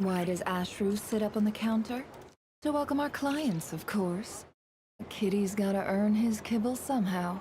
Why does Ashru sit up on the counter? To welcome our clients, of course. A kitty's gotta earn his kibble somehow.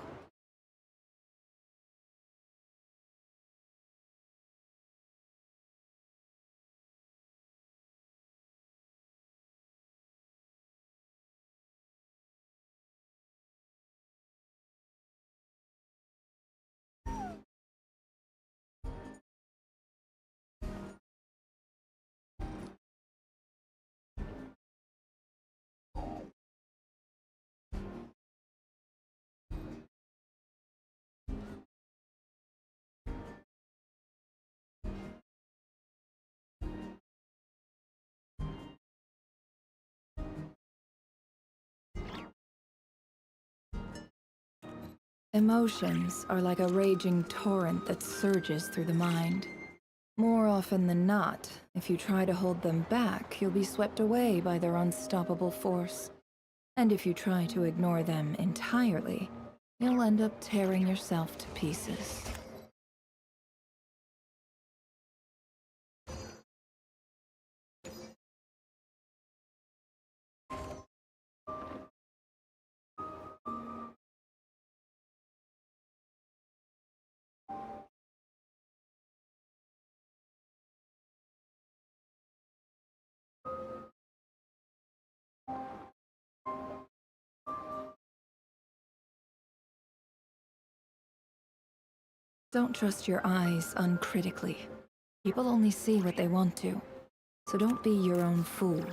Emotions are like a raging torrent that surges through the mind. More often than not, if you try to hold them back, you'll be swept away by their unstoppable force. And if you try to ignore them entirely, you'll end up tearing yourself to pieces. Don't trust your eyes uncritically. People only see what they want to, so don't be your own fool.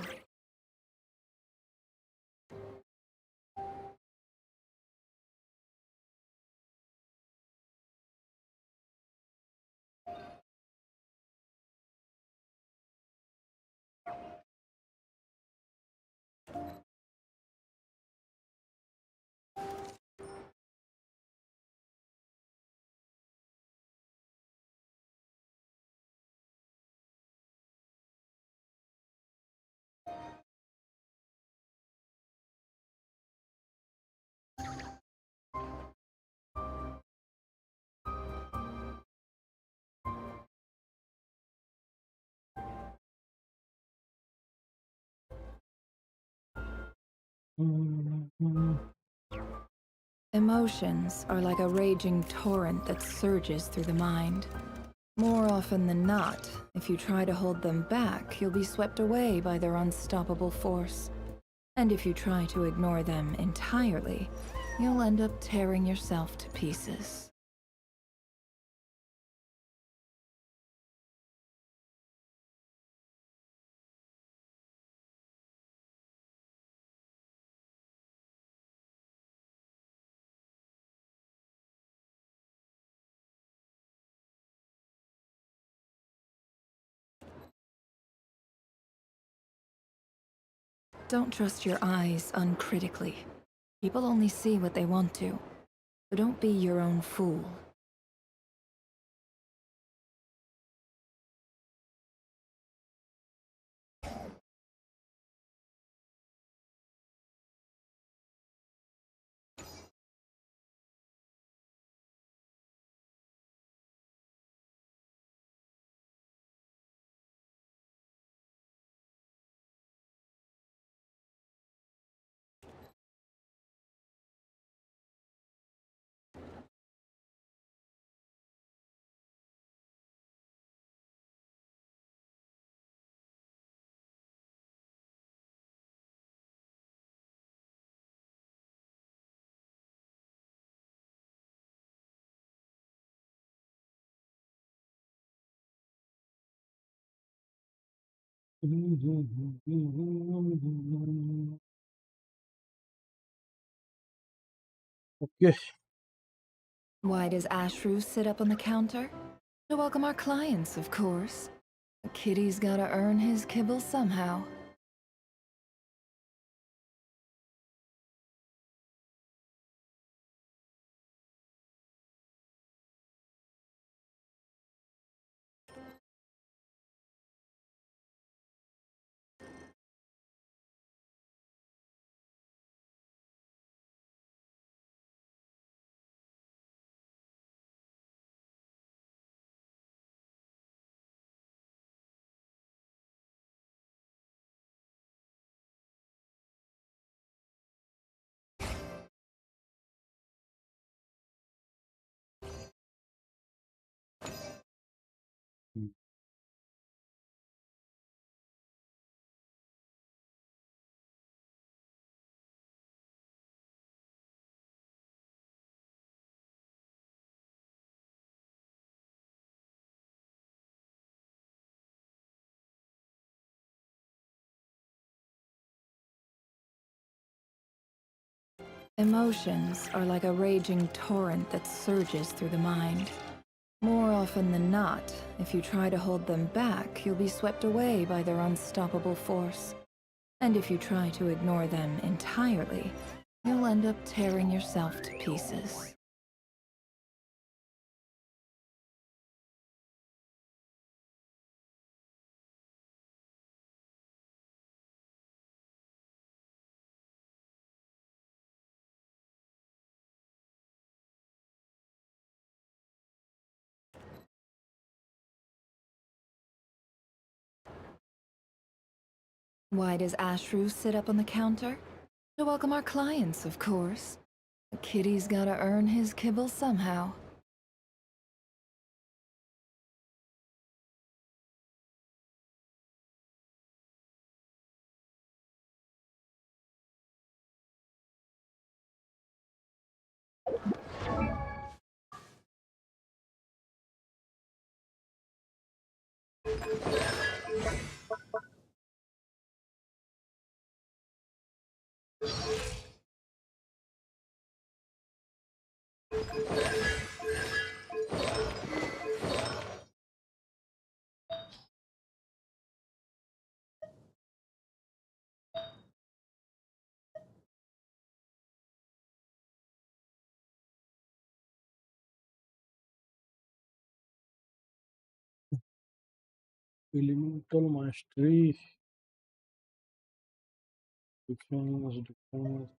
Emotions are like a raging torrent that surges through the mind. More often than not, if you try to hold them back, you'll be swept away by their unstoppable force. And if you try to ignore them entirely, you'll end up tearing yourself to pieces. Don't trust your eyes uncritically. People only see what they want to, so don't be your own fool. Okay. Why does Ashru sit up on the counter? To welcome our clients, of course. A kitty's gotta earn his kibble somehow. Emotions are like a raging torrent that surges through the mind. More often than not, if you try to hold them back, you'll be swept away by their unstoppable force. And if you try to ignore them entirely, you'll end up tearing yourself to pieces. Why does Ashru sit up on the counter? To welcome our clients, of course. The kitty's gotta earn his kibble somehow. Elemental mastery, defense.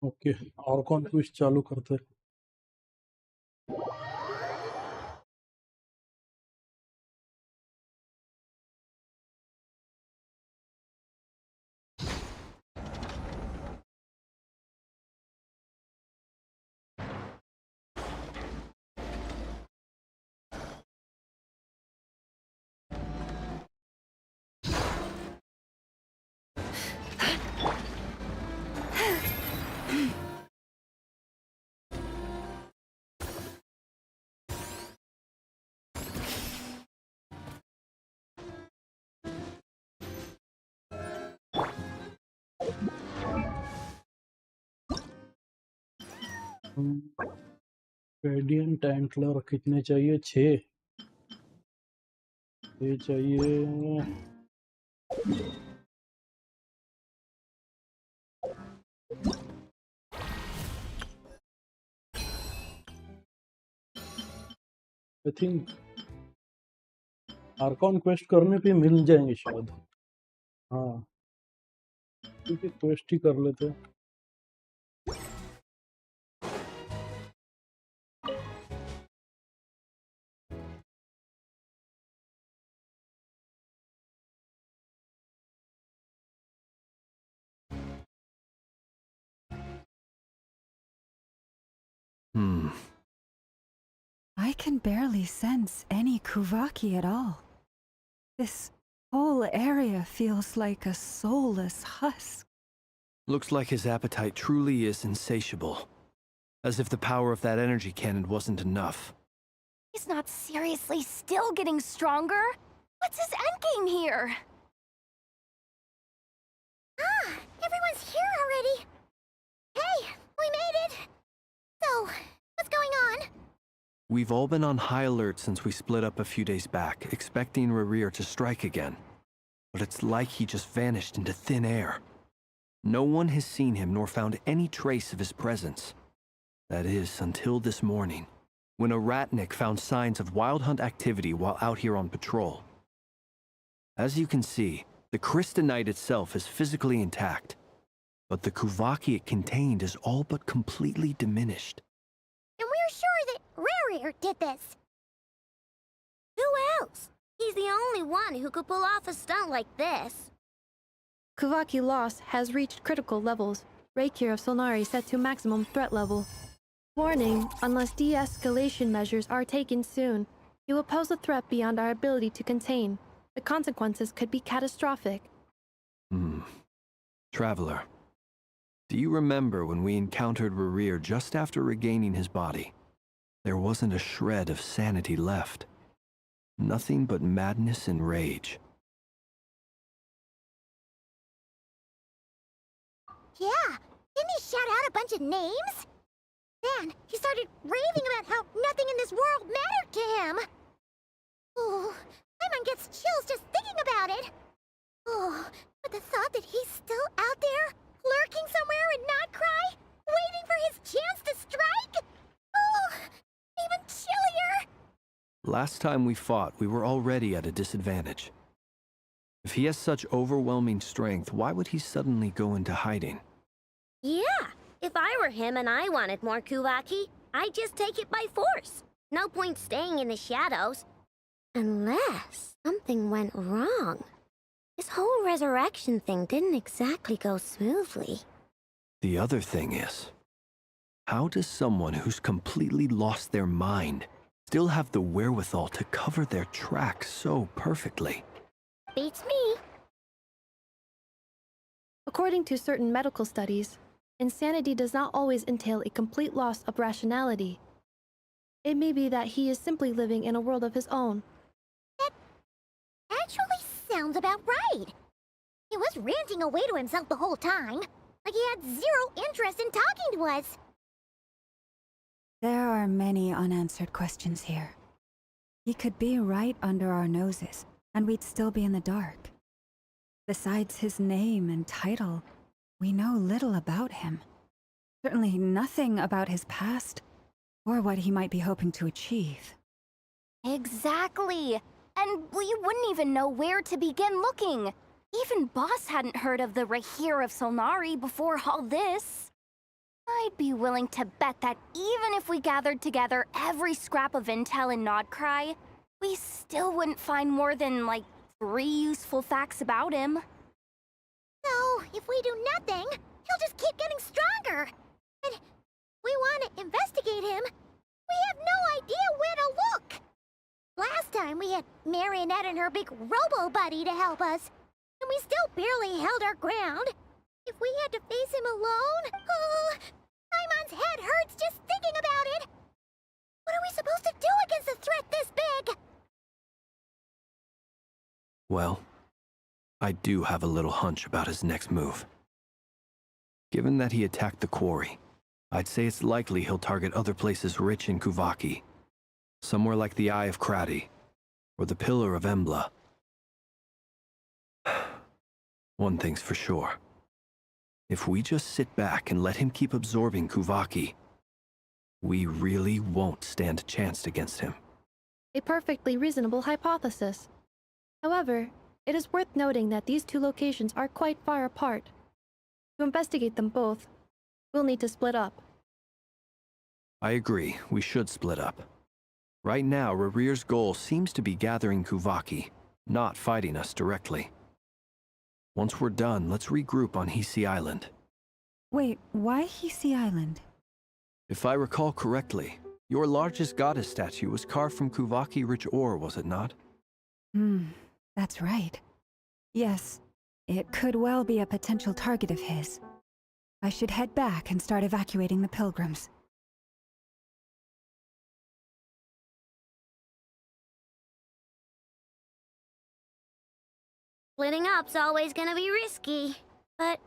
Okay, archon quest चालू करते हैं। Radiant antler कितने चाहिए? 6 चाहिए। I think Arcon quest करने पे मिल जाएंगे शायद। हाँ, क्योंकि क्वेस्ट ही कर लेते हैं। I can barely sense any Kuvaki at all. This whole area feels like a soulless husk. Looks like his appetite truly is insatiable. As if the power of that energy cannon wasn't enough. He's not seriously still getting stronger? What's his endgame here? Ah, everyone's here already. Hey, we made it. So, what's going on? We've all been on high alert since we split up a few days back, expecting Rerir to strike again. But it's like he just vanished into thin air. No one has seen him nor found any trace of his presence. That is, until this morning, when a ratnik found signs of wild hunt activity while out here on patrol. As you can see, the crystalline itself is physically intact, but the Kuvaki it contained is all but completely diminished. And we're sure that Rerir did this. Who else? He's the only one who could pull off a stunt like this. Kuvaki loss has reached critical levels. Reikir of Solnari set to maximum threat level. Warning, unless de-escalation measures are taken soon, he will pose a threat beyond our ability to contain. The consequences could be catastrophic. Traveler, do you remember when we encountered Rerir just after regaining his body? There wasn't a shred of sanity left. Nothing but madness and rage. Yeah, didn't he shout out a bunch of names? Then he started raving about how nothing in this world mattered to him. Oh, Paimon gets chills just thinking about it. Oh, but the thought that he's still out there, lurking somewhere in Notcry, waiting for his chance to strike? Oh, even chillier. Last time we fought, we were already at a disadvantage. If he has such overwhelming strength, why would he suddenly go into hiding? Yeah, if I were him and I wanted more Kuvaki, I'd just take it by force. No point staying in the shadows. Unless something went wrong. This whole resurrection thing didn't exactly go smoothly. The other thing is, how does someone who's completely lost their mind still have the wherewithal to cover their tracks so perfectly? Beats me. According to certain medical studies, insanity does not always entail a complete loss of rationality. It may be that he is simply living in a world of his own. That actually sounds about right. He was ranting away to himself the whole time, like he had zero interest in talking to us. There are many unanswered questions here. He could be right under our noses, and we'd still be in the dark. Besides his name and title, we know little about him. Certainly nothing about his past, or what he might be hoping to achieve. Exactly. And we wouldn't even know where to begin looking. Even Boss hadn't heard of the Reihir of Solnari before all this. I'd be willing to bet that even if we gathered together every scrap of intel in Nodcry, we still wouldn't find more than, like, 3 useful facts about him. So, if we do nothing, he'll just keep getting stronger. And we want to investigate him. We have no idea where to look. Last time we had Marionette and her big robo-buddy to help us, and we still barely held our ground. If we had to face him alone, oh, Paimon's head hurts just thinking about it. What are we supposed to do against a threat this big? Well, I do have a little hunch about his next move. Given that he attacked the quarry, I'd say it's likely he'll target other places rich in Kuvaki. Somewhere like the Eye of Krati, or the Pillar of Embla. One thing's for sure. If we just sit back and let him keep absorbing Kuvaki, we really won't stand a chance against him. A perfectly reasonable hypothesis. However, it is worth noting that these two locations are quite far apart. To investigate them both, we'll need to split up. I agree, we should split up. Right now, Rerir's goal seems to be gathering Kuvaki, not fighting us directly. Once we're done, let's regroup on Hisi Island. Wait, why Hisi Island? If I recall correctly, your largest goddess statue was carved from Kuvaki-rich ore, was it not? That's right. Yes, it could well be a potential target of his. I should head back and start evacuating the pilgrims. Splitting up's always gonna be risky. But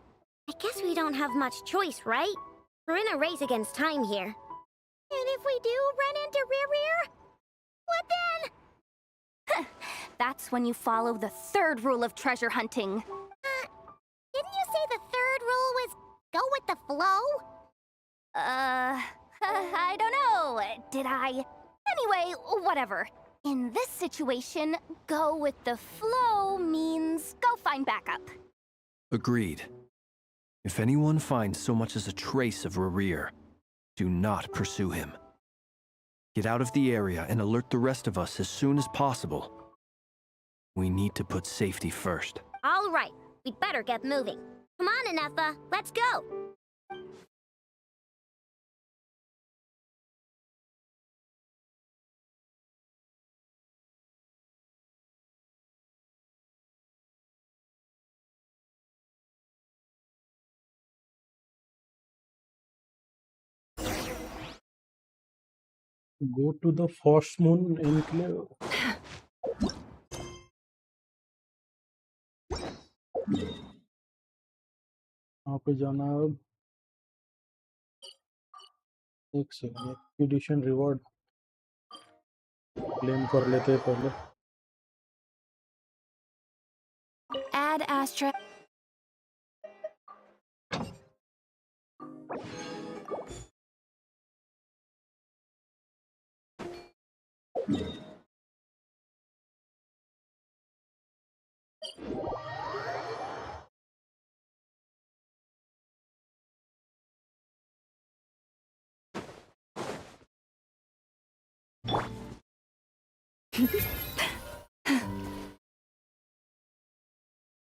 I guess we don't have much choice, right? We're in a race against time here. And if we do run into Rerir, what then? That's when you follow the 3rd rule of treasure hunting. Didn't you say the 3rd rule was go with the flow? I don't know. Did I? Anyway, whatever. In this situation, go with the flow means go find backup. Agreed. If anyone finds so much as a trace of Rerir, do not pursue him. Get out of the area and alert the rest of us as soon as possible. We need to put safety first. All right, we'd better get moving. Come on, Nefer, let's go. Go to the first moon enclave. वहाँ पे जाना है अब। एक second, expedition reward claim कर लेते हैं पहले। Add Astra.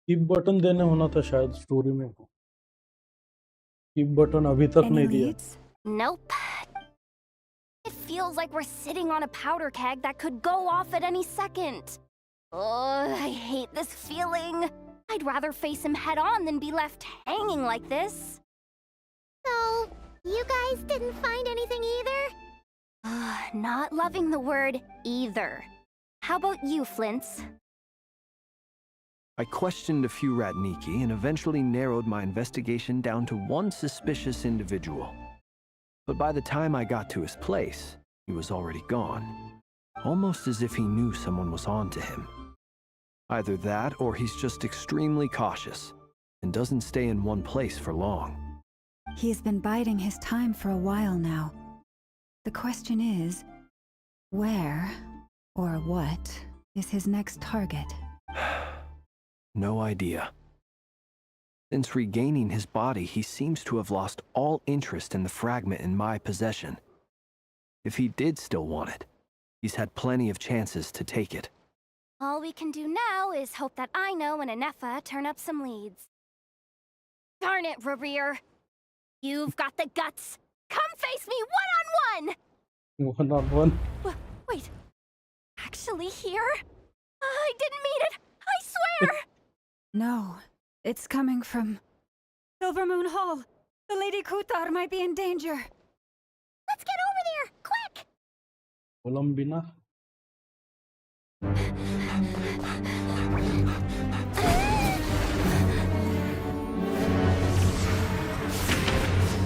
कीप बटन देने होना था शायद स्टोरी में। कीप बटन अभी तक Any नहीं दिया। leads? Nope. It feels like we're sitting on a powder keg that could go off at any second. Oh, I hate this feeling. I'd rather face him head on than be left hanging like this. So, you guys didn't find anything either? Not loving the word either. How about you, Flints? I questioned a few Ratniki and eventually narrowed my investigation down to one suspicious individual. But by the time I got to his place, he was already gone. Almost as if he knew someone was on to him. Either that or he's just extremely cautious and doesn't stay in one place for long. He's been biding his time for a while now. The question is, where or what is his next target? No idea. Since regaining his body, he seems to have lost all interest in the fragment in my possession. If he did still want it, he's had plenty of chances to take it. All we can do now is hope that I know and Nefer turn up some leads. Darn it, Rerir. You've got the guts. Come face me one-on-one! One-on-one. Wait. Actually here? I didn't mean it. I swear! No, it's coming from Silver Moon Hall. The Lady Kutar might be in danger. Let's get over there, quick! Columbina.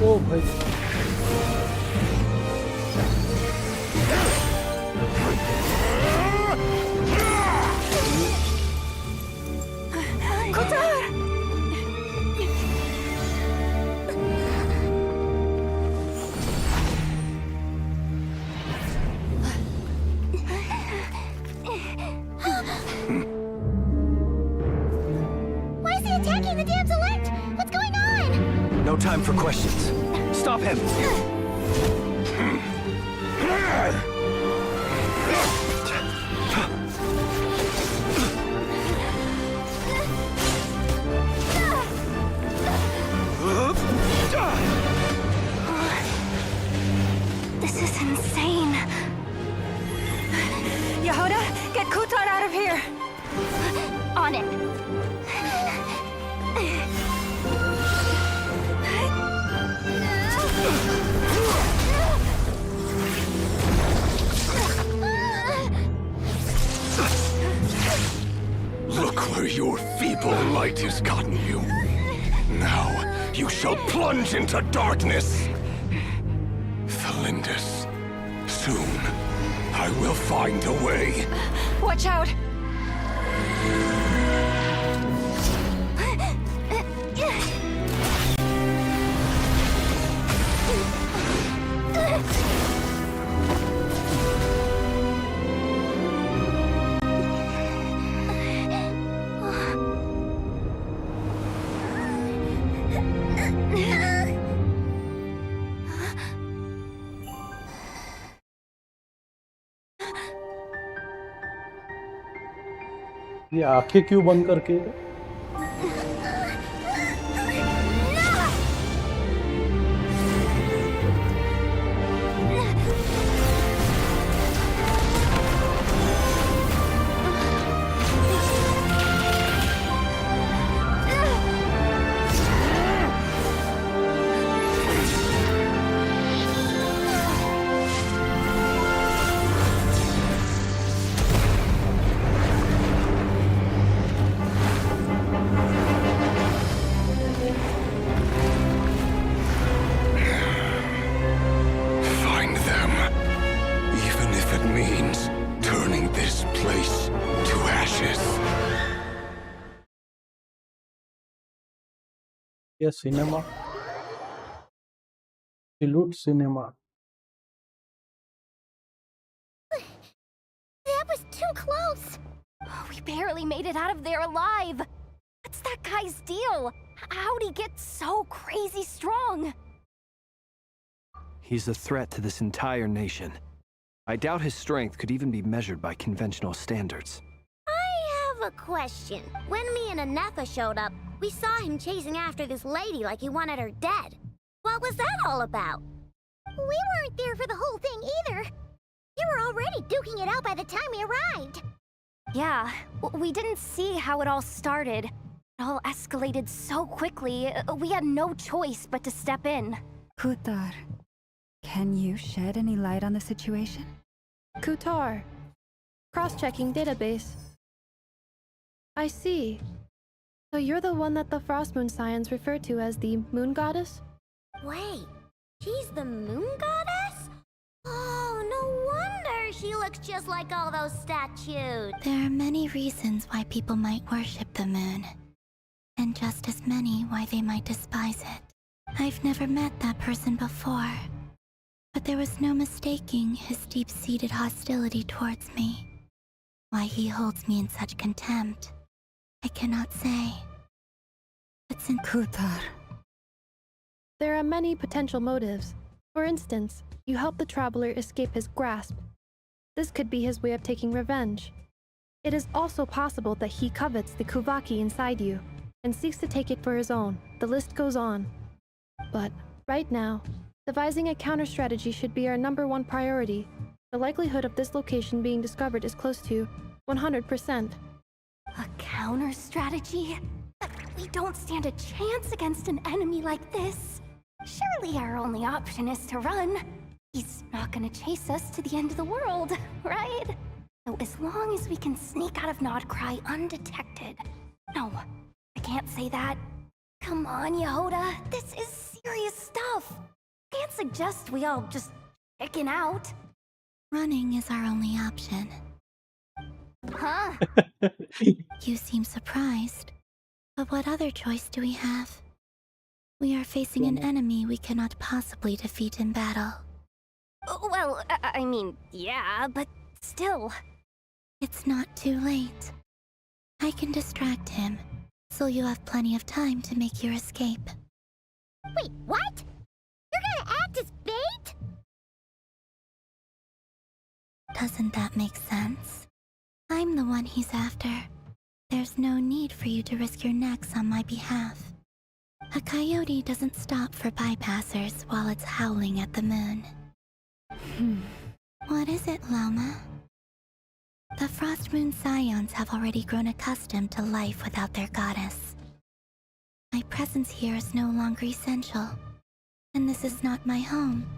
Oh भाई। Why is he attacking the damselette? What's going on? No time for questions. Stop him! This is insane. Yehuda, get Kutar out of here! On it. Look where your feeble light has gotten you. Now you shall plunge into darkness. Felindus, soon I will find a way. Watch out! ये आंखें क्यों बंद करके? Find them. Even if it means turning this place to ashes. ये cinema, silhouette cinema. That was too close. We barely made it out of there alive. What's that guy's deal? How'd he get so crazy strong? He's a threat to this entire nation. I doubt his strength could even be measured by conventional standards. I have a question. When me and Nefer showed up, we saw him chasing after this lady like he wanted her dead. What was that all about? We weren't there for the whole thing either. You were already duking it out by the time we arrived. Yeah, we didn't see how it all started. It all escalated so quickly, we had no choice but to step in. Kutar, can you shed any light on the situation? Kutar. Cross-checking database. I see. So you're the one that the Frost Moon Scions refer to as the Moon Goddess? Wait, she's the moon goddess? Oh, no wonder she looks just like all those statues. There are many reasons why people might worship the moon, and just as many why they might despise it. I've never met that person before, but there was no mistaking his deep-seated hostility towards me. Why he holds me in such contempt, I cannot say. But since Kutar. There are many potential motives. For instance, you help the traveler escape his grasp. This could be his way of taking revenge. It is also possible that he covets the Kuvaki inside you and seeks to take it for his own. The list goes on. But right now, devising a counter-strategy should be our #1 priority. The likelihood of this location being discovered is close to 100%. A counter strategy? We don't stand a chance against an enemy like this. Surely our only option is to run. He's not gonna chase us to the end of the world, right? So as long as we can sneak out of Nodcry undetected. No, I can't say that. Come on, Yehoda, this is serious stuff. Can't suggest we all just chicken out. running is our only option. Huh? You seem surprised. But what other choice do we have? We are facing an enemy we cannot possibly defeat in battle. Well, I mean, yeah, but still. It's not too late. I can distract him, so you have plenty of time to make your escape. Wait, what? You're gonna act as bait? Doesn't that make sense? I'm the one he's after. There's no need for you to risk your necks on my behalf. A coyote doesn't stop for bypassers while it's howling at the moon. What is it, Loma? The Frost Moon Scions have already grown accustomed to life without their goddess. My presence here is no longer essential, and this is not my home,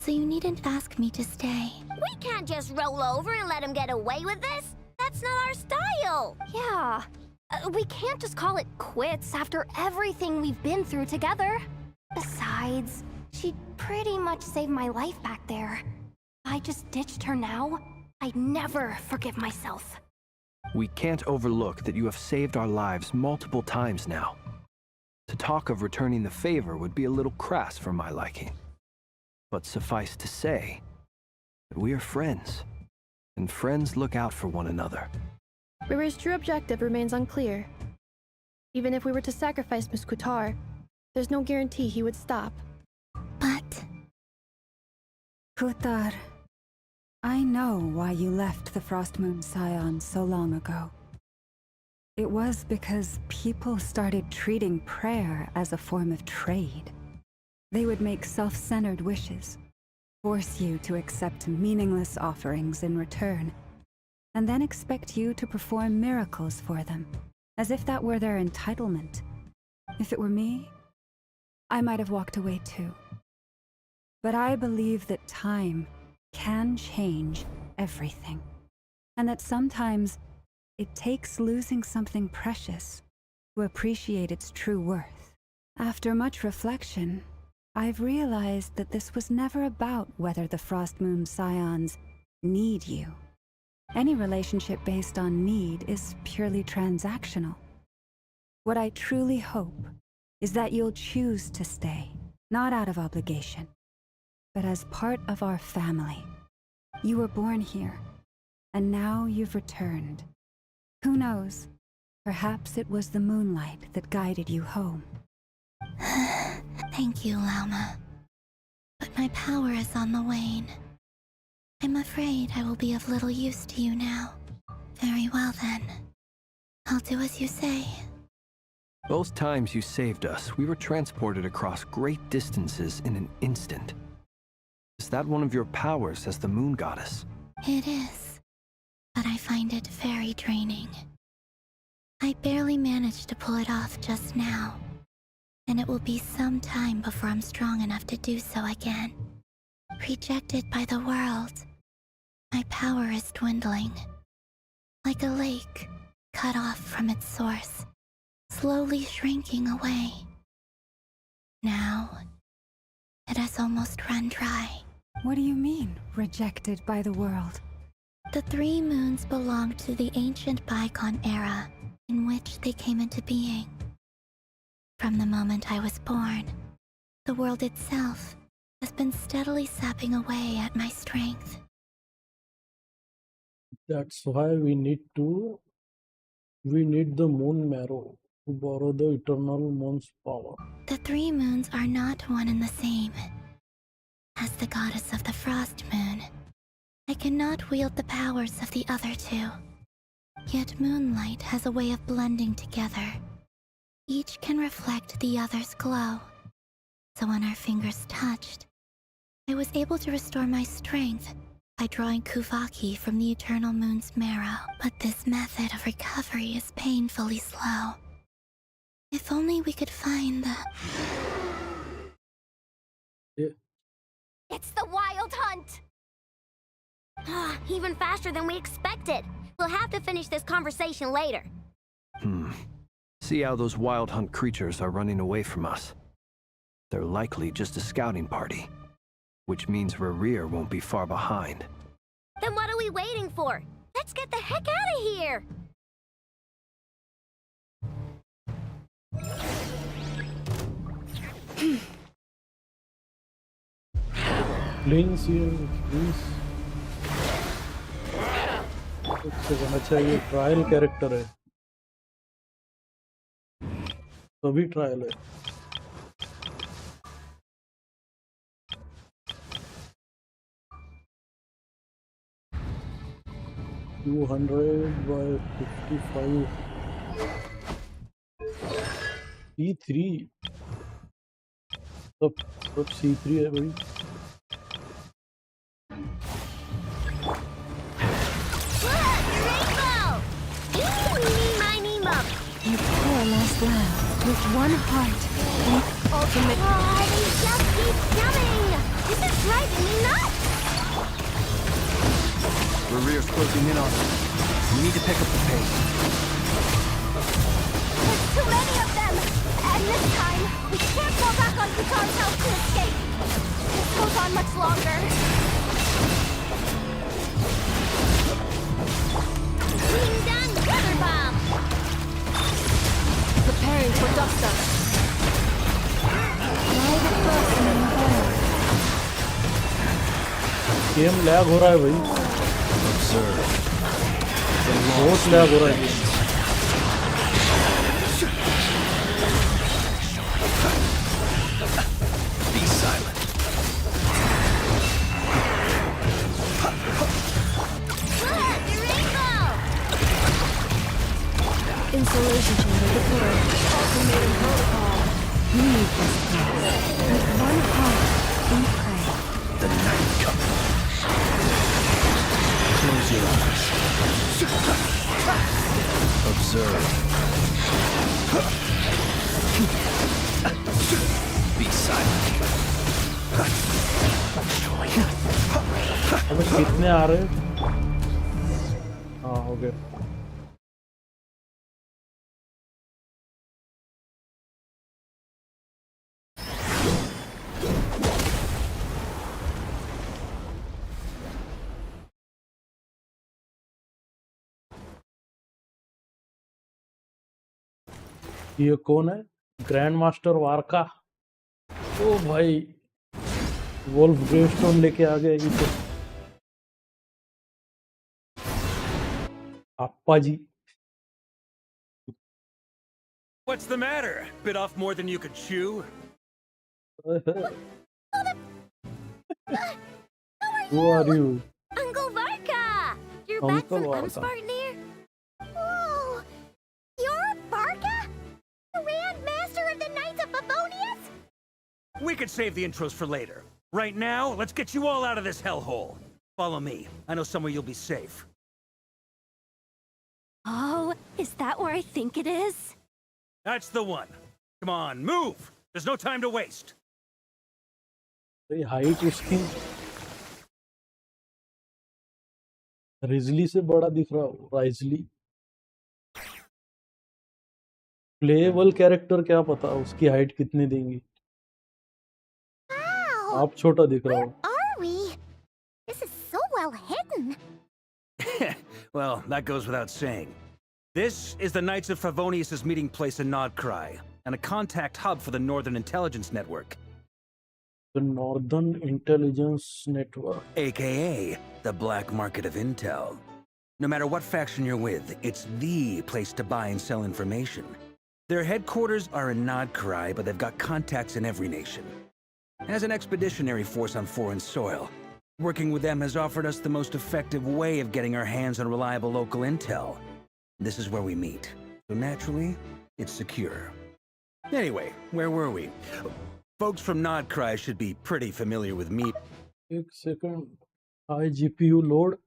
so you needn't ask me to stay. We can't just roll over and let him get away with this. That's not our style. Yeah. We can't just call it quits after everything we've been through together. Besides, she pretty much saved my life back there. If I just ditched her now, I'd never forgive myself. We can't overlook that you have saved our lives multiple times now. To talk of returning the favor would be a little crass for my liking. But suffice to say that we are friends, and friends look out for one another. River's true objective remains unclear. Even if we were to sacrifice Miss Kutar, there's no guarantee he would stop. But Kutar, I know why you left the Frost Moon Scions so long ago. It was because people started treating prayer as a form of trade. They would make self-centered wishes, force you to accept meaningless offerings in return, and then expect you to perform miracles for them, as if that were their entitlement. If it were me, I might have walked away too. But I believe that time can change everything, and that sometimes it takes losing something precious to appreciate its true worth. After much reflection, I've realized that this was never about whether the Frost Moon Scions need you. Any relationship based on need is purely transactional. What I truly hope is that you'll choose to stay, not out of obligation, but as part of our family. You were born here, and now you've returned. Who knows? Perhaps it was the moonlight that guided you home. Thank you, Lauma. But my power is on the wane. I'm afraid I will be of little use to you now. Very well then. I'll do as you say. Both times you saved us, we were transported across great distances in an instant. Is that one of your powers as the moon goddess? It is, but I find it very draining. I barely managed to pull it off just now, and it will be some time before I'm strong enough to do so again. Rejected by the world, my power is dwindling. Like a lake cut off from its source, slowly shrinking away. Now, it has almost run dry. What do you mean, rejected by the world? The 3 moons belonged to the ancient bygone era in which they came into being. From the moment I was born, the world itself has been steadily sapping away at my strength. That's why we need the moon marrow to borrow the eternal moon's power. The 3 moons are not one and the same. As the goddess of the Frost Moon, I cannot wield the powers of the other 2. Yet moonlight has a way of blending together. Each can reflect the other's glow. So when our fingers touched, I was able to restore my strength by drawing Kuvaki from the eternal moon's marrow. But this method of recovery is painfully slow. If only we could find the... It's the Wild Hunt! Even faster than we expected. We'll have to finish this conversation later. See how those wild hunt creatures are running away from us. They're likely just a scouting party, which means Rerir won't be far behind. Then what are we waiting for? Let's get the heck out of here! Please here, please. एक second, अच्छा ये trial character है, तभी trial है. $200/55 C3 सब C3 है भाई. Your poor last lamb, with one heart. Ultimate. Oh, they just keep coming! This is driving me nuts! Rerir's closing in on us. We need to pick up the pace. There's too many of them! And this time, we can't fall back on Kutan's house to escape! This goes on much longer. Green done, weather bomb! Preparing for dust up. Game lag हो रहा है भाई, बहुत lag हो रहा है game. Be silent. Look, your rainbow! isolation chamber deployed. Ultimatum protocol. Leave this place with one heart in prayer. The night comes. Close your eyes. Observe. Be silent. अबे कितने आ रहे हैं? हाँ हो गया. ये कौन है? Grand master Varca. ओ भाई वोल्फ ग्रेवस्टोन लेके आ गए इसे. Appa ji. What's the matter? Bit off more than you could chew? Who are you? Uncle Varka! You're back Uncle from Varka. Umspartnir? Whoa! You're Varka? The Grand Master of the Knights of Favonius? We could save the intros for later. Right now, let's get you all out of this hellhole. Follow me. I know somewhere you'll be safe. Oh, is that where I think it is? That's the one. Come on, move! There's no time to waste. ये height उसकी Ridgely से बड़ा दिख रहा हो. राइजली playable character क्या पता उसकी हाइट कितनी देंगी. Wow! आप छोटा दिख रहा Where हो. are we? This is so well hidden. Well, that goes without saying. This is the Knights of Favonius' meeting place in Nodcry, and a contact hub for the Northern Intelligence Network. The Northern Intelligence Network. AKA, the black market of intel. No matter what faction you're with, it's the place to buy and sell information. Their headquarters are in Nodcry, but they've got contacts in every nation. As an expeditionary force on foreign soil, working with them has offered us the most effective way of getting our hands on reliable local intel. This is where we meet, so naturally, it's secure. Anyway, where were we? Folks from Nodcry should be pretty familiar with me. एक second. High GPU load.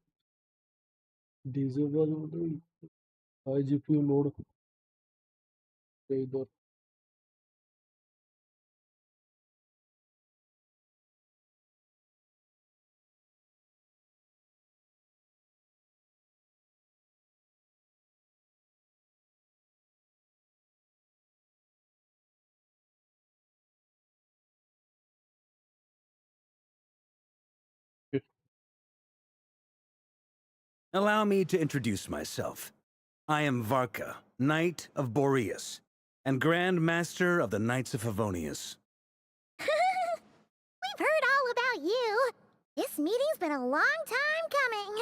Disable high GPU load. इधर Allow me to introduce myself. I am Varka, Knight of Boreas, and Grand Master of the Knights of Favonius. We've heard all about you. This meeting's been a long time coming.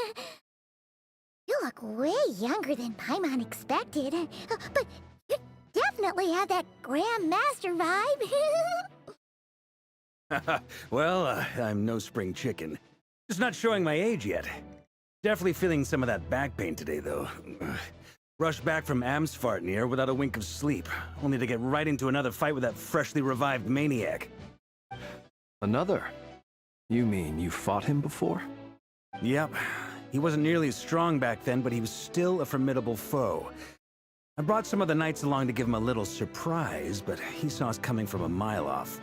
You look way younger than Paimon expected, but you definitely have that Grand Master vibe. Well, I'm no spring chicken. Just not showing my age yet. Definitely feeling some of that back pain today, though. Rushed back from Amsfartnir without a wink of sleep, only to get right into another fight with that freshly revived maniac. Another? You mean you fought him before? Yep. He wasn't nearly as strong back then, but he was still a formidable foe. I brought some of the knights along to give him a little surprise, but he saw us coming from a mile off.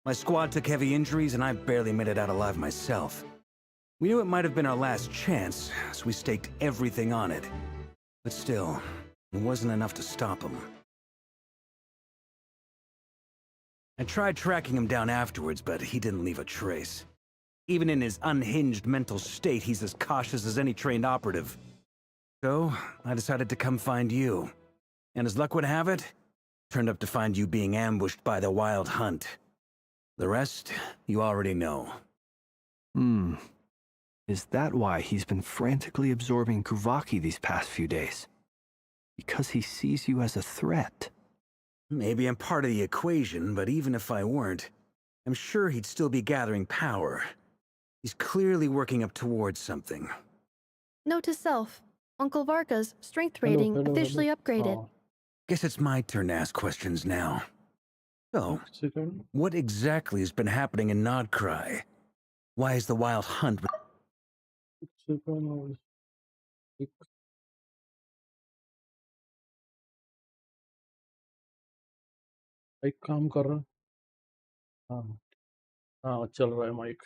My squad took heavy injuries, and I barely made it out alive myself. We knew it might have been our last chance, so we staked everything on it. But still, it wasn't enough to stop him. I tried tracking him down afterwards, but he didn't leave a trace. Even in his unhinged mental state, he's as cautious as any trained operative. So, I decided to come find you. And as luck would have it, turned up to find you being ambushed by the Wild Hunt. The rest, you already know. Is that why he's been frantically absorbing Kuvaki these past few days? Because he sees you as a threat? Maybe I'm part of the equation, but even if I weren't, I'm sure he'd still be gathering power. He's clearly working up towards something. Note to self. Uncle Varka's strength rating officially upgraded. Guess it's my turn to ask questions now. So, Second. what exactly has been happening in Nodcry? Why is the wild hunt... Second और एक काम कर रहा है. हाँ हाँ चल रहा है mic.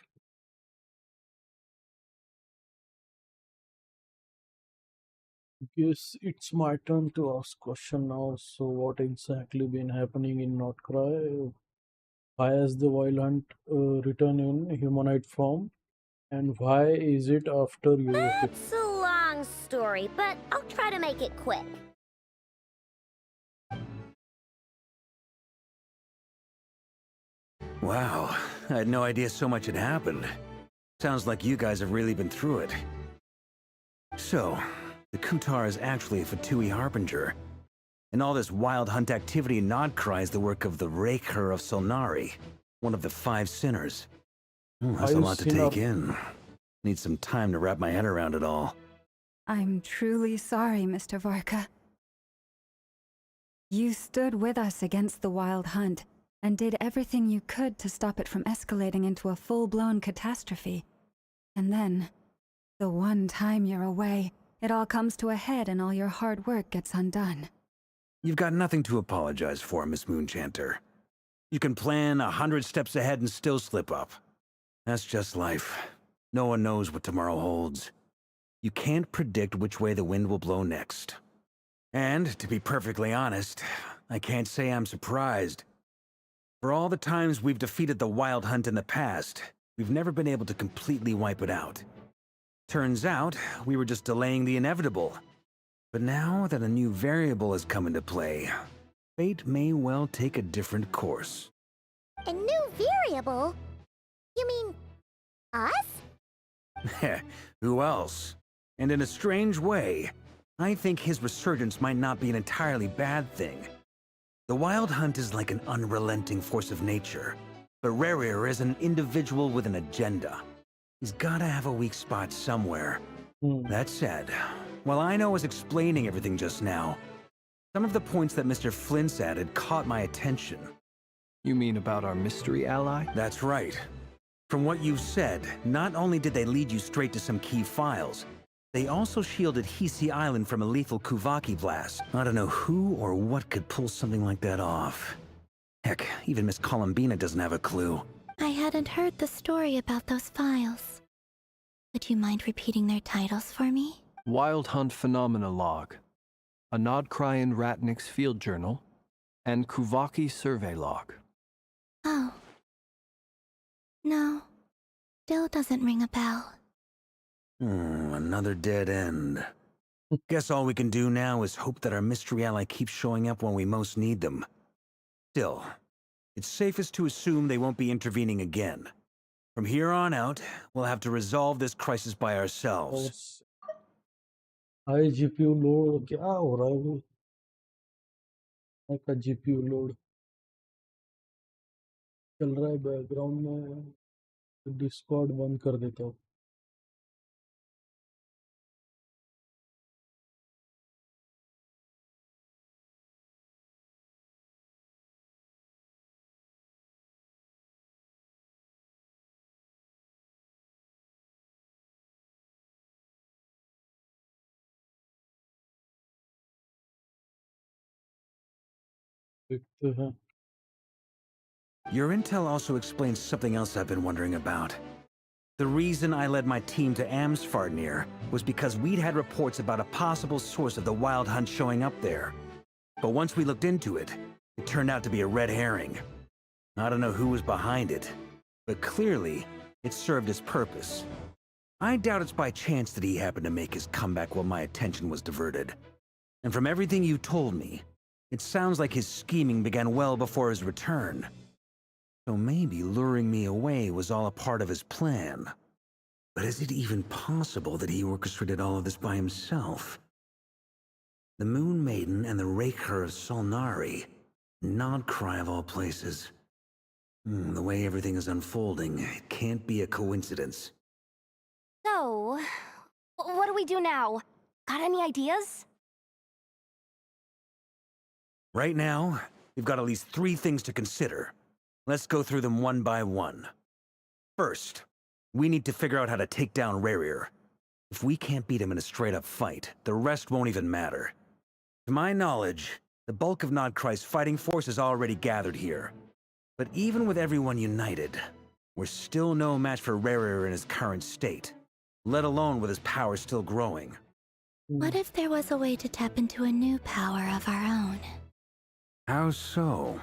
Yes, it's my turn to ask question now. So what exactly been happening in Nordcry? Why has the wild hunt returned in humanoid form? And why is it after you hit? It's a long story, but I'll try to make it quick. Wow, I had no idea so much had happened. Sounds like you guys have really been through it. So, the Kutar is actually a Fatui Harbinger. And all this wild hunt activity in Nodcry is the work of the Raker of Solnari, one of the 5 sinners. That's a lot to take in. Need some time to wrap my head around it all. I'm truly sorry, Mr. Varka. You stood with us against the wild hunt and did everything you could to stop it from escalating into a full-blown catastrophe. And then, the one time you're away, it all comes to a head and all your hard work gets undone. You've got nothing to apologize for, Miss Moonchanter. You can plan 100 steps ahead and still slip up. That's just life. No one knows what tomorrow holds. You can't predict which way the wind will blow next. And, to be perfectly honest, I can't say I'm surprised. For all the times we've defeated the Wild Hunt in the past, we've never been able to completely wipe it out. Turns out, we were just delaying the inevitable. But now that a new variable has come into play, fate may well take a different course. A new variable? You mean us? Who else? And in a strange way, I think his resurgence might not be an entirely bad thing. The Wild Hunt is like an unrelenting force of nature, but Rerir is an individual with an agenda. He's gotta have a weak spot somewhere. That said, while I was explaining everything just now, some of the points that Mr. Flint's added caught my attention. You mean about our mystery ally? That's right. From what you've said, not only did they lead you straight to some key files, they also shielded Hisi Island from a lethal Kuvaki blast. I don't know who or what could pull something like that off. Heck, even Miss Columbina doesn't have a clue. I hadn't heard the story about those files. Would you mind repeating their titles for me? Wild Hunt Phenomena Log, a Nodcryan Ratnik's Field Journal, and Kuvaki Survey Log. Oh. No. Still doesn't ring a bell. Another dead end. Guess all we can do now is hope that our mystery ally keeps showing up when we most need them. Still, it's safest to assume they won't be intervening again. From here on out, we'll have to resolve this crisis by ourselves. High GPU load क्या हो रहा है वो? का GPU load चल रहा है background में. डिस्कॉर्ड बंद कर देता हूँ. देखते हैं. Your intel also explains something else I've been wondering about. The reason I led my team to Amsfarnir was because we'd had reports about a possible source of the Wild Hunt showing up there. But once we looked into it, it turned out to be a red herring. I don't know who was behind it, but clearly, it served its purpose. I doubt it's by chance that he happened to make his comeback while my attention was diverted. And from everything you told me, it sounds like his scheming began well before his return. So maybe luring me away was all a part of his plan. But is it even possible that he orchestrated all of this by himself? The Moon Maiden and the Raker of Solnari. Nodcry of all places. The way everything is unfolding, it can't be a coincidence. So, what do we do now? Got any ideas? Right now, we've got at least 3 things to consider. Let's go through them one by one. First, we need to figure out how to take down Rerir. If we can't beat him in a straight-up fight, the rest won't even matter. To my knowledge, the bulk of Nodcry's fighting force is already gathered here. But even with everyone united, we're still no match for Rerir in his current state, let alone with his power still growing. What if there was a way to tap into a new power of our own? How so?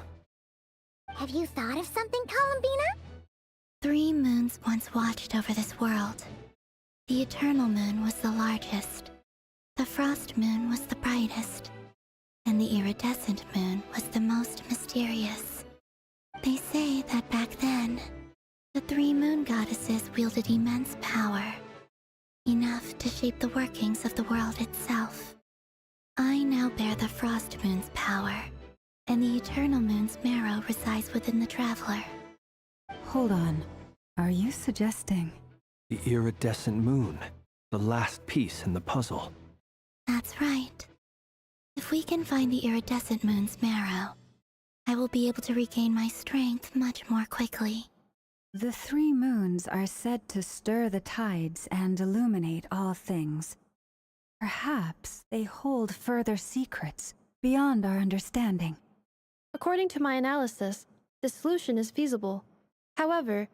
Have you thought of something, Columbina? 3 moons once watched over this world. The Eternal Moon was the largest. The Frost Moon was the brightest. And the Iridescent Moon was the most mysterious. They say that back then, the 3 moon goddesses wielded immense power. Enough to shape the workings of the world itself. I now bear the Frost Moon's power, and the Eternal Moon's marrow resides within the Traveler. Hold on. Are you suggesting? The iridescent moon, the last piece in the puzzle. That's right. If we can find the Iridescent Moon's marrow, I will be able to regain my strength much more quickly. The 3 moons are said to stir the tides and illuminate all things. Perhaps they hold further secrets beyond our understanding. According to my analysis, this solution is feasible. However,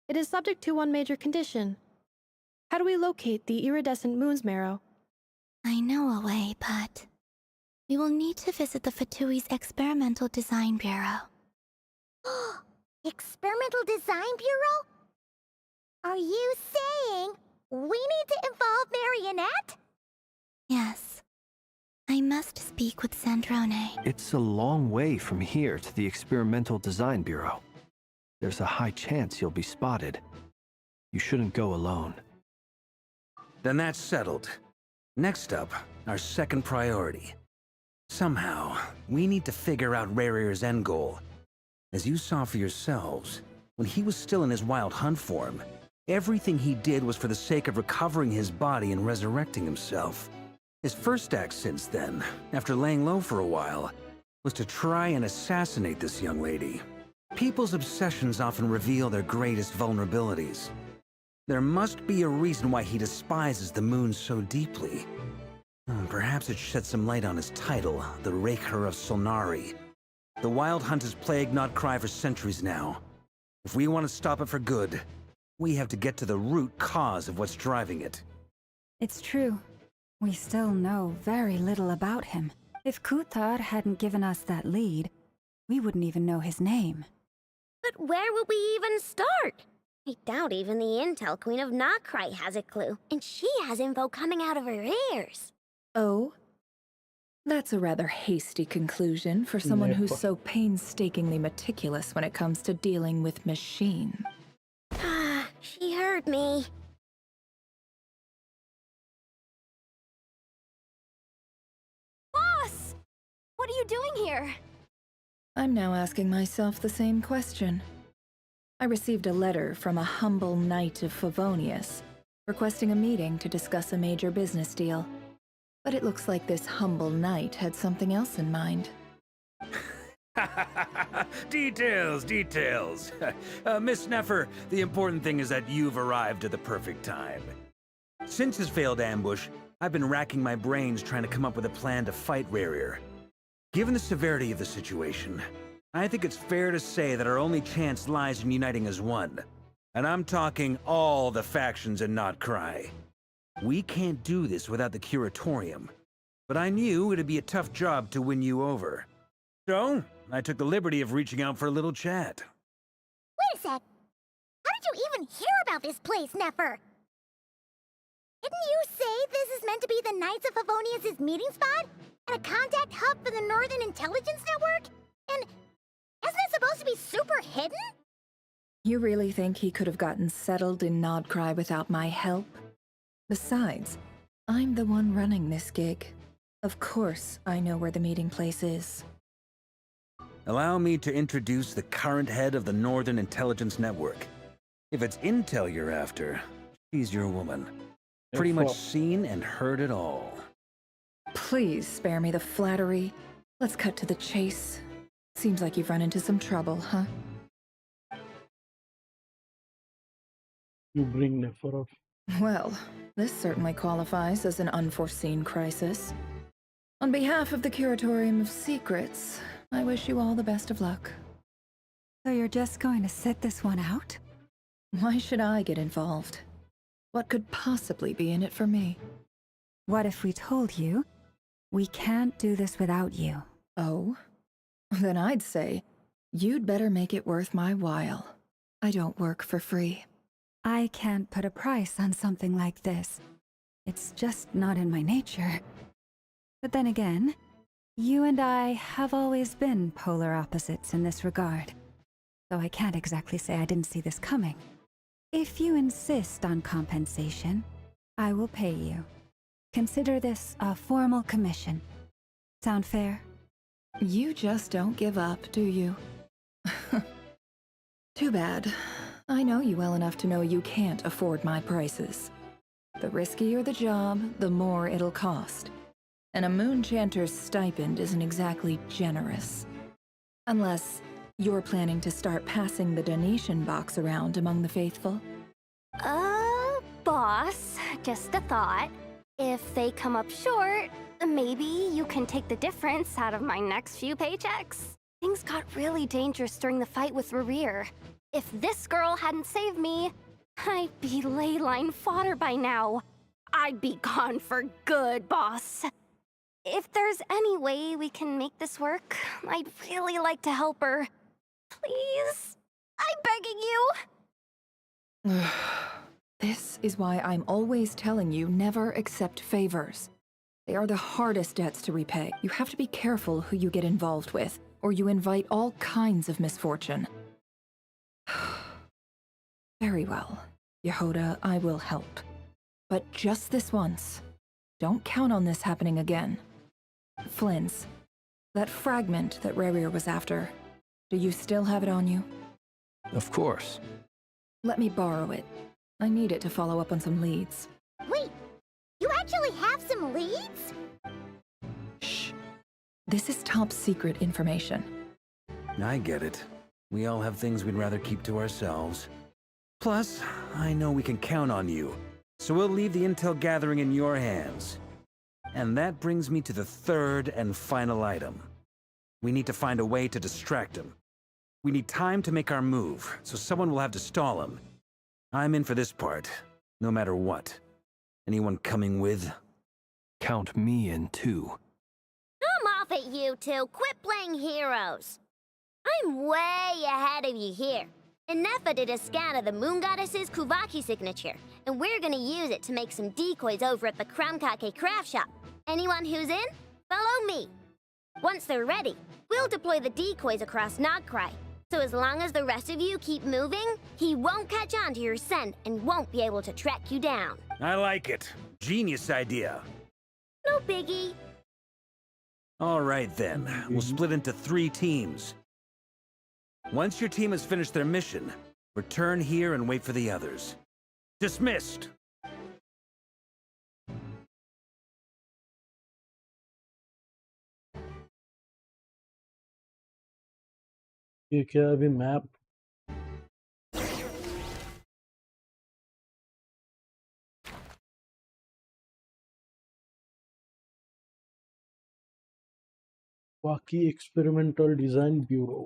it is subject to one major condition. How do we locate the iridescent moon's marrow? I know a way, but we will need to visit the Fatui's Experimental Design Bureau. Experimental Design Bureau? Are you saying we need to involve Marionette? Yes. I must speak with Sandrone. It's a long way from here to the Experimental Design Bureau. There's a high chance you'll be spotted. You shouldn't go alone. Then that's settled. Next up, our second priority. Somehow, we need to figure out Rerir's end goal. As you saw for yourselves, when he was still in his wild hunt form, everything he did was for the sake of recovering his body and resurrecting himself. His first act since then, after laying low for a while, was to try and assassinate this young lady. People's obsessions often reveal their greatest vulnerabilities. There must be a reason why he despises the moon so deeply. Perhaps it sheds some light on his title, the Raker of Solnari. The Wild Hunt has plagued Nodcry for centuries now. If we want to stop it for good, we have to get to the root cause of what's driving it. It's true. We still know very little about him. If Kuthar hadn't given us that lead, we wouldn't even know his name. But where would we even start? I doubt even the Intel Queen of Nodcry has a clue, and she has info coming out of her ears. Oh? That's a rather hasty conclusion for someone who's so painstakingly meticulous when it comes to dealing with machine. Ah, she heard me. Boss! What are you doing here? I'm now asking myself the same question. I received a letter from a humble knight of Favonius, requesting a meeting to discuss a major business deal. But it looks like this humble knight had something else in mind. Details, details. Miss Nefer, the important thing is that you've arrived at the perfect time. Since his failed ambush, I've been racking my brains trying to come up with a plan to fight Rerir. Given the severity of the situation, I think it's fair to say that our only chance lies in uniting as one. And I'm talking all the factions in Nodcry. We can't do this without the Curatorium, but I knew it'd be a tough job to win you over. So, I took the liberty of reaching out for a little chat. Wait a sec. How did you even hear about this place, Nefer? Didn't you say this is meant to be the Knights of Favonius' meeting spot? And a contact hub for the Northern Intelligence Network? And isn't it supposed to be super hidden? You really think he could have gotten settled in Nodcry without my help? Besides, I'm the one running this gig. Of course I know where the meeting place is. Allow me to introduce the current head of the Northern Intelligence Network. If it's intel you're after, she's your woman. Pretty much seen and heard it all. Please spare me the flattery. Let's cut to the chase. Seems like you've run into some trouble, huh? You bring Nefer up. Well, this certainly qualifies as an unforeseen crisis. On behalf of the Curatorium of Secrets, I wish you all the best of luck. So you're just going to sit this one out? Why should I get involved? What could possibly be in it for me? What if we told you we can't do this without you? Oh? Then I'd say, you'd better make it worth my while. I don't work for free. I can't put a price on something like this. It's just not in my nature. But then again, you and I have always been polar opposites in this regard. So I can't exactly say I didn't see this coming. If you insist on compensation, I will pay you. Consider this a formal commission. Sound fair? You just don't give up, do you? Too bad. I know you well enough to know you can't afford my prices. The riskier the job, the more it'll cost. And a moon chanter's stipend isn't exactly generous. Unless you're planning to start passing the donation box around among the faithful. Boss, just a thought. If they come up short, maybe you can take the difference out of my next few paychecks. Things got really dangerous during the fight with Rerir. If this girl hadn't saved me, I'd be ley line fodder by now. I'd be gone for good, boss. If there's any way we can make this work, I'd really like to help her. Please? I'm begging you. This is why I'm always telling you never accept favors. They are the hardest debts to repay. You have to be careful who you get involved with, or you invite all kinds of misfortune. Very well, Yehoda, I will help. But just this once. Don't count on this happening again. Flynn's, that fragment that Rerir was after, do you still have it on you? Of course. Let me borrow it. I need it to follow up on some leads. Wait, you actually have some leads? Shh. This is top secret information. I get it. We all have things we'd rather keep to ourselves. Plus, I know we can count on you, so we'll leave the intel gathering in your hands. And that brings me to the third and final item. We need to find a way to distract him. We need time to make our move, so someone will have to stall him. I'm in for this part, no matter what. Anyone coming with? Count me in too. I'm off it, you two. Quit playing heroes. I'm way ahead of you here. And Nefer did a scan of the Moon Goddess's Kuvaki signature, and we're gonna use it to make some decoys over at the Kramkake craft shop. Anyone who's in, follow me. Once they're ready, we'll deploy the decoys across Nogcry. So as long as the rest of you keep moving, he won't catch on to your scent and won't be able to track you down. I like it. Genius idea. No biggie. All right then, we'll split into 3 teams. Once your team has finished their mission, return here and wait for the others. Dismissed! ये क्या है अभी map? Waki experimental design bureau.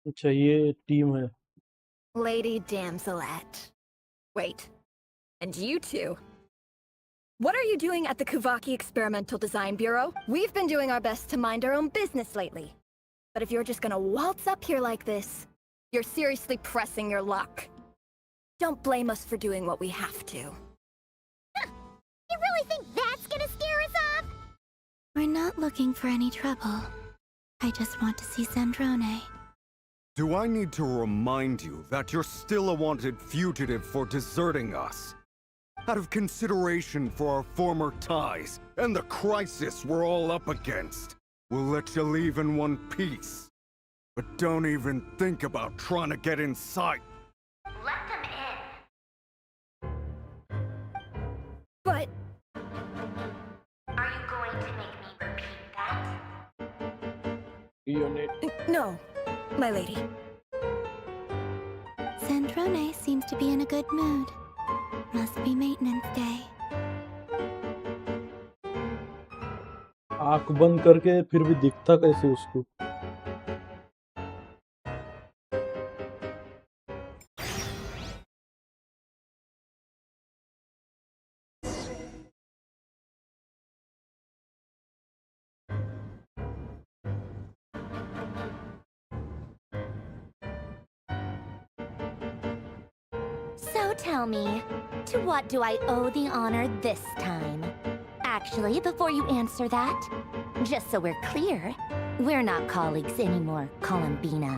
अच्छा ये team है। Lady Damselette. Wait, and you two? What are you doing at the Kuvaki Experimental Design Bureau? We've been doing our best to mind our own business lately. But if you're just gonna waltz up here like this, you're seriously pressing your luck. Don't blame us for doing what we have to. You really think that's gonna scare us off? We're not looking for any trouble. I just want to see Zandrone. Do I need to remind you that you're still a wanted fugitive for deserting us? Out of consideration for our former ties and the crisis we're all up against, we'll let you leave in one piece. But don't even think about trying to get inside. Let them in. But Are you unit. No, my lady. Sandrone seems to be in a good mood. Must be maintenance day. आंख बंद करके फिर भी दिखता कैसे उसको? So tell me, to what do I owe the honor this time? Actually, before you answer that, just so we're clear, we're not colleagues anymore, Columbina.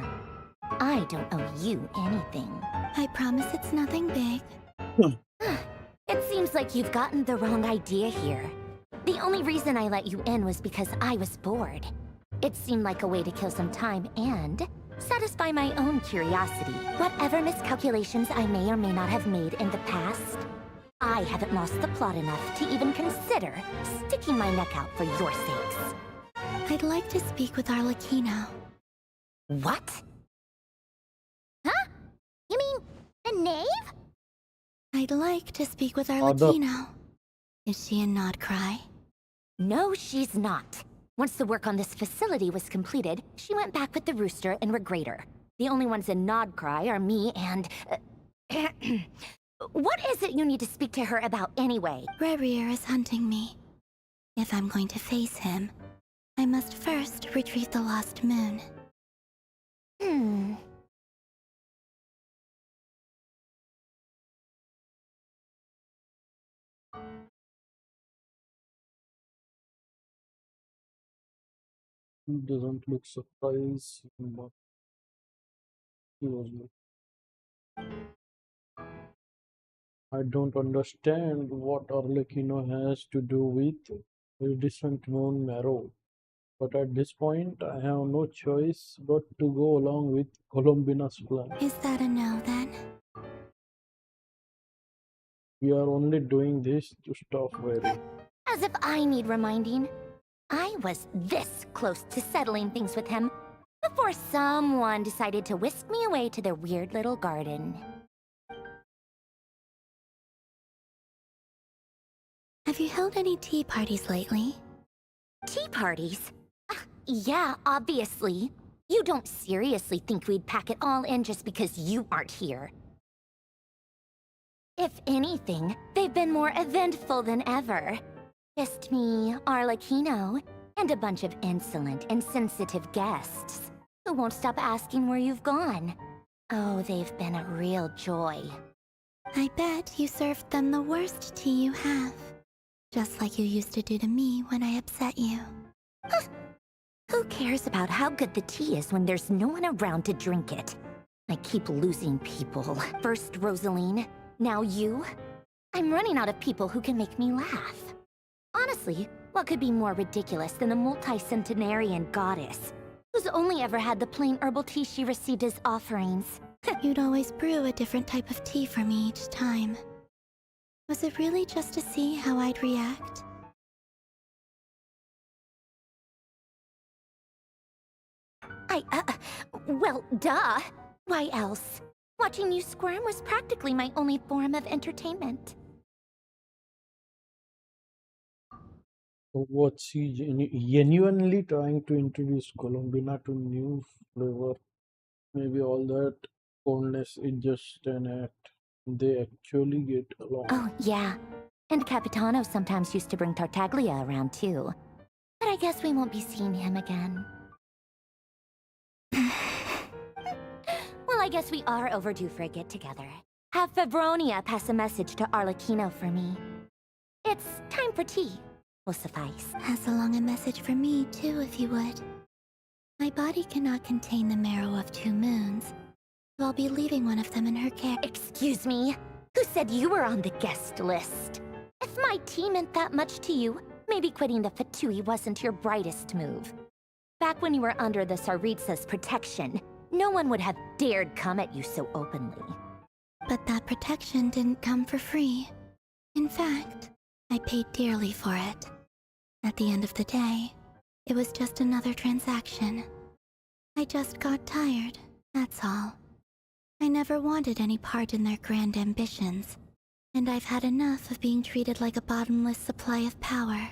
I don't owe you anything. I promise it's nothing big. It seems like you've gotten the wrong idea here. The only reason I let you in was because I was bored. It seemed like a way to kill some time and satisfy my own curiosity. Whatever miscalculations I may or may not have made in the past, I haven't lost the plot enough to even consider sticking my neck out for your sakes. I'd like to speak with Arlecchino. What? Huh? You mean the knave? I'd like to speak with Other- Arlecchino. Is she in Nodcry? No, she's not. Once the work on this facility was completed, she went back with the rooster and Regrator. The only ones in Nodcry are me and... What is it you need to speak to her about anyway? Rerir is hunting me. If I'm going to face him, I must first retrieve the lost moon. He doesn't look surprised, but he was not. I don't understand what Arlecchino has to do with Iridescent Moon Marrow, but at this point I have no choice but to go along with Columbina's plan. Is that a no, then? We are only doing this to stop worrying. As if I need reminding. I was this close to settling things with him before someone decided to whisk me away to their weird little garden. Have you held any tea parties lately? Tea parties? Yeah, obviously. You don't seriously think we'd pack it all in just because you aren't here. If anything, they've been more eventful than ever. Just me, Arlecchino, and a bunch of insolent and sensitive guests who won't stop asking where you've gone. Oh, they've been a real joy. I bet you served them the worst tea you have. Just like you used to do to me when I upset you. Who cares about how good the tea is when there's no one around to drink it? I keep losing people. First Rosaline, now you. I'm running out of people who can make me laugh. Honestly, what could be more ridiculous than a multi-centenarian goddess who's only ever had the plain herbal tea she received as offerings? You'd always brew a different type of tea for me each time. Was it really just to see how I'd react? Well, duh. Why else? Watching you squirm was practically my only form of entertainment. Was he genuinely trying to introduce Columbina to new flavor? Maybe all that coldness is just an act. They actually get along. Oh, yeah. And Capitano sometimes used to bring Tartaglia around too. But I guess we won't be seeing him again. Well, I guess we are overdue for a get-together. Have Febronia pass a message to Arlecchino for me. It's time for tea. Will suffice. Pass along a message for me, too, if you would. My body cannot contain the marrow of 2 moons, so I'll be leaving one of them in her care. Excuse me? Who said you were on the guest list? If my tea meant that much to you, maybe quitting the Fatui wasn't your brightest move. Back when you were under the Tsaritsa's protection, no one would have dared come at you so openly. But that protection didn't come for free. In fact, I paid dearly for it. At the end of the day, it was just another transaction. I just got tired, that's all. I never wanted any part in their grand ambitions, and I've had enough of being treated like a bottomless supply of power.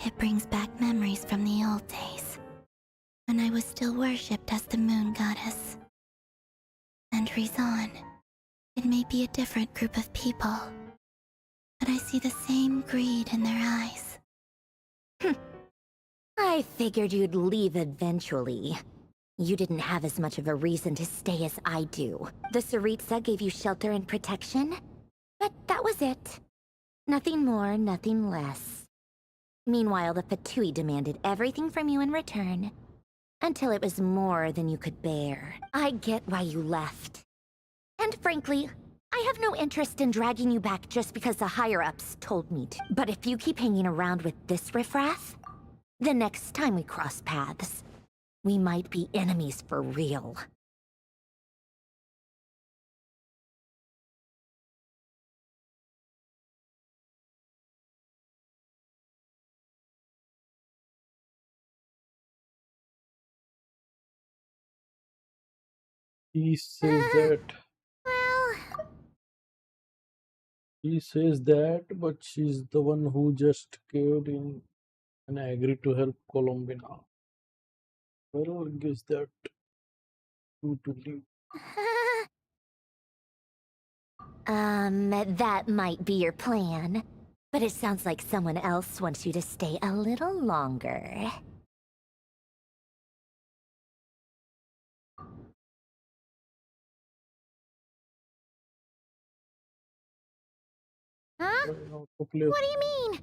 It brings back memories from the old days, when I was still worshipped as the moon goddess. And Rizan, it may be a different group of people, but I see the same greed in their eyes. I figured you'd leave eventually. You didn't have as much of a reason to stay as I do. The Tsaritsa gave you shelter and protection, but that was it. Nothing more, nothing less. Meanwhile, the Fatui demanded everything from you in return, until it was more than you could bear. I get why you left. And frankly, I have no interest in dragging you back just because the higher-ups told me to. But if you keep hanging around with this riffraff, the next time we cross paths, we might be enemies for real. He says that. Well, He says that, but she's the one who just caved in and agreed to help Colombina. Well, I guess that you to leave. that might be your plan, but it sounds like someone else wants you to stay a little longer. Huh? What do you mean?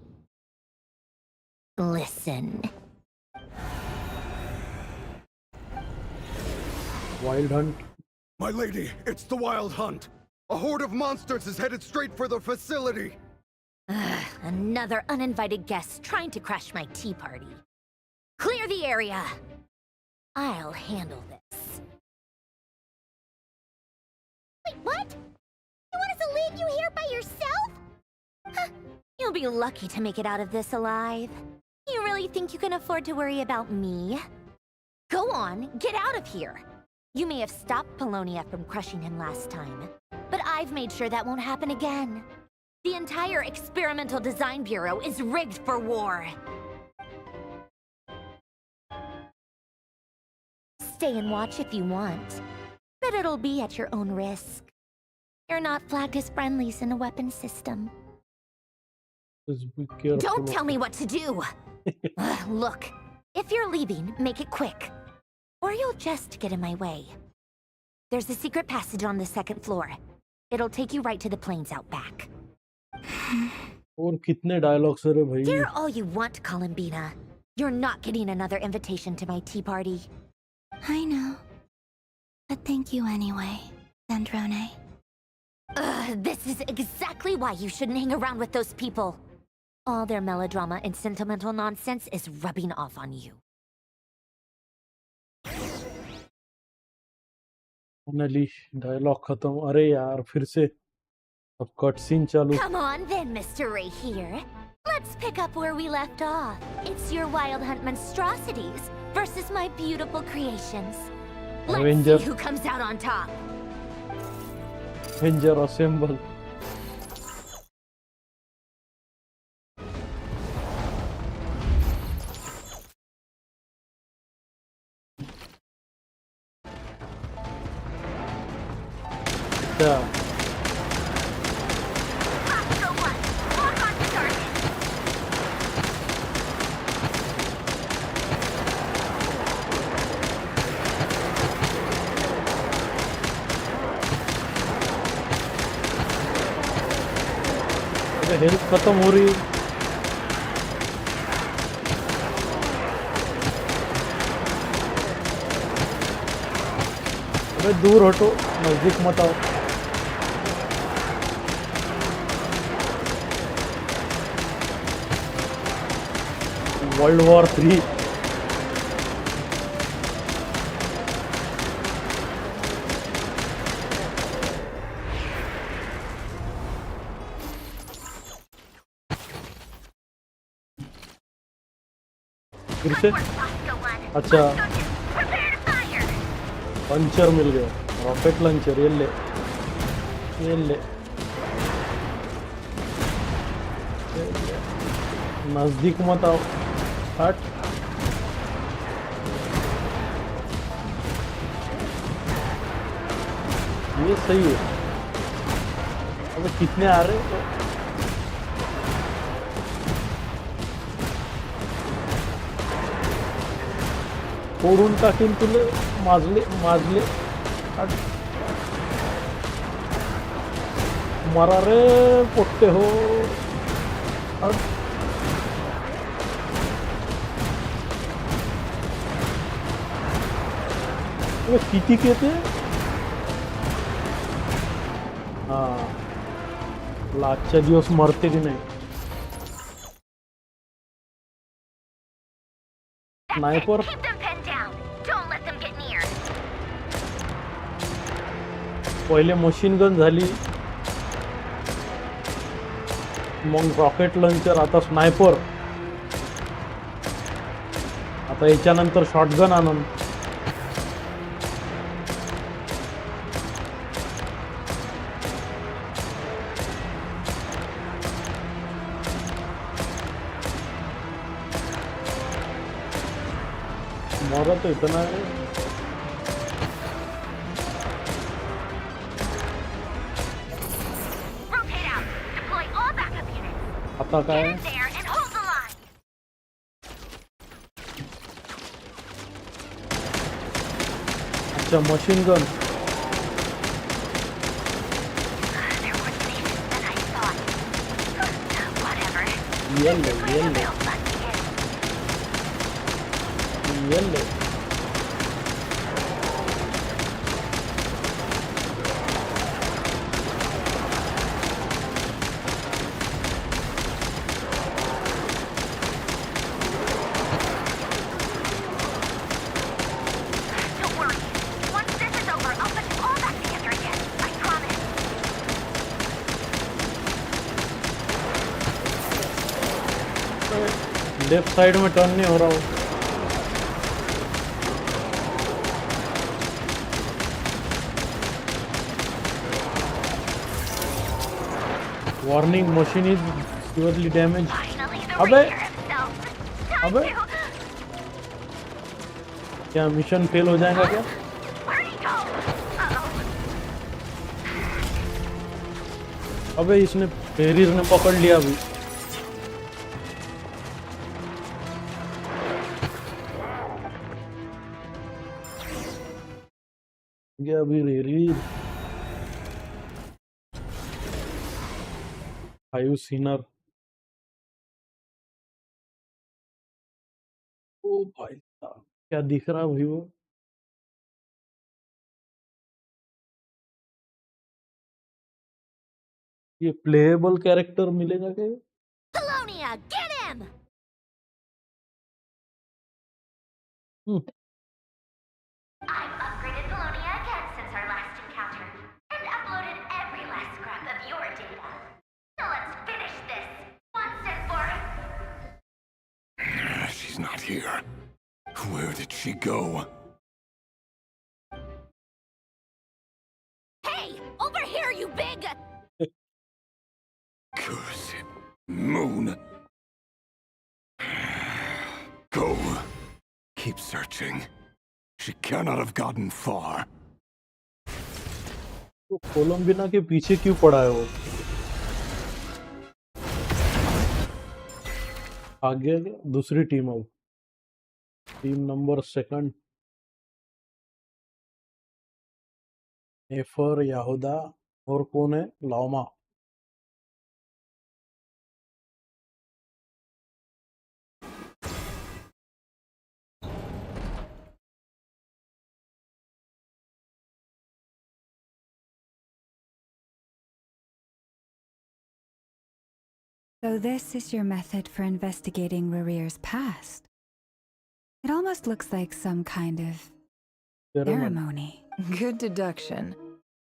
Listen. Wild Hunt. My lady, it's the Wild Hunt. A horde of monsters is headed straight for the facility. Another uninvited guest trying to crash my tea party. Clear the area. I'll handle this. Wait, what? You want us to leave you here by yourself? Huh. You'll be lucky to make it out of this alive. You really think you can afford to worry about me? Go on, get out of here. You may have stopped Polonia from crushing him last time, but I've made sure that won't happen again. The entire Experimental Design Bureau is rigged for war. Stay and watch if you want, but it'll be at your own risk. You're not flagged as friendlies in the weapons system. Just be careful. Don't tell me what to do! Look, if you're leaving, make it quick. Or you'll just get in my way. There's a secret passage on the second floor. It'll take you right to the plains out back. और कितने dialogues है रे भाई? Hear all you want, Colombina. You're not getting another invitation to my tea party. I know. But thank you anyway, Sandrone. This is exactly why you shouldn't hang around with those people. All their melodrama and sentimental nonsense is rubbing off on you. Finally dialogue खत्म. अरे यार फिर से अब cut scene चालू. Come on then, Mr. Ray here. Let's pick up where we left off. It's your Wild Hunt monstrosities versus my beautiful creations. Let's Avenger. see who comes out on top. Avenger assemble. Yeah. Health खत्म हो रही है. अबे दूर हटो, नजदीक मत आओ. World war 3. फिर से अच्छा लंचर मिल गया, रॉकेट लंचर। ये ले, ये ले, ये ले। नजदीक मत आओ, हट। ये सही है। अबे कितने आ रहे हैं? फोडून टाकीन तुले, माजले माजले। हट। मरा रे पोट्टे हो। हट। ये किती कहते हैं? हाँ, आजच्या दिवस मरते की नाही? Sniper Keep them pinned down. Don't let them get near. पहिले मशीन गन झाली, मग रॉकेट लॉन्चर, आता स्नायपर, आता याच्यानंतर शॉटगन आणून. मरा तो इतना है. Rotate out. Deploy all backup units. आता काय? Get in there and hold the line. अच्छा, machine gun. There was more than I thought. Whatever. ये ले, ये ले, ये ले. Don't worry. Once this is over, I'll put it all back together again. I promise. Left side में turn नहीं हो रहा हूँ. Warning, machine is severely damage. Finally, the अबे, Ranger himself. Time अबे, to... क्या मिशन फेल हो जाएगा क्या? Where'd he go? Uh-oh. अबे, इसने फेरीज ने पकड़ लिया अभी. ये अभी रेरीज 5 सीनर. ओ भाई साहब, क्या दिख रहा है व्यू? ये प्लेएबल कैरेक्टर मिलेगा क्या? Polonia, get him! I've upgraded Polonia again since our last encounter, and uploaded every last scrap of your data. So let's finish this, once and for all. She's not here. Where did she go? Hey, over here, you big... Curse it. Moon. Go. Keep searching. She cannot have gotten far. तो कोलंबिना के पीछे क्यों पड़ा है वो? आ गया क्या? दूसरी टीम अब. Team number 2. नेफर, याहुदा और कौन है? Lama. So this is your method for investigating Rarir's past. It almost looks like some kind of ceremony. Good deduction.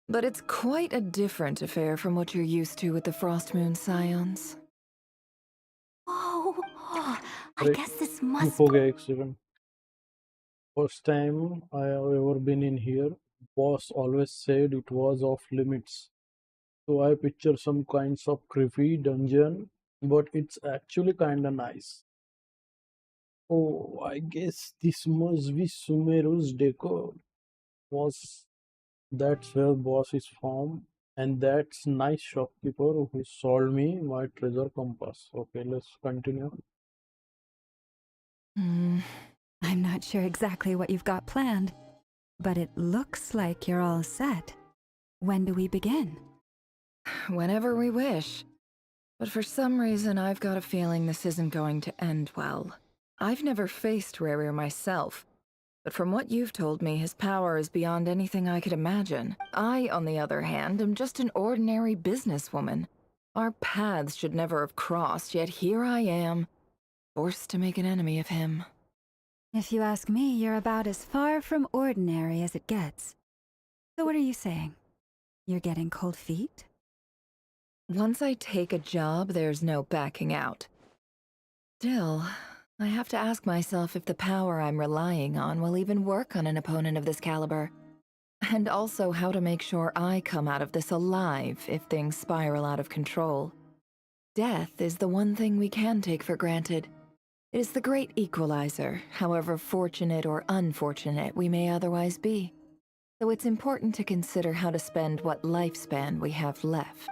But it's quite a different affair from what you're used to with the Frost Moon Scions. Oh, I अरे, guess this चुप must... हो गया एक second. First time I have ever been in here, boss always said it was off limits. So I picture some kinds of creepy dungeon, but it's actually kinda nice. Oh, I guess this must be Sumeru's decor. Was That's where boss is from, and that's nice shopkeeper who sold me my treasure compass. Okay, let's continue. Hmm. I'm not sure exactly what you've got planned, but it looks like you're all set. When do we begin? Whenever we wish. But for some reason, I've got a feeling this isn't going to end well. I've never faced Rerir myself, but from what you've told me, his power is beyond anything I could imagine. I, on the other hand, am just an ordinary businesswoman. Our paths should never have crossed, yet here I am, forced to make an enemy of him. If you ask me, you're about as far from ordinary as it gets. So what are you saying? You're getting cold feet? Once I take a job, there's no backing out. Still, I have to ask myself if the power I'm relying on will even work on an opponent of this caliber. And also how to make sure I come out of this alive if things spiral out of control. Death is the one thing we can take for granted. It is the great equalizer, however fortunate or unfortunate we may otherwise be. So it's important to consider how to spend what lifespan we have left.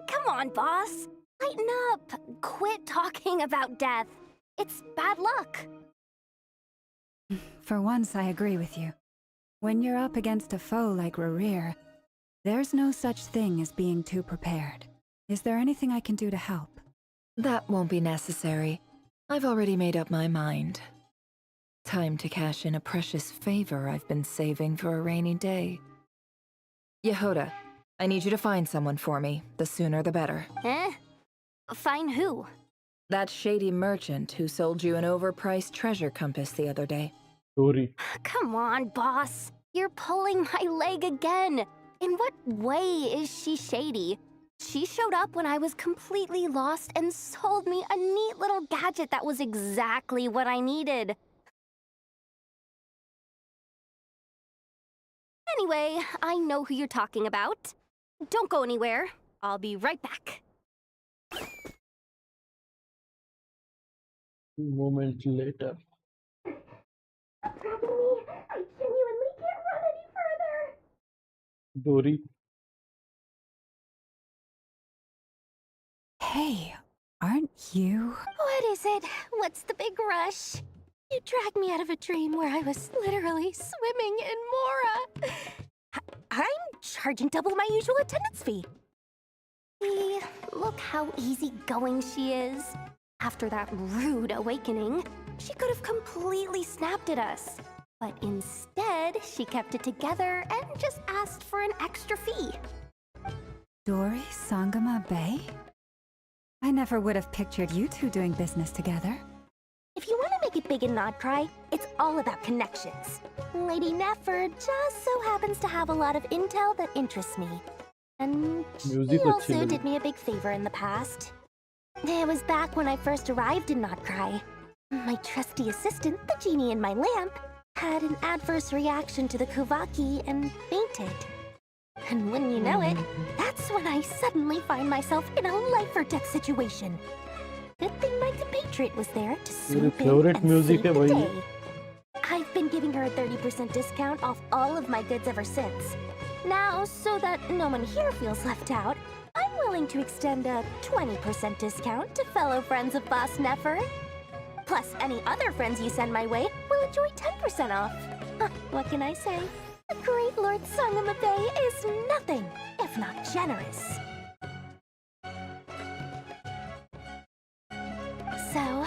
Come on, boss. Lighten up. Quit talking about death. It's bad luck. For once, I agree with you. When you're up against a foe like Rerir, there's no such thing as being too prepared. Is there anything I can do to help? That won't be necessary. I've already made up my mind. Time to cash in a precious favor I've been saving for a rainy day. Yehoda, I need you to find someone for me. The sooner the better. Eh? Find who? That shady merchant who sold you an overpriced treasure compass the other day. Story. Come on, boss. You're pulling my leg again. In what way is she shady? She showed up when I was completely lost and sold me a neat little gadget that was exactly what I needed. Anyway, I know who you're talking about. Don't go anywhere. I'll be right back. Moment later. I genuinely can't run any further. Dory. Hey, aren't you? What is it? What's the big rush? You dragged me out of a dream where I was literally swimming in Mora. I'm charging double my usual attendance fee. See, look how easygoing she is. After that rude awakening, she could have completely snapped at us. But instead, she kept it together and just asked for an extra fee. Dory Sangama Bay? I never would have pictured you two doing business together. If you want to make it big and not cry, it's all about connections. Lady Nefer just so happens to have a lot of intel that interests me. And she Music also अच्छी did लगी. me a big favor in the past. It was back when I first arrived in Not Cry. My trusty assistant, the genie in my lamp, had an adverse reaction to the Kuvaki and fainted. And wouldn't you know it, that's when I suddenly find myself in a life-or-death situation. Good thing my compatriot was there to swoop in favorite and music save है the वही. day. I've been giving her a 30% discount off all of my goods ever since. Now, so that no one here feels left out, I'm willing to extend a 20% discount to fellow friends of Boss Nefer. Plus, any other friends you send my way will enjoy 10% off. What can I say? The great Lord Sangama Bay is nothing if not generous. So,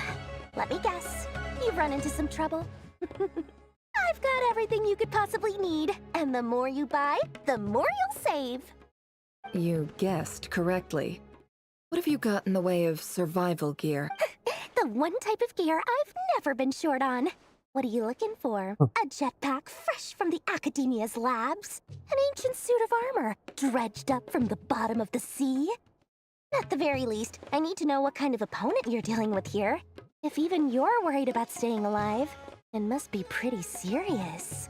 let me guess. You've run into some trouble? I've got everything you could possibly need. And the more you buy, the more you'll save. You guessed correctly. What have you got in the way of survival gear? The one type of gear I've never been short on. What are you looking for? A jetpack fresh from the Academia's labs? An ancient suit of armor dredged up from the bottom of the sea? At the very least, I need to know what kind of opponent you're dealing with here. If even you're worried about staying alive, It must be pretty serious.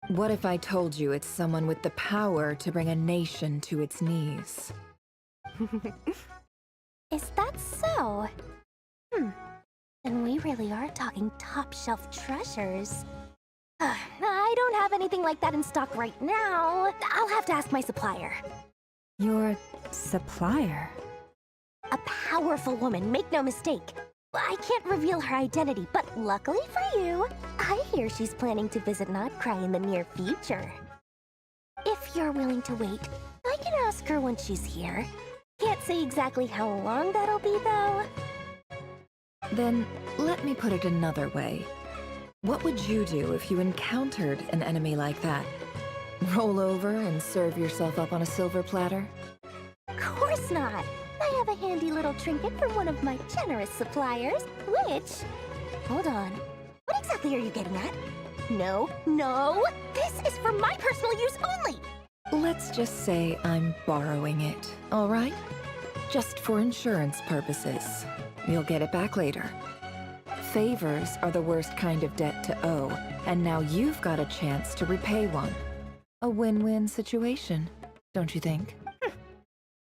What if I told you it's someone with the power to bring a nation to its knees? Is that so? Then we really are talking top-shelf treasures. I don't have anything like that in stock right now. I'll have to ask my supplier. Your supplier? A powerful woman, make no mistake. I can't reveal her identity, but luckily for you, I hear she's planning to visit Notcry in the near future. If you're willing to wait, I can ask her when she's here. Can't say exactly how long that'll be, though. Then, let me put it another way. What would you do if you encountered an enemy like that? Roll over and serve yourself up on a silver platter? Of course not. I have a handy little trinket from one of my generous suppliers, which... Hold on. What exactly are you getting at? No, this is for my personal use only! Let's just say I'm borrowing it, all right? Just for insurance purposes. You'll get it back later. Favors are the worst kind of debt to owe, and now you've got a chance to repay one. A win-win situation, don't you think?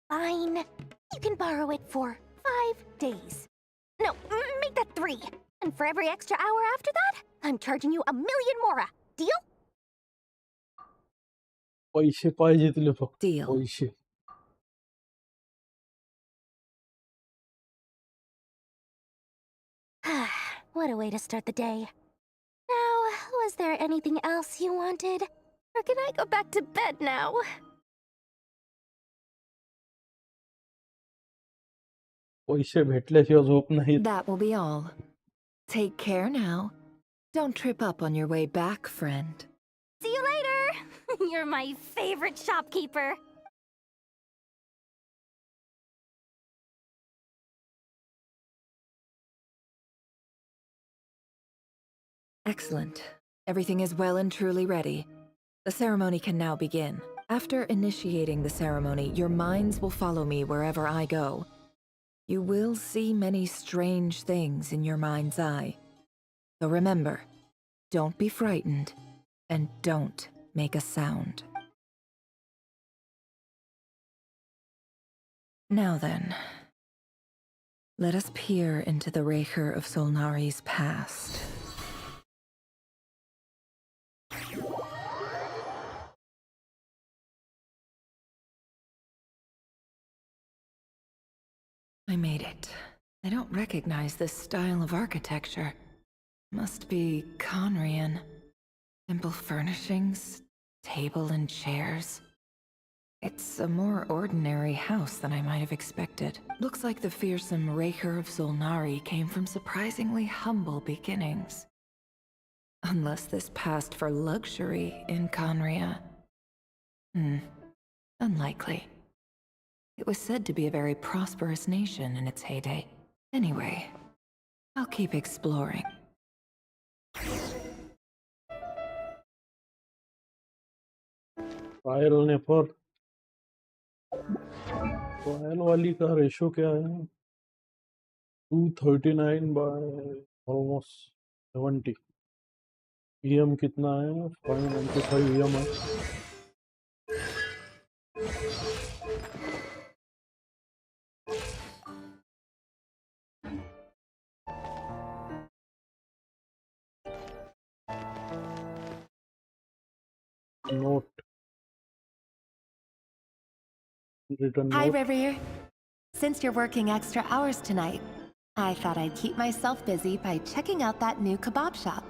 Fine. You can borrow it for 5 days. No, make that 3. And for every extra hour after that, I'm charging you 1,000,000 mora. Deal? पैसे पाहिजे तिला फक्त Deal. पैसे. What a way to start the day. Now, was there anything else you wanted? Or can I go back to bed now? पैसे भेटल्याशिवाय झोप नाही. That will be all. Take care now. Don't trip up on your way back, friend. See you later! You're my favorite shopkeeper. Excellent. Everything is well and truly ready. The ceremony can now begin. After initiating the ceremony, your minds will follow me wherever I go. You will see many strange things in your mind's eye. So remember, don't be frightened, and don't make a sound. Now then, let us peer into the Raker of Solnari's past. I made it. I don't recognize this style of architecture. Must be Conrian. Simple furnishings, table and chairs. It's a more ordinary house than I might have expected. Looks like the fearsome Raker of Solnari came from surprisingly humble beginnings. Unless this passed for luxury in Conria. Unlikely. It was said to be a very prosperous nation in its heyday. Anyway, I'll keep exploring. Trial Nefer trial वाली का ratio क्या है? 239 by almost 70. EM कितना है? 595 EM है. Note. Written Hi, note. Rivier. Since you're working extra hours tonight, I thought I'd keep myself busy by checking out that new kebab shop.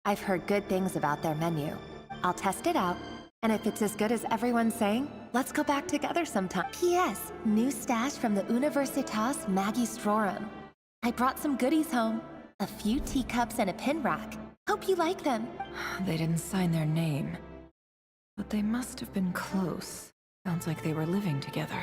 I've heard good things about their menu. I'll test it out, and if it's as good as everyone's saying, let's go back together sometime. P.S. New stash from the Universitas Magistrorum. I brought some goodies home. A few teacups and a pin rack. Hope you like them. They didn't sign their name. But they must have been close. Sounds like they were living together.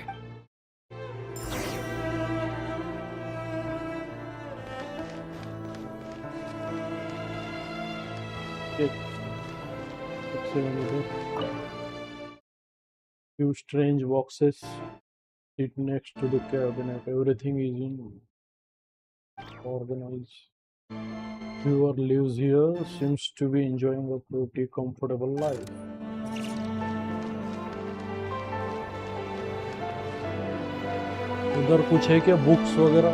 Few strange boxes sit next to the cabinet. Everything is in organized. Whoever lives here seems to be enjoying a pretty comfortable life. इधर कुछ है क्या, books वगैरह?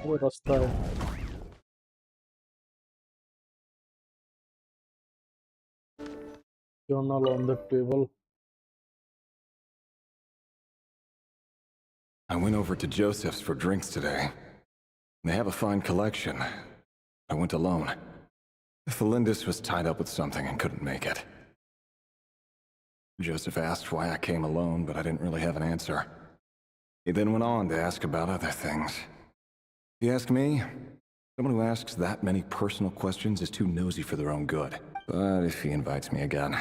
वो रास्ता है. Journal on the table. I went over to Joseph's for drinks today. They have a fine collection. I went alone. Thelindis was tied up with something and couldn't make it. Joseph asked why I came alone, but I didn't really have an answer. He then went on to ask about other things. If you ask me, someone who asks that many personal questions is too nosy for their own good. But if he invites me again,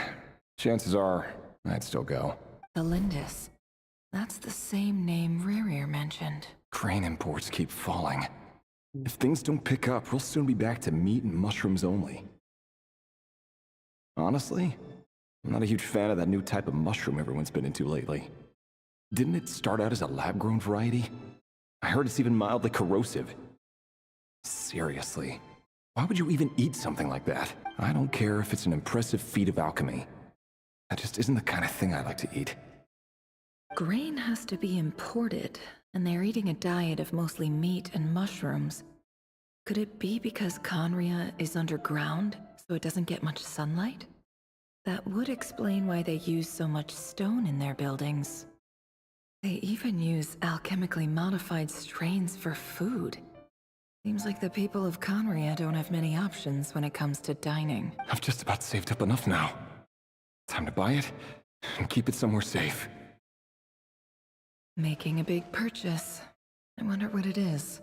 chances are I'd still go. Thelindis. That's the same name Rerir mentioned. Crane imports keep falling. If things don't pick up, we'll soon be back to meat and mushrooms only. Honestly, I'm not a huge fan of that new type of mushroom everyone's been into lately. Didn't it start out as a lab-grown variety? I heard it's even mildly corrosive. Seriously, why would you even eat something like that? I don't care if it's an impressive feat of alchemy. That just isn't the kind of thing I like to eat. Grain has to be imported, and they're eating a diet of mostly meat and mushrooms. Could it be because Conria is underground, so it doesn't get much sunlight? That would explain why they use so much stone in their buildings. They even use alchemically modified strains for food. Seems like the people of Conria don't have many options when it comes to dining. I've just about saved up enough now. Time to buy it and keep it somewhere safe. Making a big purchase. I wonder what it is.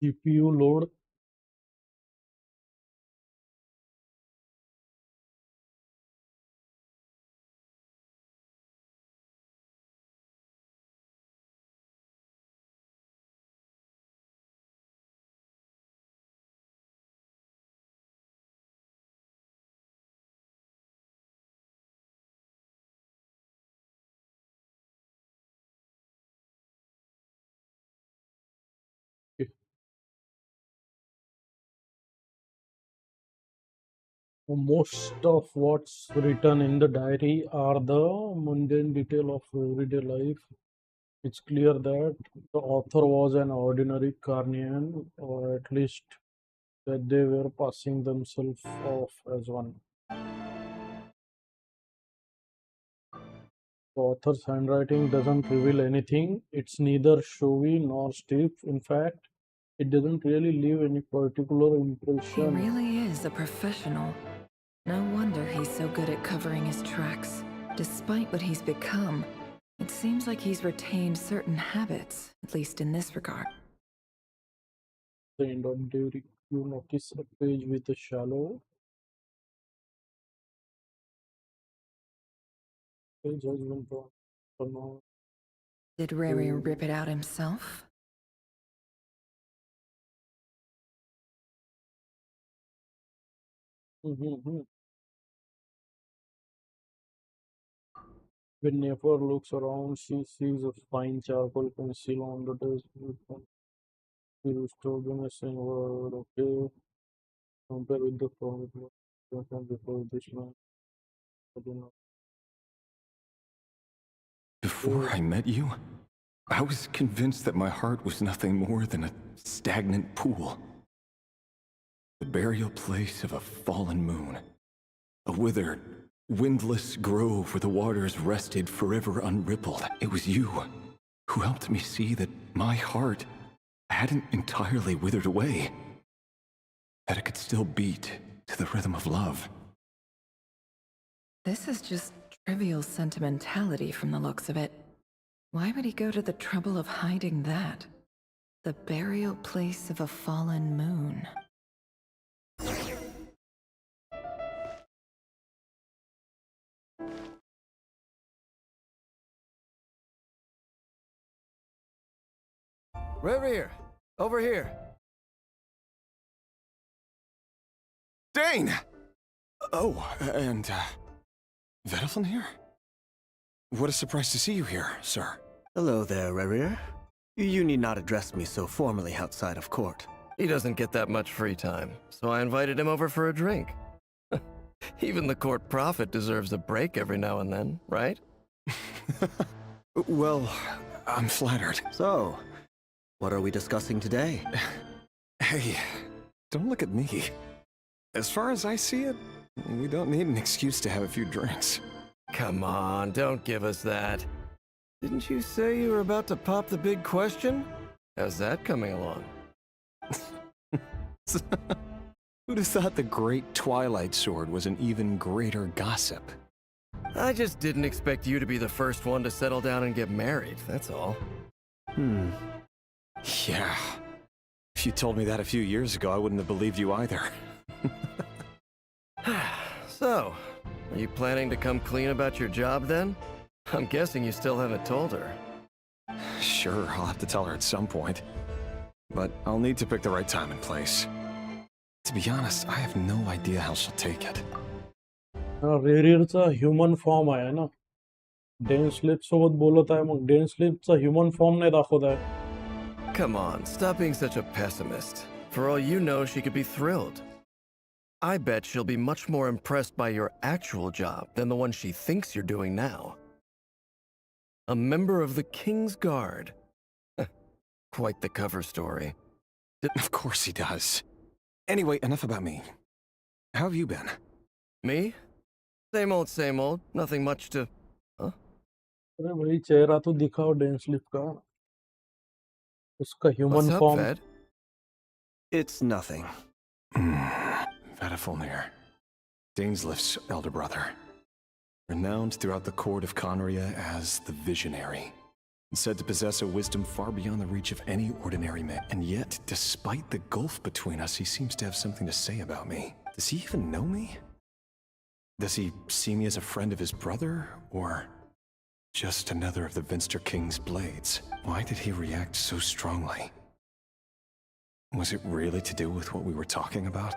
GPU load. Most of what's written in the diary are the mundane detail of everyday life. It's clear that the author was an ordinary Carnian, or at least that they were passing themselves off as one. The author's handwriting doesn't reveal anything. It's neither showy nor stiff. In fact, it doesn't really leave any particular He impression. really is a professional. No wonder he's so good at covering his tracks. Despite what he's become, it seems like he's retained certain habits, at least in this regard. The end of diary, you notice a page with a shallow page has been drawn. So now, Did Riri rip it out himself? when Nefer looks around, she sees a fine charcoal pencil on the desk. She is talking a single word, okay? Compare with the problem before this man. I don't know. Before I met you, I was convinced that my heart was nothing more than a stagnant pool. The burial place of a fallen moon. A withered, windless grove where the waters rested forever unrippled. It was you who helped me see that my heart hadn't entirely withered away. That it could still beat to the rhythm of love. This is just trivial sentimentality from the looks of it. Why would he go to the trouble of hiding that? The burial place of a fallen moon. Rerir, over here. Dane! Oh, and, Vedaflin here? What a surprise to see you here, sir. Hello there, Rerir. You need not address me so formally outside of court. He doesn't get that much free time, so I invited him over for a drink. Even the court prophet deserves a break every now and then, right? Well, I'm flattered. So, what are we discussing today? Hey, don't look at me. As far as I see it, we don't need an excuse to have a few drinks. Come on, don't give us that. Didn't you say you were about to pop the big question? How's that coming along? Who'd have thought the great Twilight Sword was an even greater gossip? I just didn't expect you to be the first one to settle down and get married, that's all. Yeah. If you told me that a few years ago, I wouldn't have believed you either. So, are you planning to come clean about your job then? I'm guessing you still haven't told her. Sure, I'll have to tell her at some point. But I'll need to pick the right time and place. To be honest, I have no idea how she'll take it. रेरियरचा human form आहे ना. Dainsleif सोबत बोलत आहे, मग डेन स्लिपचा human form नाही दाखवत आहे. Come on, stop being such a pessimist. For all you know, she could be thrilled. I bet she'll be much more impressed by your actual job than the one she thinks you're doing now. A member of the King's Guard. Quite the cover story. Of course he does. Anyway, enough about me. How have you been? Me? Same old. Nothing much to... Huh? अरे भाई चेहरा तो दिखाओ Dane slip का. उसका What's human up, form. Ved? It's nothing. Vedaflin, Daneslif's elder brother. Renowned throughout the court of Conria as the Visionary. Said to possess a wisdom far beyond the reach of any ordinary man. And yet, despite the gulf between us, he seems to have something to say about me. Does he even know me? Does he see me as a friend of his brother, or just another of the Vinster King's blades? Why did he react so strongly? Was it really to do with what we were talking about?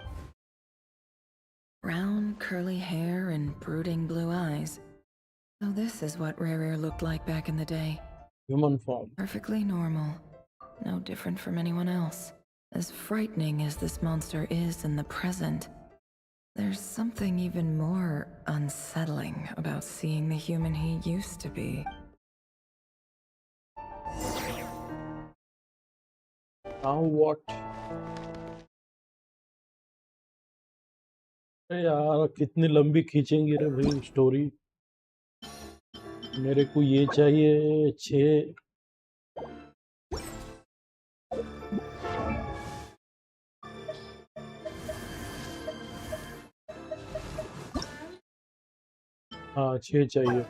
Brown, curly hair and brooding blue eyes. So this is what Rerir looked like back in the day. Human form. Perfectly normal. No different from anyone else. As frightening as this monster is in the present, there's something even more unsettling about seeing the human he used to be. Now what? अरे यार कितनी लंबी खींचेंगी रे भाई story. मेरे को ये चाहिए 6. हाँ 6 चाहिए.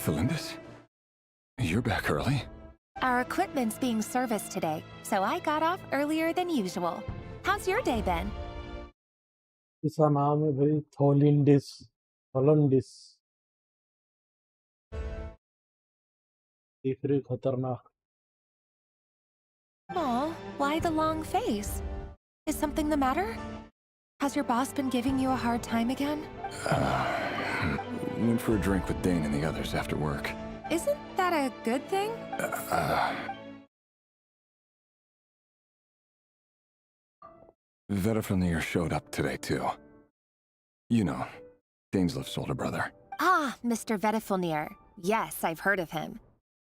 Felindis? You're back early? Our equipment's being serviced today, so I got off earlier than usual. How's your day been? इसका नाम है भाई थॉलिंडिस. तीसरी खतरनाक. Aw, why the long face? Is something the matter? Has your boss been giving you a hard time again? Went for a drink with Dane and the others after work. Isn't that a good thing? Vedaflin showed up today, too. You know, Daneslif's older brother. Ah, Mr. Vedaflin. Yes, I've heard of him.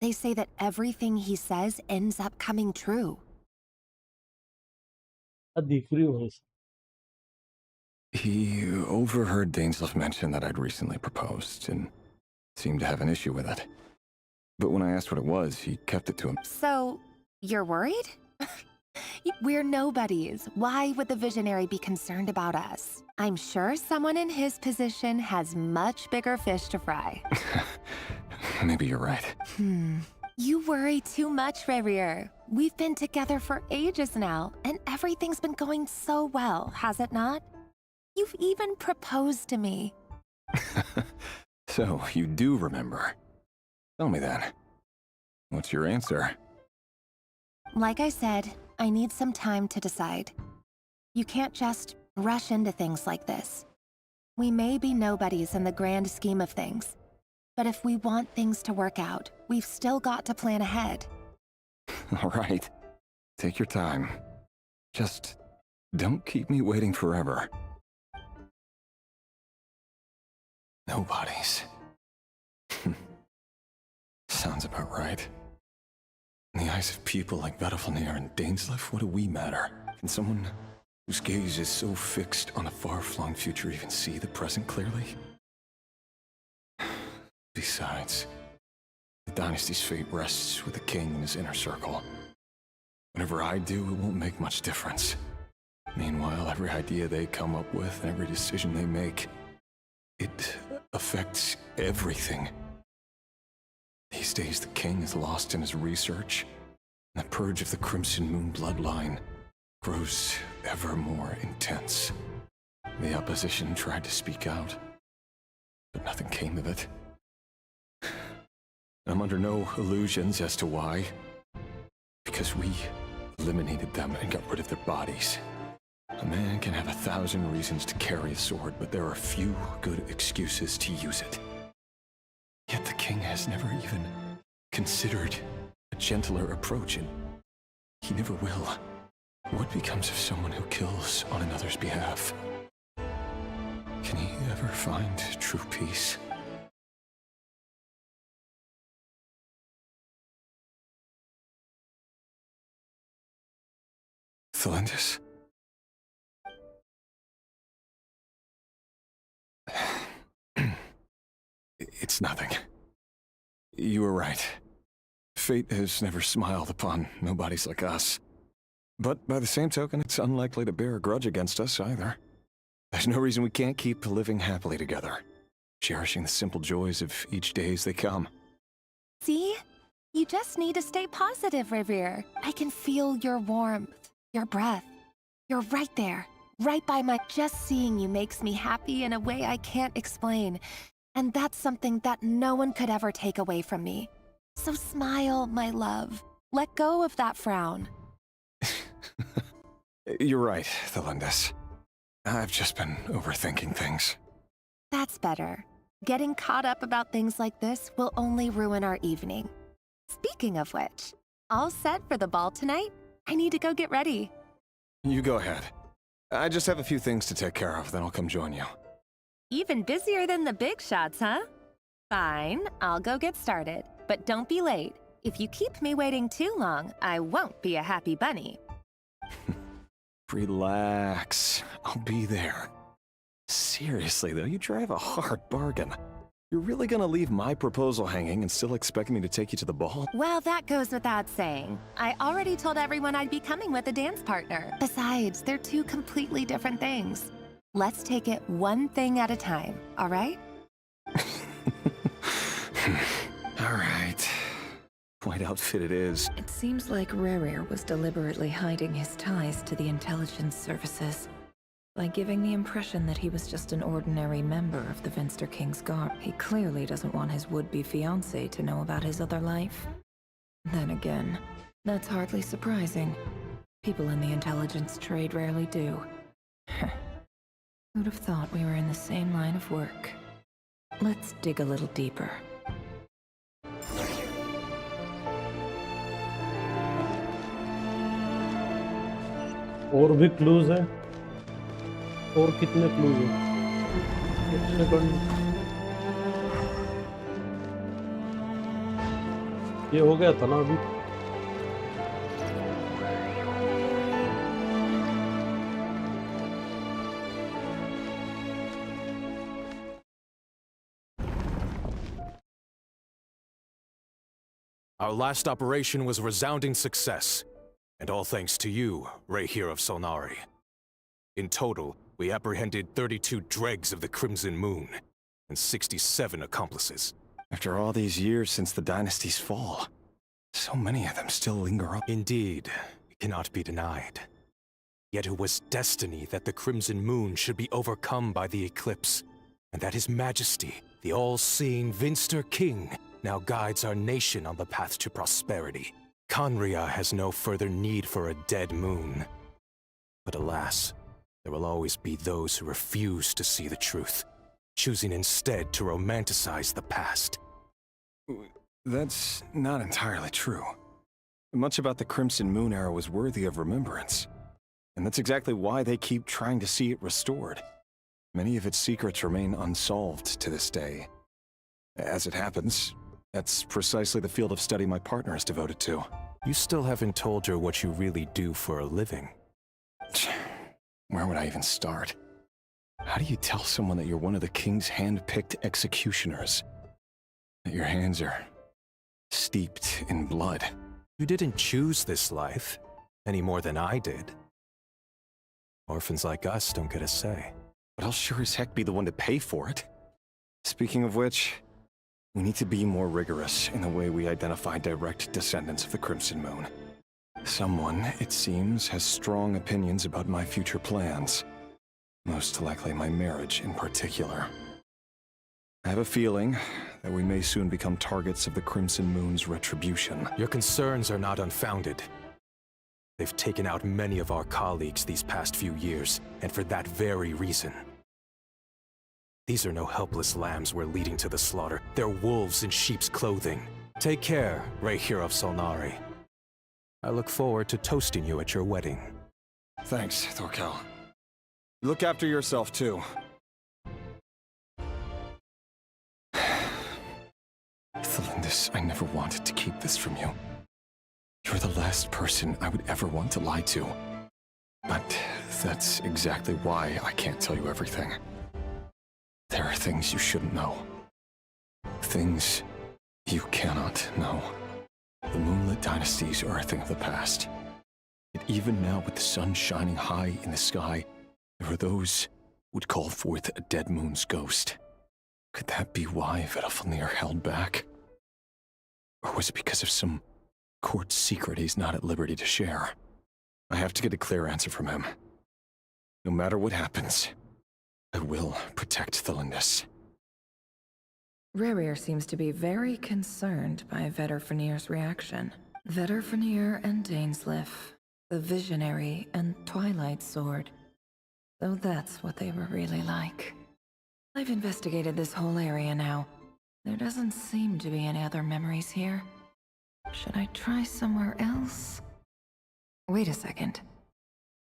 They say that everything he says ends up coming true. He overheard Daneslif mention that I'd recently proposed, and seemed to have an issue with it. But when I asked what it was, he kept it to him. So, you're worried? We're nobodies. Why would the Visionary be concerned about us? I'm sure someone in his position has much bigger fish to fry. Maybe you're right. You worry too much, Rerir. We've been together for ages now, and everything's been going so well, has it not? You've even proposed to me. So, you do remember. Tell me then. What's your answer? Like I said, I need some time to decide. You can't just rush into things like this. We may be nobodies in the grand scheme of things, but if we want things to work out, we've still got to plan ahead. All right. Take your time. Just don't keep me waiting forever. Nobodies. Sounds about right. In the eyes of people like Vedalfnir and Dainsleif, what do we matter? Can someone whose gaze is so fixed on a far-flung future even see the present clearly? Besides, the dynasty's fate rests with the king and his inner circle. Whatever I do, it won't make much difference. Meanwhile, every idea they come up with and every decision they make, it affects everything. These days, the king is lost in his research, and the purge of the Crimson Moon bloodline grows ever more intense. The opposition tried to speak out, but nothing came of it. I'm under no illusions as to why. Because we eliminated them and got rid of their bodies. A man can have 1,000 reasons to carry a sword, but there are few good excuses to use it. Yet the king has never even considered a gentler approach, and he never will. What becomes of someone who kills on another's behalf? Can he ever find true peace? Thelindis? It's nothing. You were right. Fate has never smiled upon nobodies like us. But by the same token, it's unlikely to bear a grudge against us either. There's no reason we can't keep living happily together, cherishing the simple joys of each day as they come. See? You just need to stay positive, Rerir. I can feel your warmth, your breath. You're right there, right by my... Just seeing you makes me happy in a way I can't explain. And that's something that no one could ever take away from me. So smile, my love. Let go of that frown. You're right, Thelindis. I've just been overthinking things. That's better. Getting caught up about things like this will only ruin our evening. Speaking of which, all set for the ball tonight? I need to go get ready. You go ahead. I just have a few things to take care of, then I'll come join you. Even busier than the big shots, huh? Fine, I'll go get started. But don't be late. If you keep me waiting too long, I won't be a happy bunny. Relax. I'll be there. Seriously, though, you drive a hard bargain. You're really gonna leave my proposal hanging and still expect me to take you to the ball? Well, that goes without saying. I already told everyone I'd be coming with a dance partner. Besides, they're two completely different things. Let's take it one thing at a time, all right? All right. White outfit it is. It seems like Rerir was deliberately hiding his ties to the intelligence services. By giving the impression that he was just an ordinary member of the Finster King's Guard, he clearly doesn't want his would-be fiancée to know about his other life. Then again, that's hardly surprising. People in the intelligence trade rarely do. Who'd have thought we were in the same line of work? Let's dig a little deeper. और भी clues है और कितने clues हैं कितने ये हो गया था ना अभी Our last operation was a resounding success, and all thanks to you, Rehyr of Solnari. In total, we apprehended 32 dregs of the Crimson Moon, and 67 accomplices. After all these years since the dynasty's fall, So many of them still linger up. Indeed, it cannot be denied. Yet it was destiny that the Crimson Moon should be overcome by the eclipse, and that His Majesty, the all-seeing Vinster King, now guides our nation on the path to prosperity. Conria has no further need for a dead moon. But alas, there will always be those who refuse to see the truth, choosing instead to romanticize the past. That's not entirely true. Much about the Crimson Moon era was worthy of remembrance. And that's exactly why they keep trying to see it restored. Many of its secrets remain unsolved to this day. As it happens, that's precisely the field of study my partner is devoted to. You still haven't told her what you really do for a living. Where would I even start? How do you tell someone that you're one of the king's hand-picked executioners? That your hands are steeped in blood? You didn't choose this life, any more than I did. Orphans like us don't get a say. But I'll sure as heck be the one to pay for it. Speaking of which, we need to be more rigorous in the way we identify direct descendants of the Crimson Moon. Someone, it seems, has strong opinions about my future plans. Most likely my marriage in particular. I have a feeling that we may soon become targets of the Crimson Moon's retribution. Your concerns are not unfounded. They've taken out many of our colleagues these past few years, and for that very reason. These are no helpless lambs we're leading to the slaughter. They're wolves in sheep's clothing. Take care, Rahier of Solnari. I look forward to toasting you at your wedding. Thanks, Thorkel. Look after yourself, too. Thelindis, I never wanted to keep this from you. You're the last person I would ever want to lie to. But that's exactly why I can't tell you everything. There are things you shouldn't know. Things you cannot know. The moonlit dynasties are a thing of the past. Yet even now, with the sun shining high in the sky, there are those who would call forth a dead moon's ghost. Could that be why Vidarbhagamer held back? Or was it because of some court secret he's not at liberty to share? I have to get a clear answer from him. No matter what happens, I will protect Thelindis. Rarir seems to be very concerned by Vidarbhagamer's reaction. Vidarbhagamer and Dainsleif, the Visionary and Twilight Sword. So that's what they were really like. I've investigated this whole area now. There doesn't seem to be any other memories here. Should I try somewhere else? Wait a second.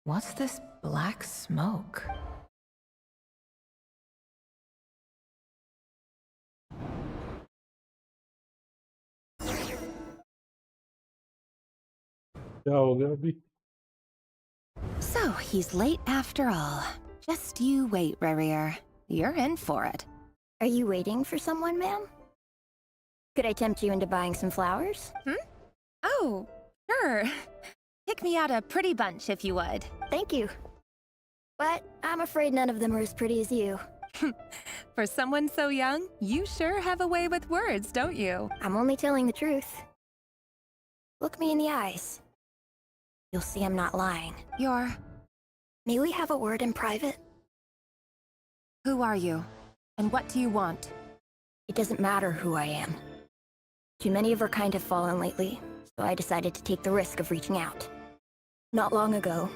What's this black smoke? क्या हो गया अभी? So, he's late after all. Just you wait, Rarir. You're in for it. Are you waiting for someone, ma'am? Could I tempt you into buying some flowers? Oh, sure. Pick me out a pretty bunch if you would. Thank you. But I'm afraid none of them are as pretty as you. For someone so young, you sure have a way with words, don't you? I'm only telling the truth. Look me in the eyes. You'll see I'm not lying. May we have a word in private? Who are you? And what do you want? It doesn't matter who I am. Too many of our kind have fallen lately, so I decided to take the risk of reaching out. Not long ago,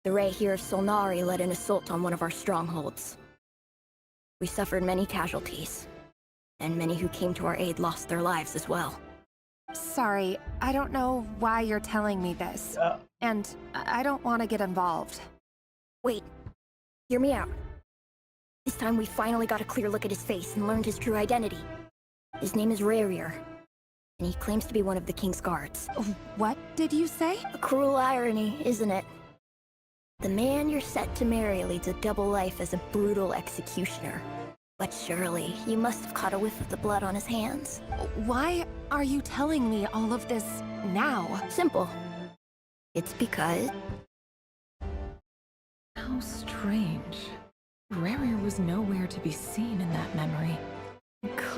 the Rahier of Solnari led an assault on one of our strongholds. We suffered many casualties, and many who came to our aid lost their lives as well. Sorry, I don't know why you're telling me this. And I don't want to get involved. Wait, hear me out. This time we finally got a clear look at his face and learned his true identity. His name is Rarir, and he claims to be one of the King's guards. What did you say? A cruel irony, isn't it? The man you're set to marry leads a double life as a brutal executioner. But surely, you must have caught a whiff of the blood on his hands. Why are you telling me all of this now? Simple. It's because... How strange. Rarir was nowhere to be seen in that memory.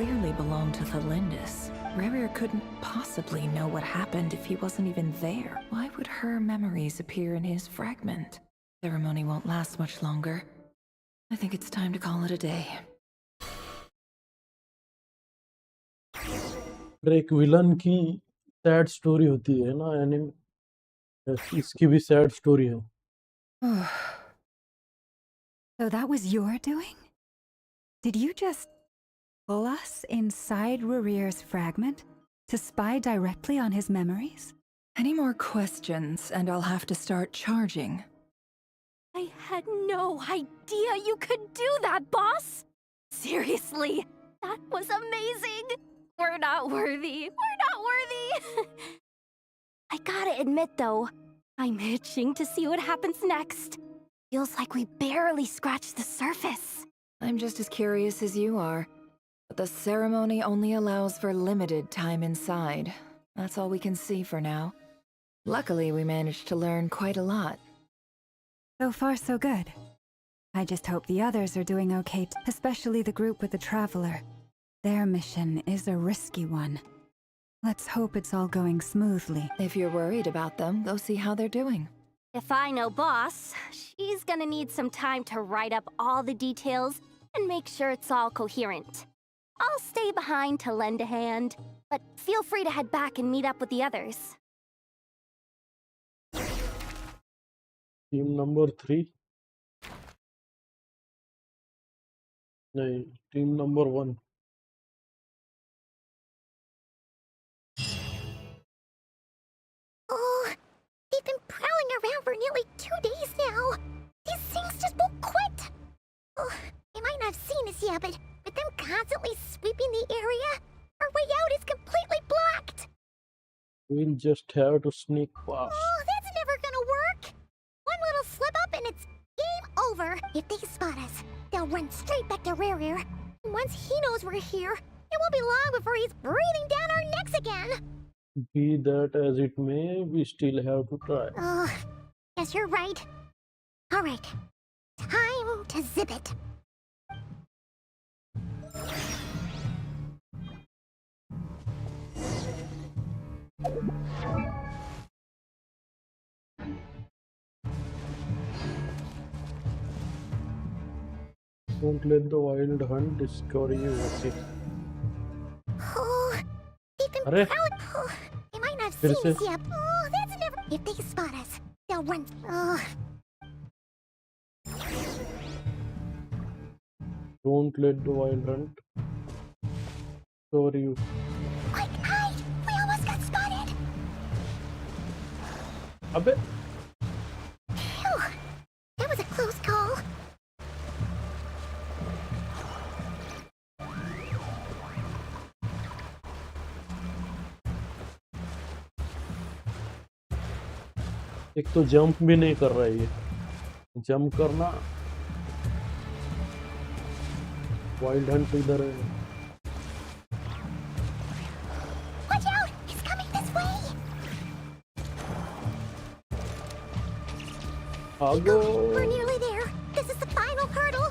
clearly belonged to the Lindis. Rerir couldn't possibly know what happened if he wasn't even there. Why would her memories appear in his fragment? Ceremony won't last much longer. I think it's time to call it a day. एक villain की sad story होती है ना anime, इसकी भी sad story है. So that was your doing? Did you just pull us inside Rurir's fragment to spy directly on his memories? Any more questions, and I'll have to start charging. I had no idea you could do that, boss! Seriously, that was amazing! We're not worthy. We're not worthy! I gotta admit, though, I'm itching to see what happens next. Feels like we barely scratched the surface. I'm just as curious as you are. But the ceremony only allows for limited time inside. That's all we can see for now. Luckily, we managed to learn quite a lot. So far, so good. I just hope the others are doing okay, especially the group with the Traveler. Their mission is a risky one. Let's hope it's all going smoothly. If you're worried about them, go see how they're doing. If I know boss, she's gonna need some time to write up all the details and make sure it's all coherent. I'll stay behind to lend a hand, but feel free to head back and meet up with the others. Team number 3. नहीं, team number 1. Oh, they've been prowling around for nearly 2 days now. These things just won't quit. Oh, they might not have seen us yet, but with them constantly sweeping the area, our way out is completely blocked. We'll just have to sneak past. Oh, that's never gonna work. One little slip up and it's game over. If they spot us, they'll run straight back to Rerir. And once he knows we're here, it won't be long before he's breathing down our necks again. Be that as it may, we still have to try. Oh, yes, you're right. All right, time to zip it. Don't let the wild hunt discover you. Okay. Oh, they've been Arre. prowling. Oh, they might not have फिर seen से? us yet. Oh, that's never. If they spot us, they'll run. Oh, Don't let the wild hunt discover you. quick, hide! We almost got spotted. अबे Phew, that was a close call. एक तो jump भी नहीं कर रहा है ये. Jump करना. वाइल्ड हंट इधर है. Watch out! It's coming this way. भागो. We're nearly there. This is the final hurdle.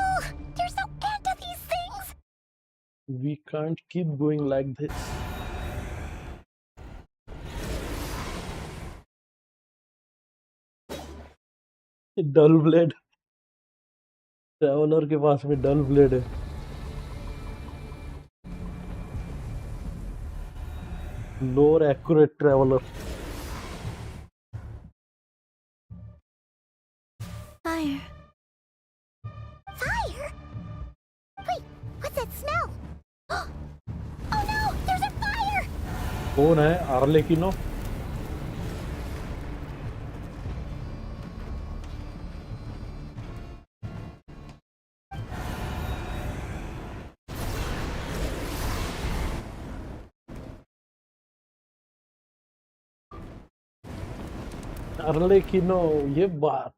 Oh, there's no end to these things. We can't keep going like this. Dull blade. Traveller के पास में dull blade है. Lower accurate traveller. Fire. Fire? Wait, what's that smell? Oh no, there's a fire! कौन है? आर्लेकिनो. आर्लेकिनो, ये बात.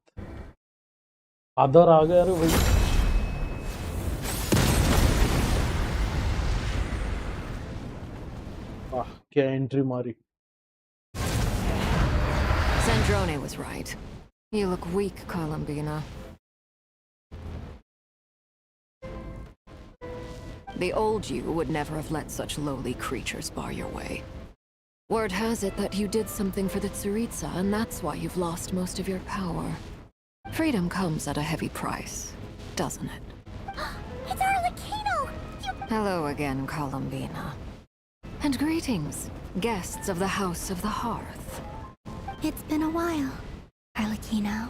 आदर आ गया रे भाई. क्या एंट्री मारी. Send Sandrone was right. You look weak, Columbina. The old you would never have let such lowly creatures bar your way. Word has it that you did something for the Tsaritsa, and that's why you've lost most of your power. Freedom comes at a heavy price, doesn't it? It's Arlecchino! Hello again, Columbina. And greetings, guests of the House of the Hearth. It's been a while, Arlecchino.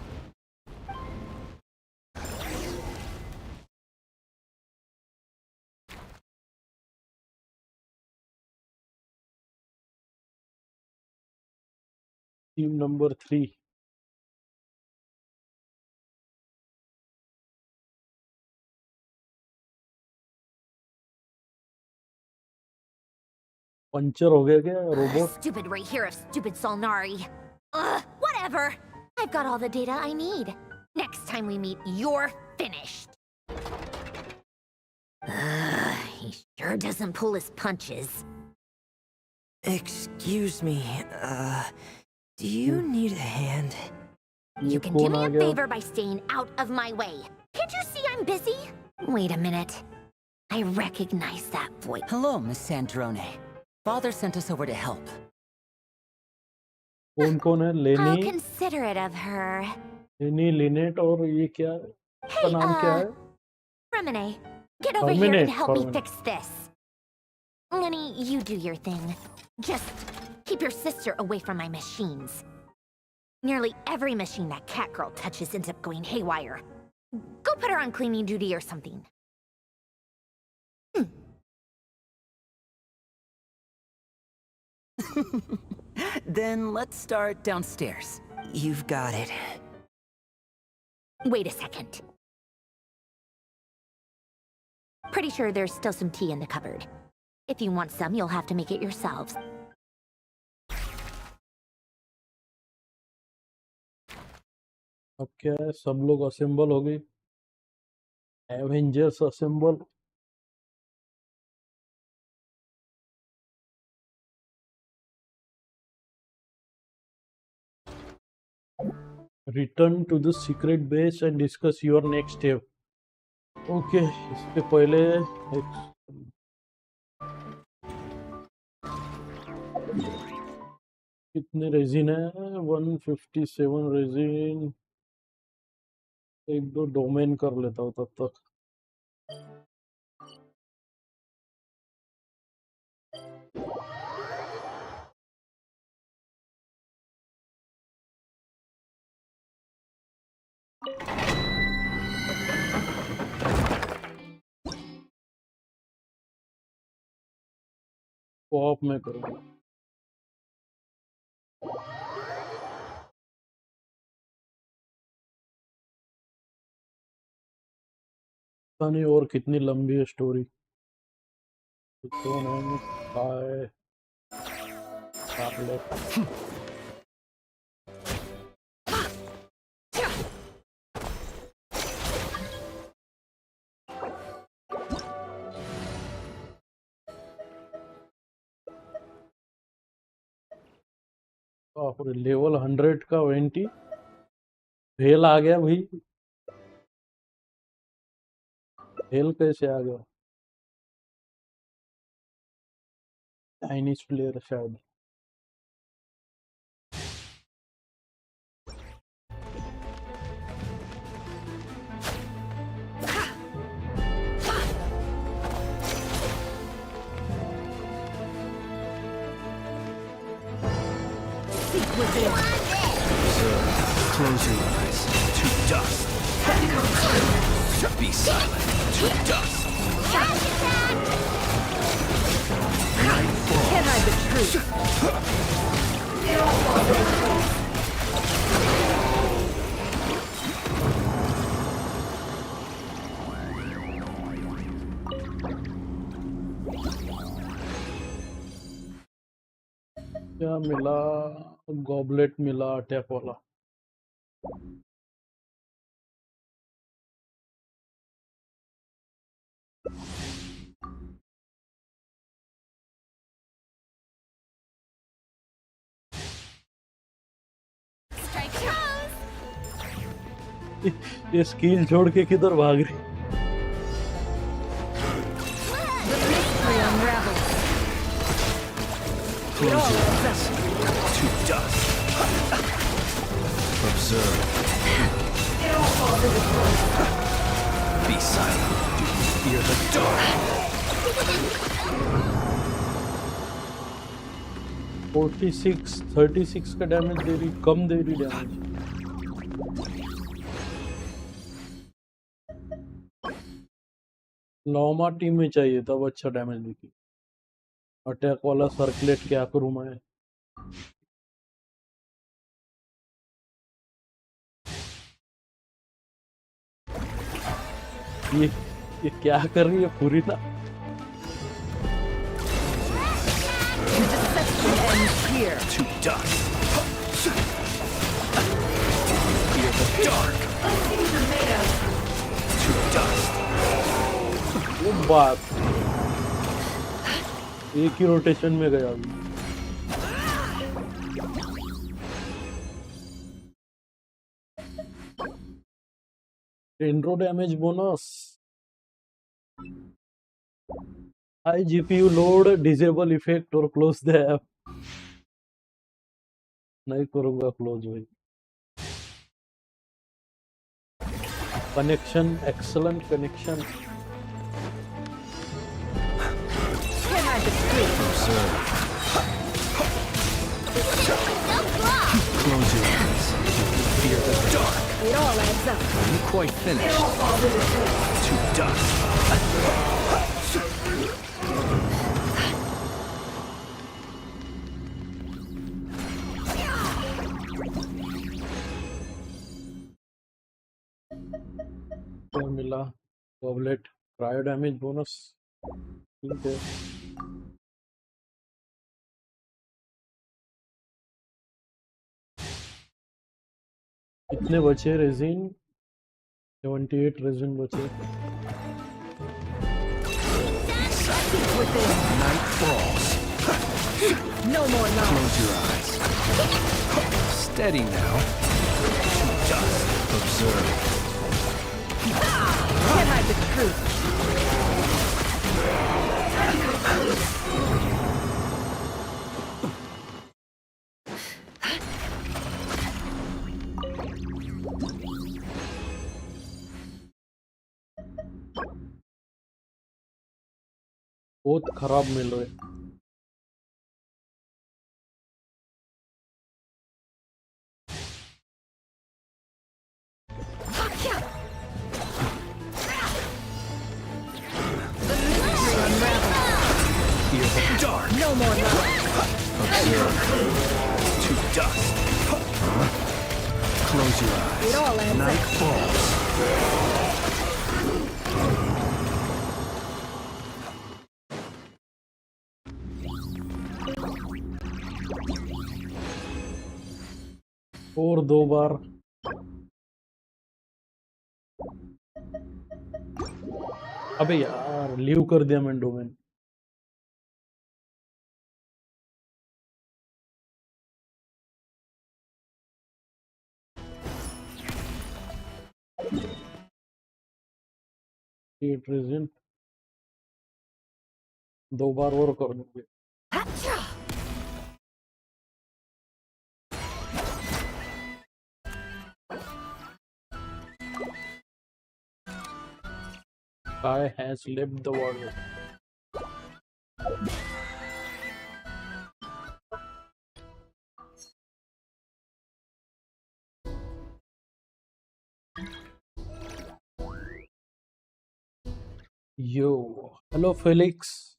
Team number 3. Puncture हो गया क्या robot? Stupid right here of stupid Solnari. Ugh, whatever. I've got all the data I need. Next time we meet, you're finished. He sure doesn't pull his punches. Excuse me, do you need a hand? You can do me a favor by staying out of my way. Can't you see I'm busy? Wait a minute. I recognize that voice. Hello, Miss Sandrone. Father sent us over to help. कौन है? How लेनी, considerate of her. लेनी, Lynette और ये क्या? इसका नाम क्या है? Remine, get over here and help me fix this. Lenny, you do your thing. Just keep your sister away from my machines. Nearly every machine that cat girl touches ends up going haywire. Go put her on cleaning duty or something. Then let's start downstairs. You've got it. Wait a second. Pretty sure there's still some tea in the cupboard. If you want some, you'll have to make it yourselves. अब क्या है? सब लोग assemble हो गए. Avengers assemble. Return to the secret base and discuss your next step. Okay, इसके पहले कितने रेजिन है? 157 रेजिन. एक दो डोमेन कर लेता हूँ तब तक. कोऑप में करूँगा. पता नहीं और कितनी लंबी है स्टोरी. कौन है? हाय चार्लेट. लेवल 100 का 20 फेल आ गया भाई. फेल कैसे आ गया? चाइनीज प्लेयर शायद. Close your eyes. To dust. Be silent. To dust. Can't hide the truth. क्या मिला? गॉबलेट मिला अटैक वाला. ये स्किल छोड़ के किधर भाग रही? Close your eyes. To dust. Observe. Be silent. Do you fear the dark? 36 का डैमेज दे रही, कम दे रही डैमेज। लॉमा टीम में चाहिए तब अच्छा डैमेज देगी। अटैक वाला सर्कुलेट क्या करूं मैं? ये क्या कर रही है पूरी ना? Here. To dust. Fear the dark. To dust. वो बात एक ही रोटेशन में गया अभी। Intro damage bonus. High GPU load, disable effect और क्लोज द ऐप। नहीं करूंगा क्लोज भाई। Connection, excellent connection. Observe. Close your eyes. Fear the dark. It all adds up. Are you quite finished? To dust. क्या मिला? Goblet, cryo damage bonus. ठीक है। कितने बचे रेजिन? 78 रेजिन बचे। Night falls. No more love. Close your eyes. Steady now. To dust. Observe. Can't hide the truth. बहुत खराब मिल रहे। Fear the dark. No more love. Observe. To dust. Close your eyes. It all adds Night up. falls. और 2 बार। अबे यार leave कर दिया मैंने domain. Resin 2 बार और कर दूंगे। Sky has left the world. Yo, hello Felix.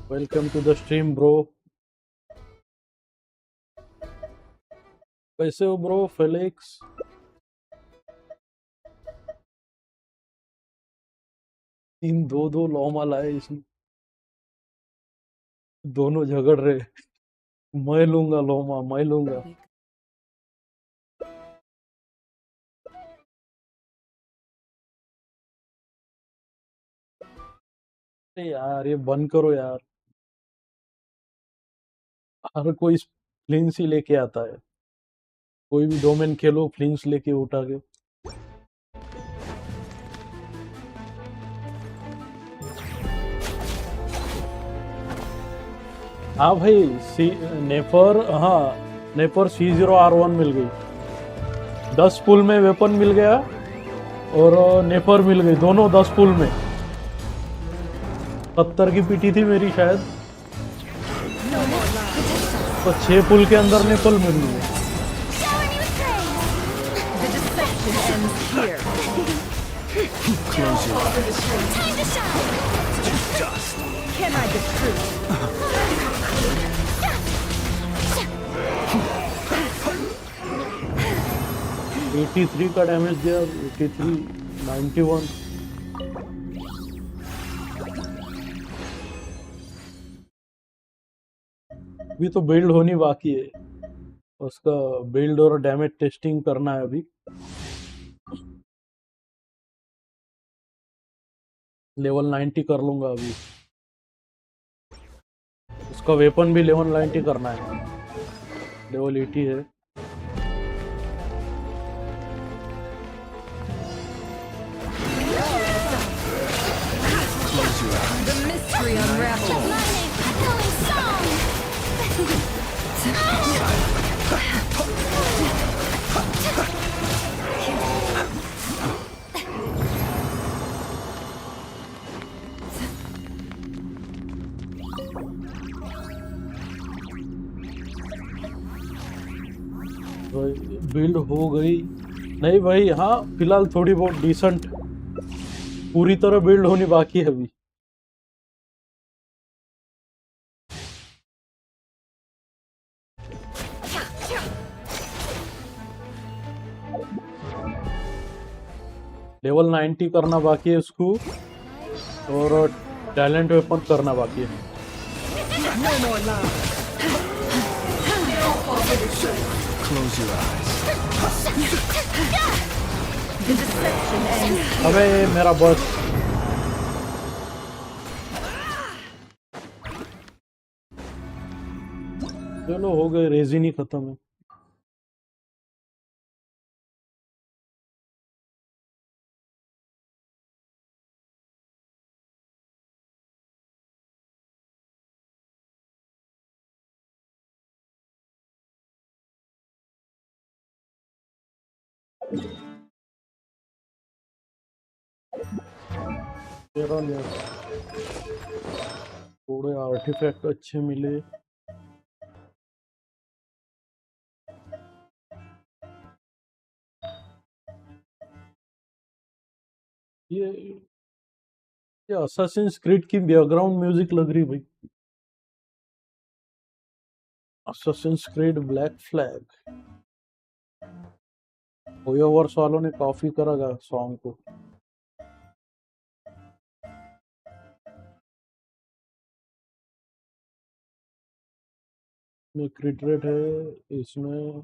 Welcome to the stream, bro. कैसे हो ब्रो फेलिक्स? इन दो लॉमा लाए इसमें, दोनों झगड़ रहे। मैं लूंगा लॉमा, मैं लूंगा। यार ये बंद करो यार, हर कोई प्लेन सी लेके आता है। कोई भी डोमेन खेलो फ्लिंक्स लेके उठा के। हाँ भाई नेफर, हाँ नेफर C0R1 मिल गई। 10 पुल में वेपन मिल गया और नेफर मिल गई, दोनों 10 पुल में। 70 की पीटी थी मेरी शायद, तो 6 पुल के अंदर नेफल मिल गई। Close your eyes. Dust. Can I the truth? 83 का डैमेज दिया, 83, 91। अभी तो बिल्ड होनी बाकी है, उसका बिल्ड और डैमेज टेस्टिंग करना है अभी। लेवल 90 कर लूंगा अभी। उसका वेपन भी लेवल 90 करना है, लेवल 80 है। The mystery unraveled. बिल्ड हो गई नहीं भाई? हाँ फिलहाल थोड़ी बहुत डिसेंट, पूरी तरह बिल्ड होनी बाकी है अभी। लेवल 90 करना बाकी है उसको, और टैलेंट वेपन करना बाकी है। No more love. Close your eyes. The deception ends. अबे मेरा बस। चलो हो गए, रेजिन ही खत्म है। थोड़े आर्टिफैक्ट अच्छे मिले। ये असासिन्स क्रीड की बैकग्राउंड म्यूजिक लग रही भाई। Assassin's Creed Black Flag. HoYoverse वालों ने कॉपी करा सॉन्ग को। में क्रिट रेट है इसमें,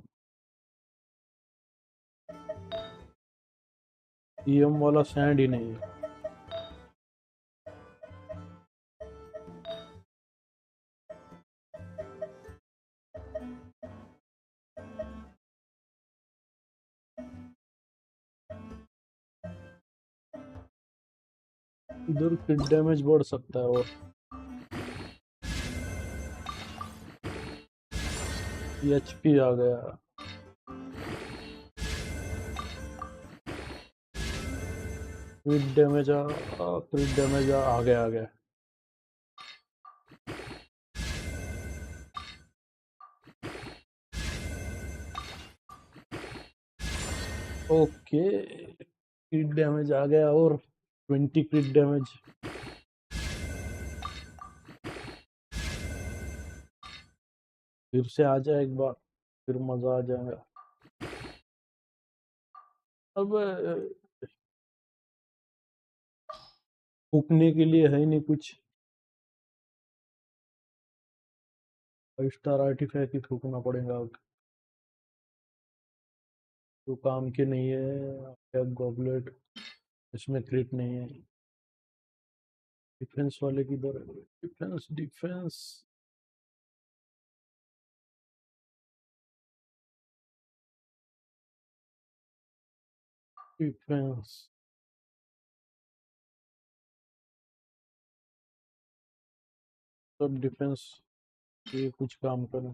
ईएम वाला सैंड ही नहीं है। इधर क्रिट डैमेज बढ़ सकता है, और एचपी आ गया। क्रिट डैमेज आ गया। ओके क्रिट डैमेज आ गया, और 20 क्रिट डैमेज। फिर से आ जाए एक बार, फिर मजा आ जाएगा। अब फूकने के लिए है ही नहीं कुछ, 5 स्टार आर्टिफैक्ट ही फूकना पड़ेगा अब, तो काम के नहीं है। गॉबलेट, इसमें क्रिट नहीं है। डिफेंस वाले किधर है? Defence Defense. सब डिफेंस ये कुछ काम करें.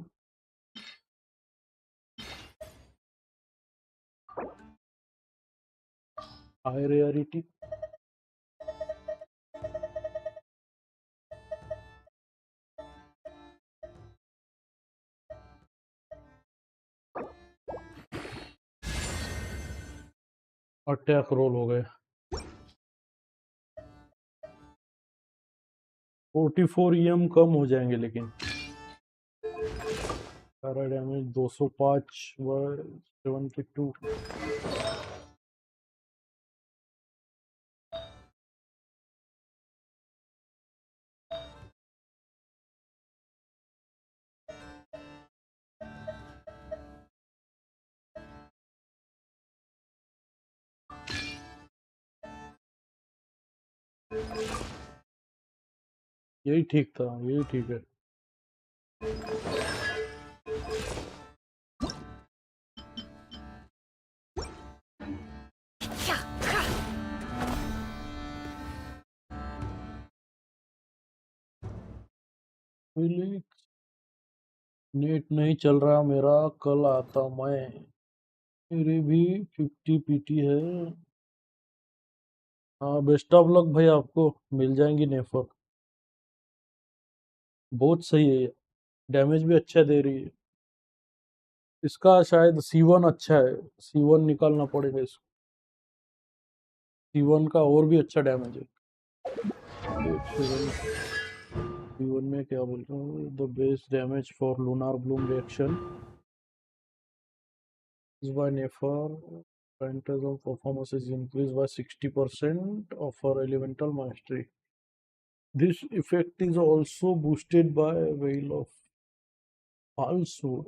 High rarity. अटैक रोल हो गए. 44 EM कम हो जाएंगे लेकिन सारा डैमेज 205 व 72. यही ठीक था, यही ठीक है. फिलिक्स नेट नहीं चल रहा मेरा, कल आता मैं. मेरी भी 50 PT है. हाँ, बेस्ट ऑफ लक भाई, आपको मिल जाएंगी नेफर. बहुत सही है ये, डैमेज भी अच्छा दे रही है. इसका शायद C1 अच्छा है, C1 निकालना पड़ेगा इसको. C1 का और भी अच्छा डैमेज है. C1 में क्या बोल रहा हूँ, the best damage for lunar Bloom reaction is by Nefer. Percentage of performance is increased by 60% of our elemental mastery. This effect is also boosted by Veil of Falsehood.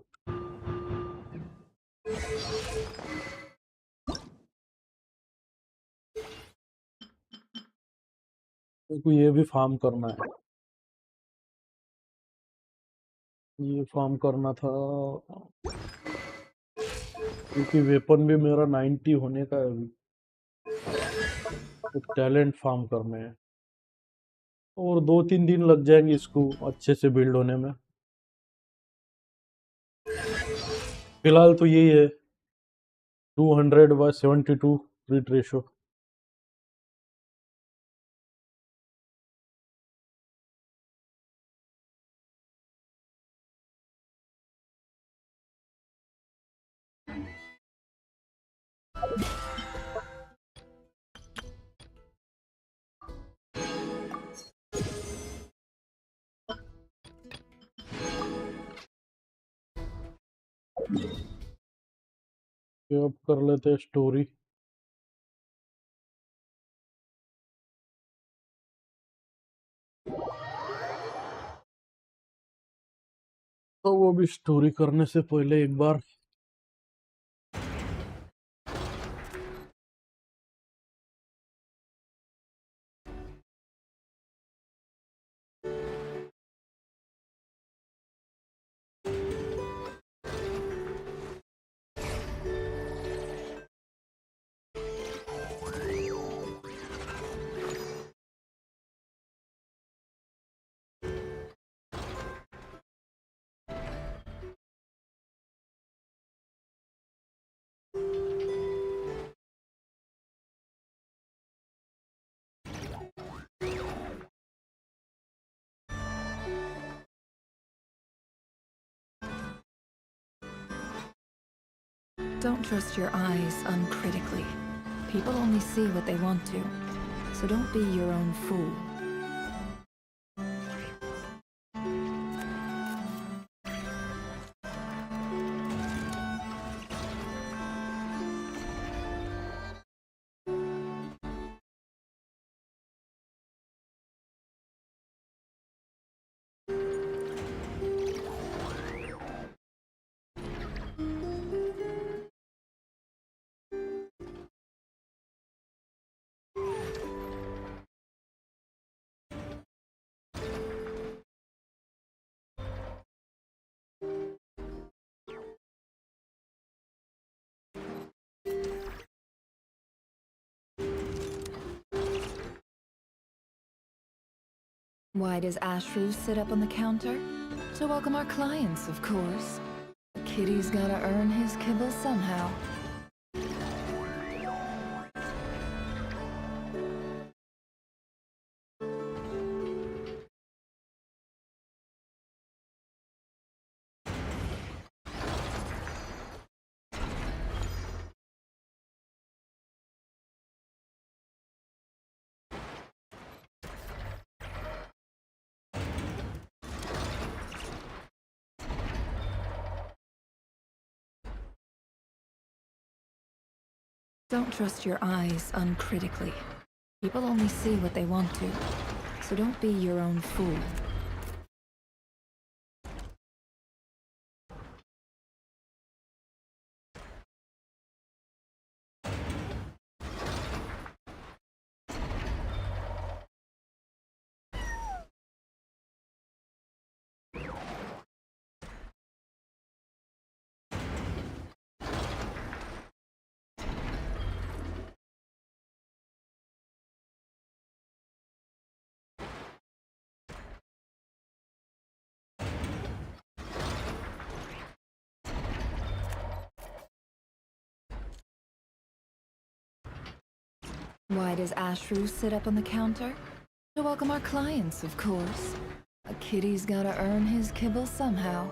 को ये भी farm करना है, ये फार्म करना था क्योंकि weapon भी मेरा 90 होने का है अभी. तो टैलेंट फार्म करने हैं और 2-3 दिन लग जाएंगे इसको अच्छे से बिल्ड होने में. फिलहाल तो यही है 200/72 क्रिट रेशो. अब कर लेते हैं स्टोरी. तो वो भी स्टोरी करने से पहले एक बार Don't trust your eyes uncritically. People only see what they want to, so don't be your own fool. Why does Ashru sit up on the counter? To welcome our clients, of course. A kitty's gotta earn his kibble somehow. Don't trust your eyes uncritically. People only see what they want to, so don't be your own fool. Why does Ashru sit up on the counter? To welcome our clients, of course. A kitty's gotta earn his kibble somehow.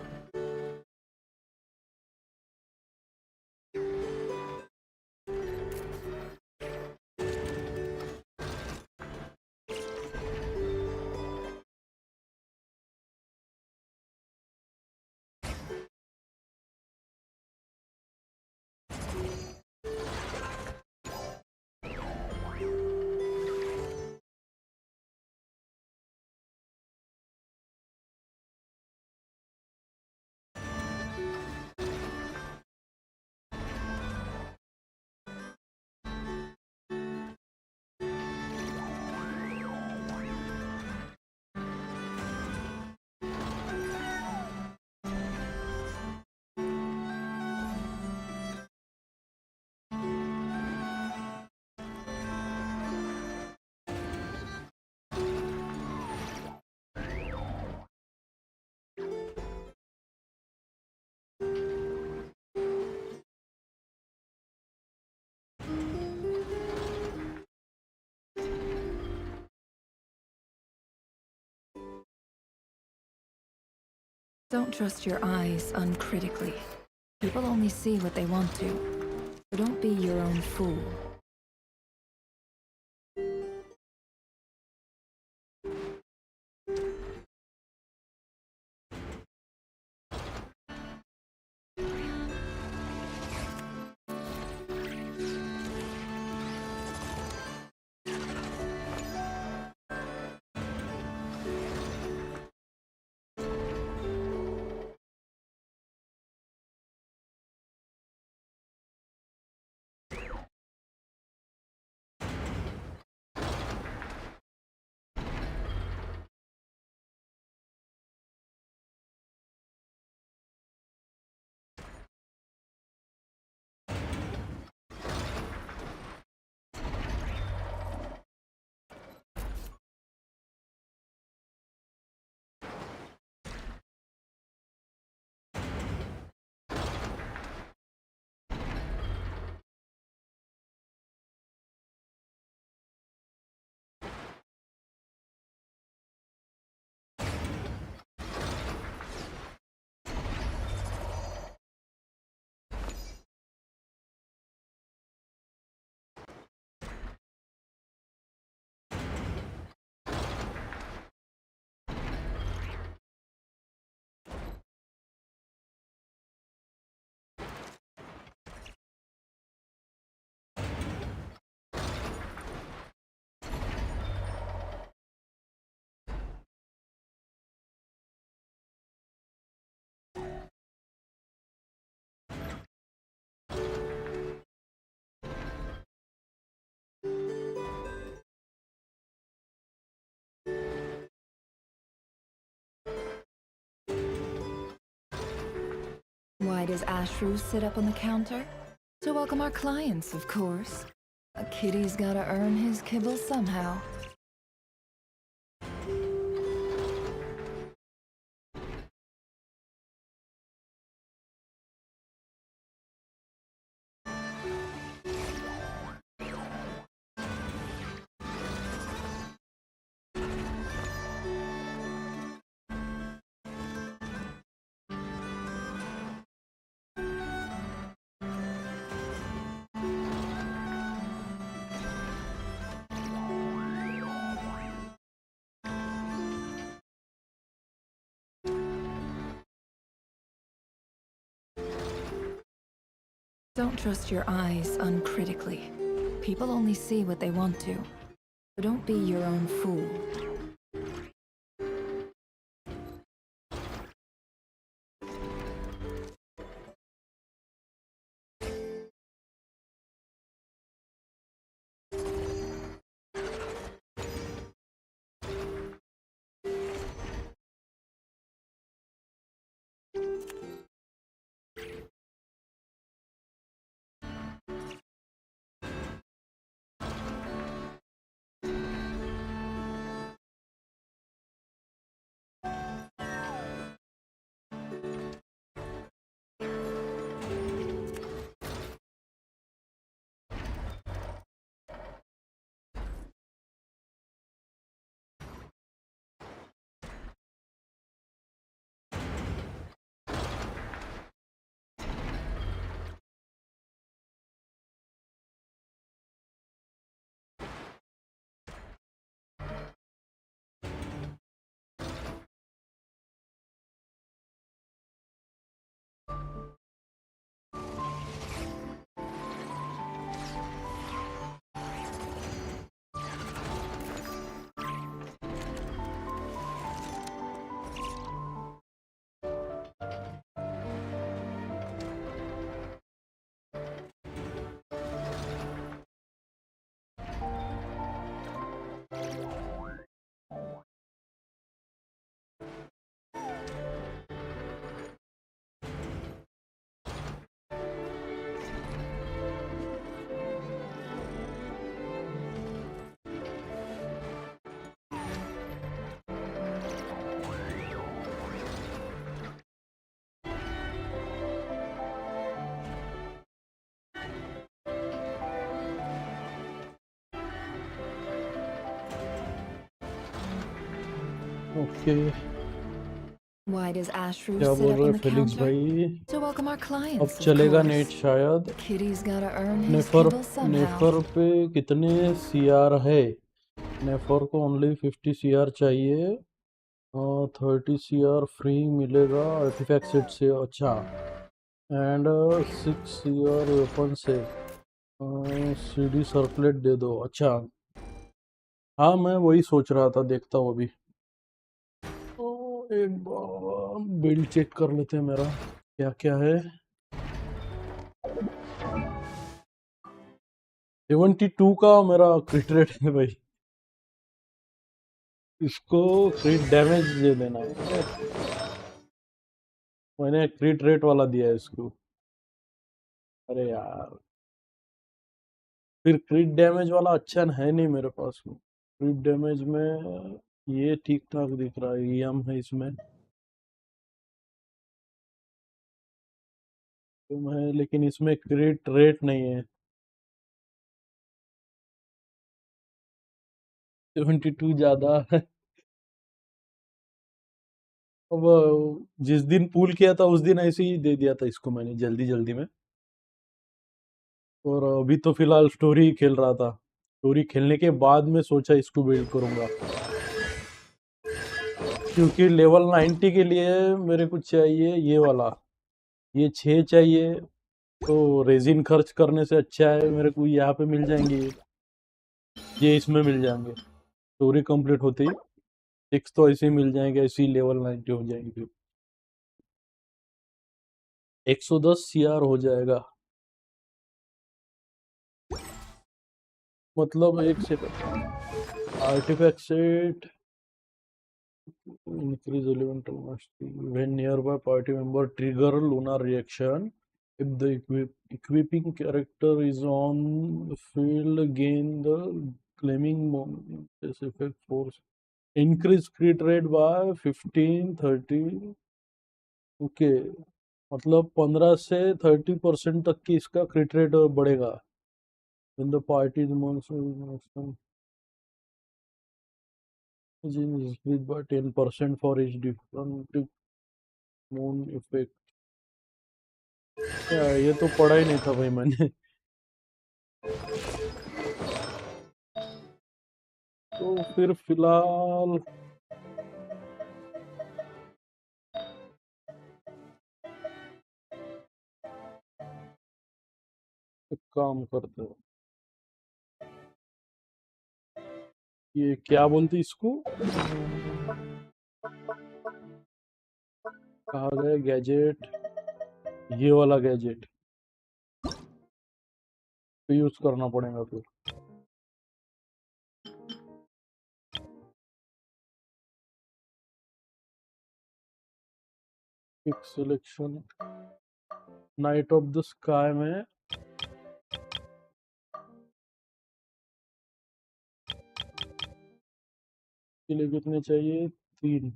Don't trust your eyes uncritically. People only see what they want to, so don't be your own fool. Why does Ashru sit up on the counter? To welcome our clients, of course. A kitty's gotta earn his kibble somehow. Don't trust your eyes uncritically. People only see what they want to. So don't be your own fool. Okay, Why does Ashru क्या sit बोल up रहे in हैं the Felix counter? भाई? To welcome our अब clients, of चलेगा course. Net शायद. Kitty's gotta earn his नेफर Kindle somehow. नेफर पे कितने सीआर है? नेफर को ओनली 50 सीआर चाहिए. 30 सीआर फ्री मिलेगा आर्टिफैक्ट सेट से. अच्छा, एंड 6 सीआर वेपन से. सीडी सर्कुलेट दे दो. अच्छा, हाँ मैं वही सोच रहा था, देखता हूँ अभी. तो एक बार बिल्ड चेक कर लेते हैं मेरा क्या क्या है. 72 का मेरा क्रिट रेट है भाई. इसको क्रिट डैमेज दे देना है. मैंने क्रिट रेट वाला दिया है इसको. अरे यार, फिर क्रिट डैमेज वाला अच्छा है नहीं मेरे पास में. क्रिट डैमेज में ये ठीक ठाक दिख रहा है. ईएम है इसमें तो है, लेकिन इसमें क्रिट रेट नहीं है. 72 ज्यादा है. अब जिस दिन पूल किया था उस दिन ऐसे ही दे दिया था इसको मैंने जल्दी जल्दी में. और अभी तो फिलहाल स्टोरी खेल रहा था. स्टोरी खेलने के बाद में सोचा इसको बिल्ड करूंगा, क्योंकि लेवल 90 के लिए मेरे को चाहिए ये वाला. ये 6 चाहिए, तो रेजिन खर्च करने से अच्छा है मेरे को यहाँ पे मिल जाएंगे. ये इसमें मिल जाएंगे स्टोरी कंप्लीट होते ही. 6 तो ऐसे ही मिल जाएंगे, ऐसे ही लेवल 90 हो जाएंगे. 110 सीआर हो जाएगा. मतलब एक second. Artefact set increase elemental mastery when nearby party member trigger lunar reaction. If the equipping character is on the field, gain the claiming this effect force. Increase crit rate by 15 30. Okay, मतलब 15 से 30% तक की इसका क्रिट rate बढ़ेगा. In the party is increased by 10% for each different moon effect. ये तो पढ़ा ही नहीं था भाई मैंने. तो फिर फिलहाल एक काम करते हो, ये क्या बोलते इसको, कहा गया गैजेट, ये वाला गैजेट तो यूज करना पड़ेगा फिर। Pick selection, night of the sky में के लिए कितने चाहिए, 3।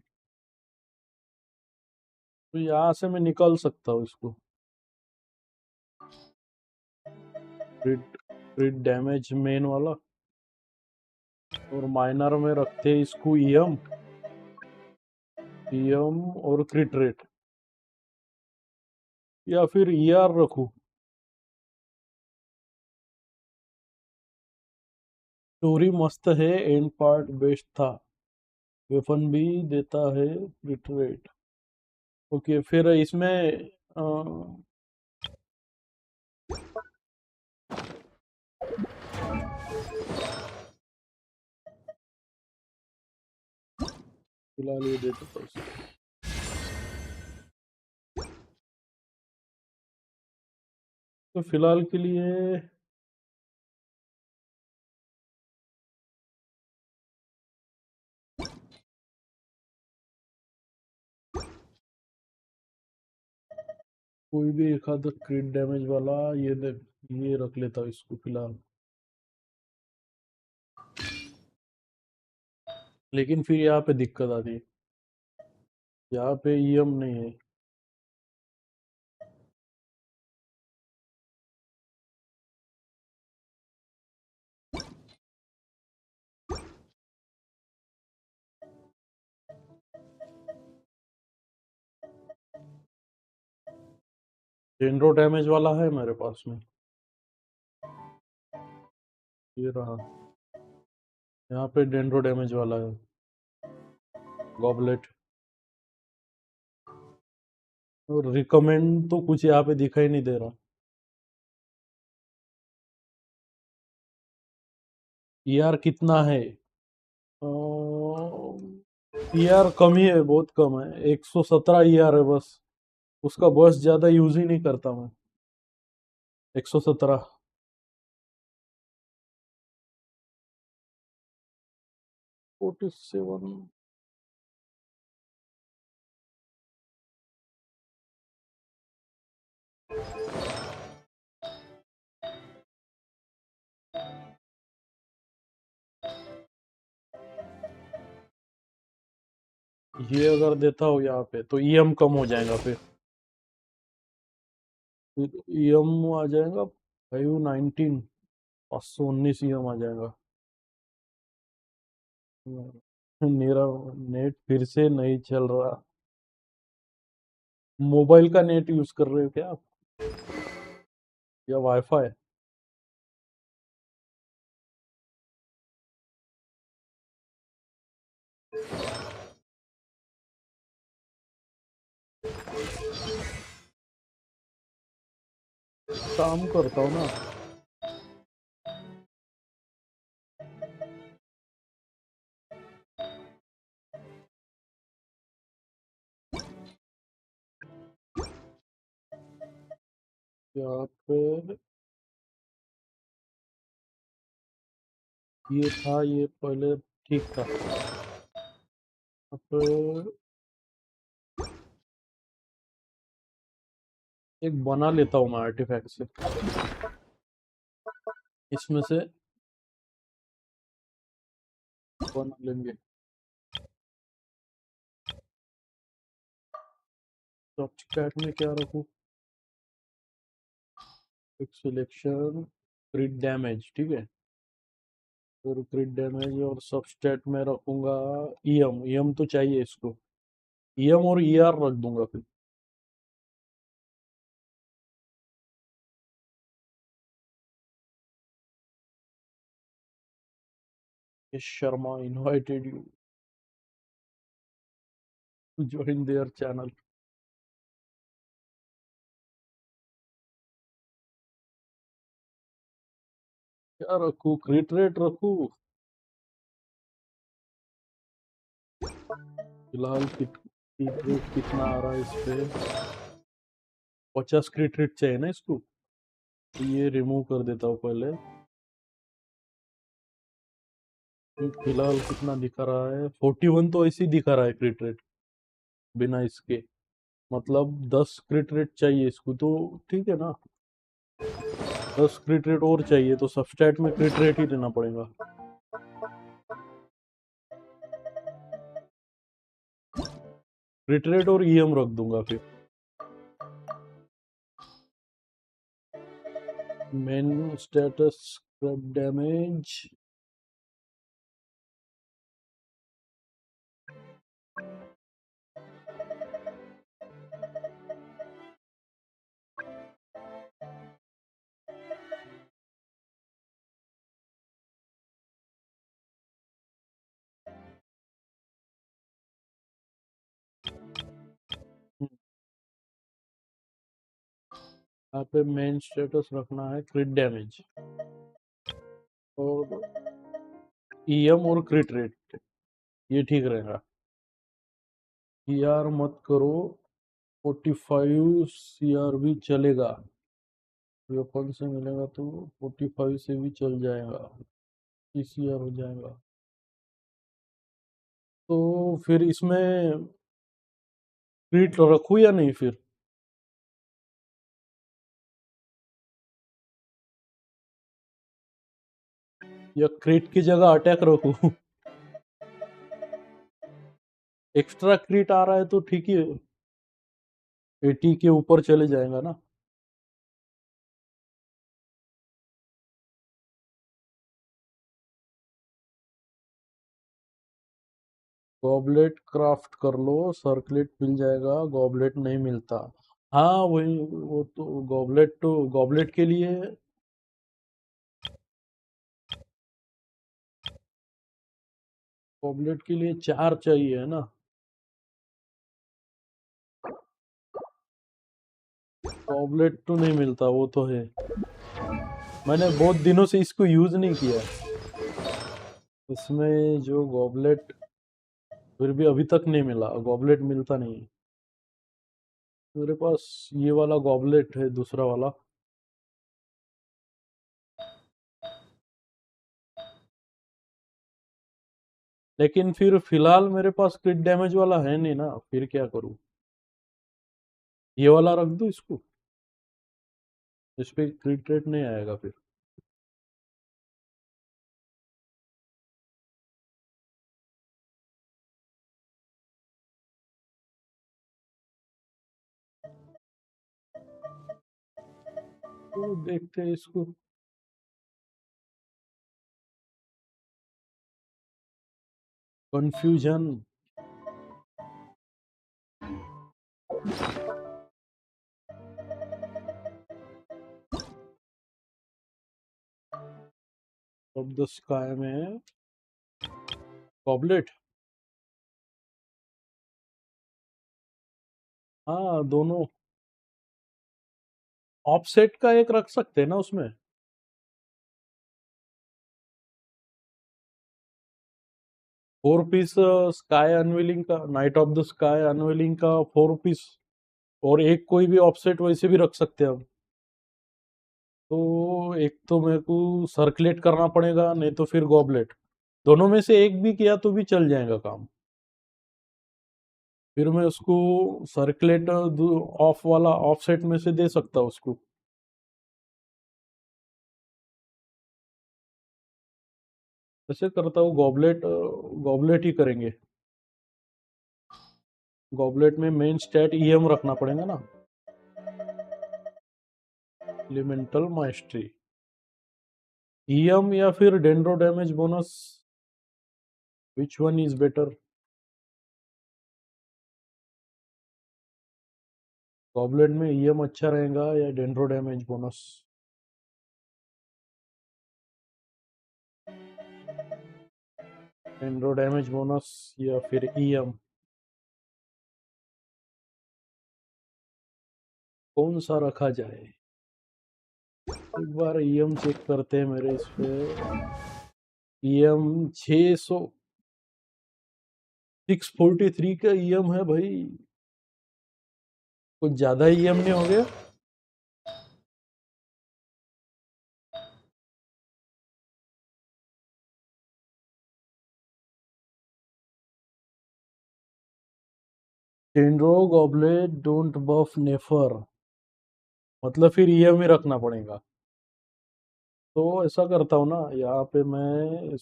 तो यहाँ से मैं निकाल सकता हूँ इसको। क्रिट डैमेज मेन वाला, और माइनर में रखते हैं इसको ईएम और क्रिट रेट, या फिर ईआर रखूं। स्टोरी मस्त है, एंड पार्ट बेस्ट था, वेपन भी देता है क्रिट रेट। ओके, फिर इसमें फिलहाल ये देते था उसको। तो फिलहाल के लिए कोई भी एक आधा क्रिट डैमेज वाला ये रख लेता हूँ इसको फिलहाल। लेकिन फिर यहाँ पे दिक्कत आती है, यहाँ पे ईएम नहीं है। डेंड्रो डैमेज वाला है मेरे पास में, ये रहा, यहाँ पे डेंड्रो डैमेज वाला है, गॉबलेट। और रिकमेंड तो कुछ यहाँ पे दिखाई नहीं दे रहा। ईआर कितना है, ईआर कम ही है, बहुत कम है, 117 ईआर है बस। उसका बस ज्यादा यूज ही नहीं करता मैं। 117, 47। ये अगर देता हूँ यहाँ पे तो ईएम कम हो जाएगा, फिर ईएम आ जाएगा 519, 519 ईएम आ जाएगा। मेरा नेट फिर से नहीं चल रहा। मोबाइल का नेट यूज कर रहे हो क्या आप, या वाईफाई? काम करता हूँ ना। यहाँ पे ये था, ये पहले ठीक था। अब एक बना लेता हूँ मैं आर्टिफैक्ट से, इसमें से बना लेंगे। तो चैट में क्या रखूँ, एक सिलेक्शन, क्रिट डैमेज, ठीक है। और क्रिट डैमेज और सबस्टेट में रखूंगा ईएम, ईएम तो चाहिए इसको, ईएम और ईआर रख दूंगा फिर। Sharma invited you to join their channel. क्या रखूं, क्रिट रेट रखूं? फिलहाल क्रिट रेट कितना आ रहा है इस पे? 50 क्रिट रेट चाहिए ना इसको, तो ये रिमूव कर देता हूँ पहले। फिलहाल कितना दिखा रहा है? 41 तो ऐसे ही दिखा रहा है क्रिट रेट बिना इसके, मतलब 10 क्रिट रेट चाहिए इसको, तो ठीक है ना। 10 क्रिट रेट और चाहिए, तो सबस्टैट में क्रिट रेट ही देना पड़ेगा। क्रिट रेट और ईएम रख दूंगा फिर। मेन स्टेटस स्क्रैप डैमेज, यहाँ पे मेन स्टेटस रखना है क्रिट डैमेज और ईएम और क्रिट रेट, ये ठीक रहेगा। सीआर मत करो, 45 सीआर भी चलेगा, वेपन से मिलेगा तो 45 से भी चल जाएगा, सीआर हो जाएगा। तो फिर इसमें क्रिट रखूं या नहीं फिर? या क्रिट की जगह अटैक रखूं? एक्स्ट्रा क्रिट आ रहा है तो ठीक है, 80 के ऊपर चले जाएगा ना। गॉबलेट क्राफ्ट कर लो, सर्कलेट मिल जाएगा, गॉबलेट नहीं मिलता। हाँ वही, वो तो गॉबलेट के लिए चार चाहिए है ना। गॉबलेट तो नहीं मिलता, वो तो है। मैंने बहुत दिनों से इसको यूज नहीं किया, इसमें जो गॉबलेट फिर भी अभी तक नहीं मिला, गॉबलेट मिलता नहीं है मेरे पास। ये वाला गॉबलेट है, दूसरा वाला। लेकिन फिर फिलहाल मेरे पास क्रिट डैमेज वाला है नहीं ना, फिर क्या करूं? ये वाला रख दूं इसको, इस पे क्रिट रेट नहीं आएगा फिर। तो देखते हैं इसको। कंफ्यूजन, ऑफ द स्काई में गॉबलेट, हाँ दोनों। ऑफसेट का एक रख सकते हैं ना उसमें। 4 पीस स्काई अनवीलिंग का, night of the sky unveiling का 4 पीस, और एक कोई भी ऑफसेट वैसे भी रख सकते हैं हम। तो एक तो मेरे को सर्कुलेट करना पड़ेगा, नहीं तो फिर गॉबलेट, दोनों में से एक भी किया तो भी चल जाएगा काम। फिर मैं उसको सर्कुलेट ऑफ वाला ऑफसेट में से दे सकता हूँ उसको। ऐसे करता हूँ, गॉबलेट गॉबलेट ही करेंगे। गॉबलेट में मेन स्टैट ईएम रखना पड़ेगा ना, एलिमेंटल माइस्ट्री। ईएम या फिर dendro damage bonus, which one is better? Goblet में ईएम अच्छा रहेगा या dendro damage bonus? Dendro damage bonus या फिर ईएम, कौन सा रखा जाए? एक बार ईएम चेक करते हैं मेरे इस पे। ईएम 600 643 का ईएम है भाई, कुछ ज्यादा ईएम नहीं हो गया? टेंड्रो गॉबलेट डोंट बफ नेफर, मतलब फिर ईएम ही रखना पड़ेगा। तो ऐसा करता हूँ ना, यहाँ पे मैं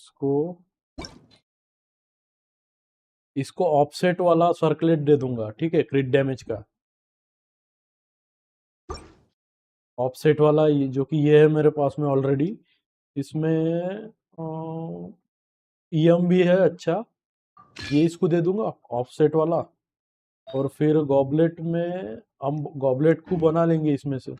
इसको ऑफसेट वाला सर्कलेट दे दूंगा, ठीक है, क्रिट डैमेज का ऑफसेट वाला, जो कि ये है मेरे पास में ऑलरेडी। इसमें ईएम भी है अच्छा, ये इसको दे दूंगा ऑफसेट वाला। और फिर गॉबलेट में हम गॉबलेट को बना लेंगे इसमें से।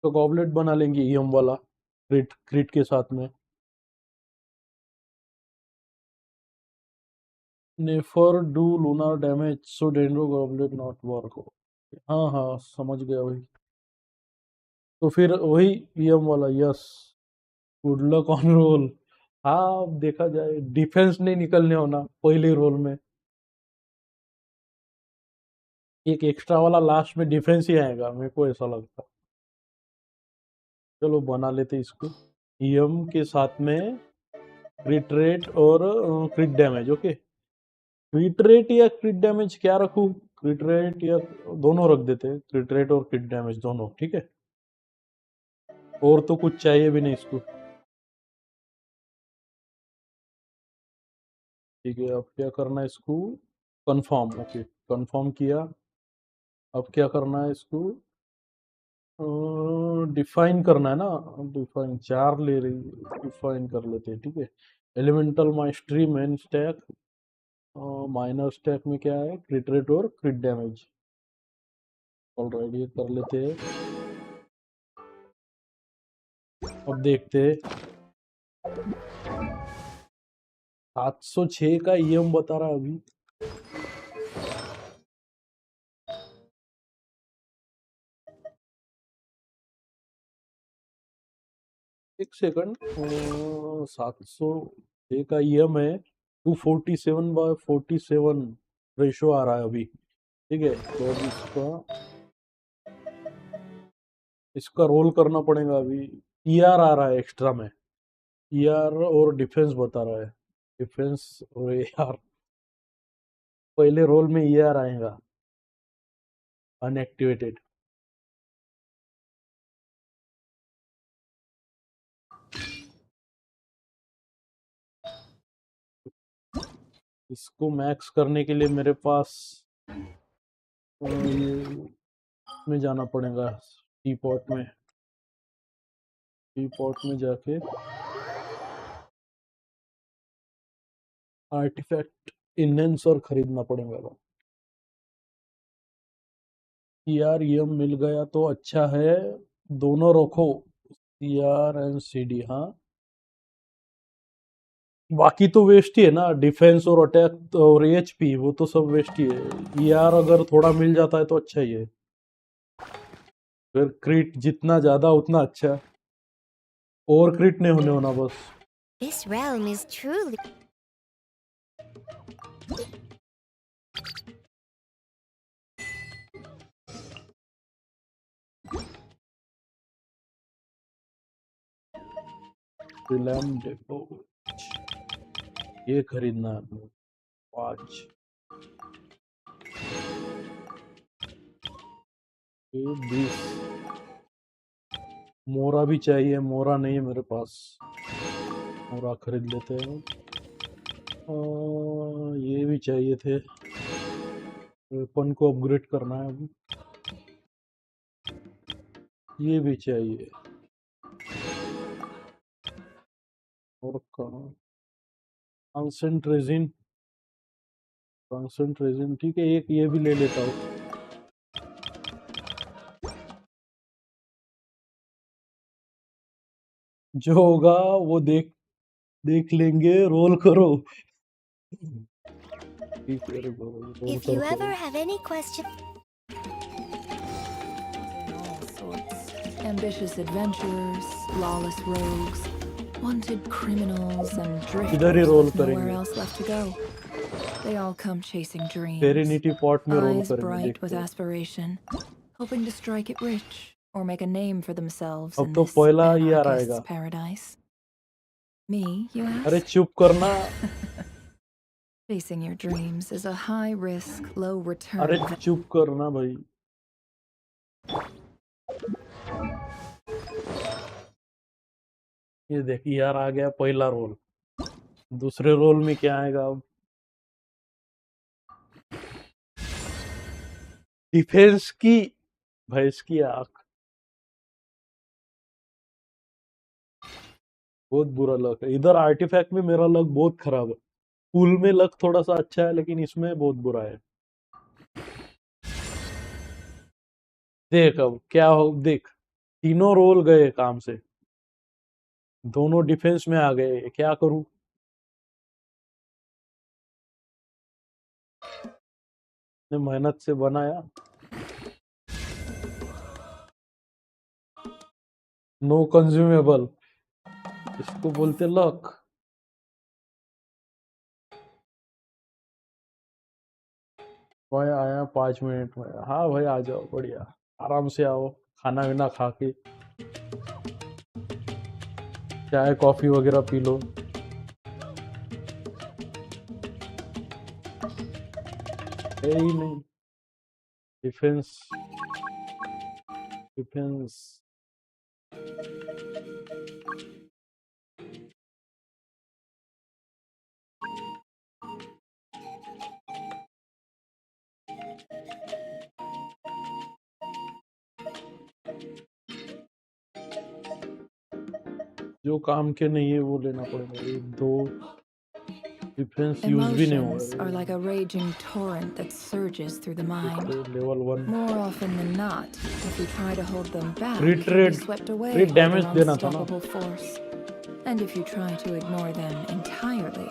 तो गॉबलेट बना लेंगे ईएम वाला क्रिट क्रिट के साथ में। Nefer do lunar damage so dendro goblet not work. हाँ हाँ समझ गया भाई। तो फिर वही ईएम वाला, yes. Good luck on roll. हाँ अब देखा जाए, डिफेंस नहीं निकलने होना पहले रोल में, एक एक्स्ट्रा वाला लास्ट में डिफेंस ही आएगा, मेरे को ऐसा लगता। चलो बना लेते इसको ईएम के साथ में, क्रिट रेट और क्रिट डैमेज। ओके, क्रिट रेट या क्रिट डैमेज क्या रखूं? क्रिट रेट या दोनों रख देते हैं, क्रिट रेट और क्रिट डैमेज दोनों, ठीक है। और तो कुछ चाहिए भी नहीं इसको, ठीक है। अब क्या करना है इसको? कंफर्म। ओके कंफर्म किया। अब क्या करना है इसको? डिफाइन करना है ना, डिफाइन 4 ले रही है, डिफाइन कर लेते हैं, ठीक है। Elemental mastery main stack, minor stack में क्या है? क्रिट रेट और क्रिट डैमेज। ऑलराइट ये कर लेते हैं। अब देखते हैं 706 का ईएम बता रहा है अभी। एक सेकंड, 706 का ईएम है, 247/47 रेशो आ रहा है अभी, ठीक है। तो अब इसका रोल करना पड़ेगा अभी। ईआर आ रहा है एक्स्ट्रा में, ईआर और डिफेंस बता रहा है। डिफेंस और ईआर, पहले रोल में ईआर आएगा अनएक्टिवेटेड। इसको मैक्स करने के लिए मेरे पास ये में जाना पड़ेगा, टी पॉट में। टी पॉट में जाके आर्टिफैक्ट इन्हेंसर खरीदना पड़ेगा। यार ये मिल गया तो अच्छा है, दोनों रखो, सीआर एंड सीडी। हाँ बाकी तो वेस्ट ही है ना, डिफेंस और अटैक और एचपी वो तो सब वेस्ट ही है। यार अगर थोड़ा मिल जाता है तो अच्छा ही है, फिर क्रिट जितना ज्यादा उतना अच्छा, और क्रिट नहीं होने होना बस। This realm is truly... film depot ये खरीदना है 5। ये 20। मोरा भी चाहिए, मोरा नहीं है मेरे पास, मोरा खरीद लेते हैं। ये भी चाहिए थे, वेपन को अपग्रेड करना है अभी। ये भी चाहिए, और कहाँ? कंसेंट रेजिन, कंसेंट रेजिन ठीक है, एक ये भी ले लेता हूँ। जो होगा वो देख देख लेंगे, रोल करो। ठीक है, रोल If you करते ever हैं। have any question, All sorts. Ambitious adventurers, lawless rogues, wanted criminals, and इधर ही drifters रोल with nowhere करेंगे। else left to go. They all come chasing dreams, serenity pot में role eyes करेंगे, bright with देखते हैं। aspiration, hoping to strike it rich or make a name for themselves अब in तो this पहला year anarchist's आएगा। paradise. Me, you अरे ask? चुप करना। Chasing your dreams is a high-risk, अरे low-return. चुप करना भाई। ये देख, यार आ गया पहला रोल। दूसरे रोल में क्या आएगा अब? डिफेंस की भैंस की आंख। बहुत बुरा लक है। इधर आर्टिफैक्ट में मेरा लक बहुत खराब है। पुल में लक थोड़ा सा अच्छा है, लेकिन इसमें बहुत बुरा है। देख अब क्या हो, देख तीनों रोल गए काम से, दोनों डिफेंस में आ गए। क्या करूं? ने मेहनत से बनाया। नो कंज्यूमेबल, इसको बोलते लक। भाई आया 5 मिनट में। हाँ भाई आ जाओ, बढ़िया आराम से आओ, खाना वाना खा के चाय कॉफी वगैरह पी लो। है ही नहीं। डिफेंस डिफेंस जो काम के नहीं है वो लेना पड़ेगा। 1 2 डिफेंस यूज भी नहीं Emotions are like होगा। a raging torrent that surges through the mind. Level 1 More often than not, if you try to hold them back, Crit you'll be rate- swept away crit by damage their देना था ना। unstoppable force. And if you try to ignore them entirely,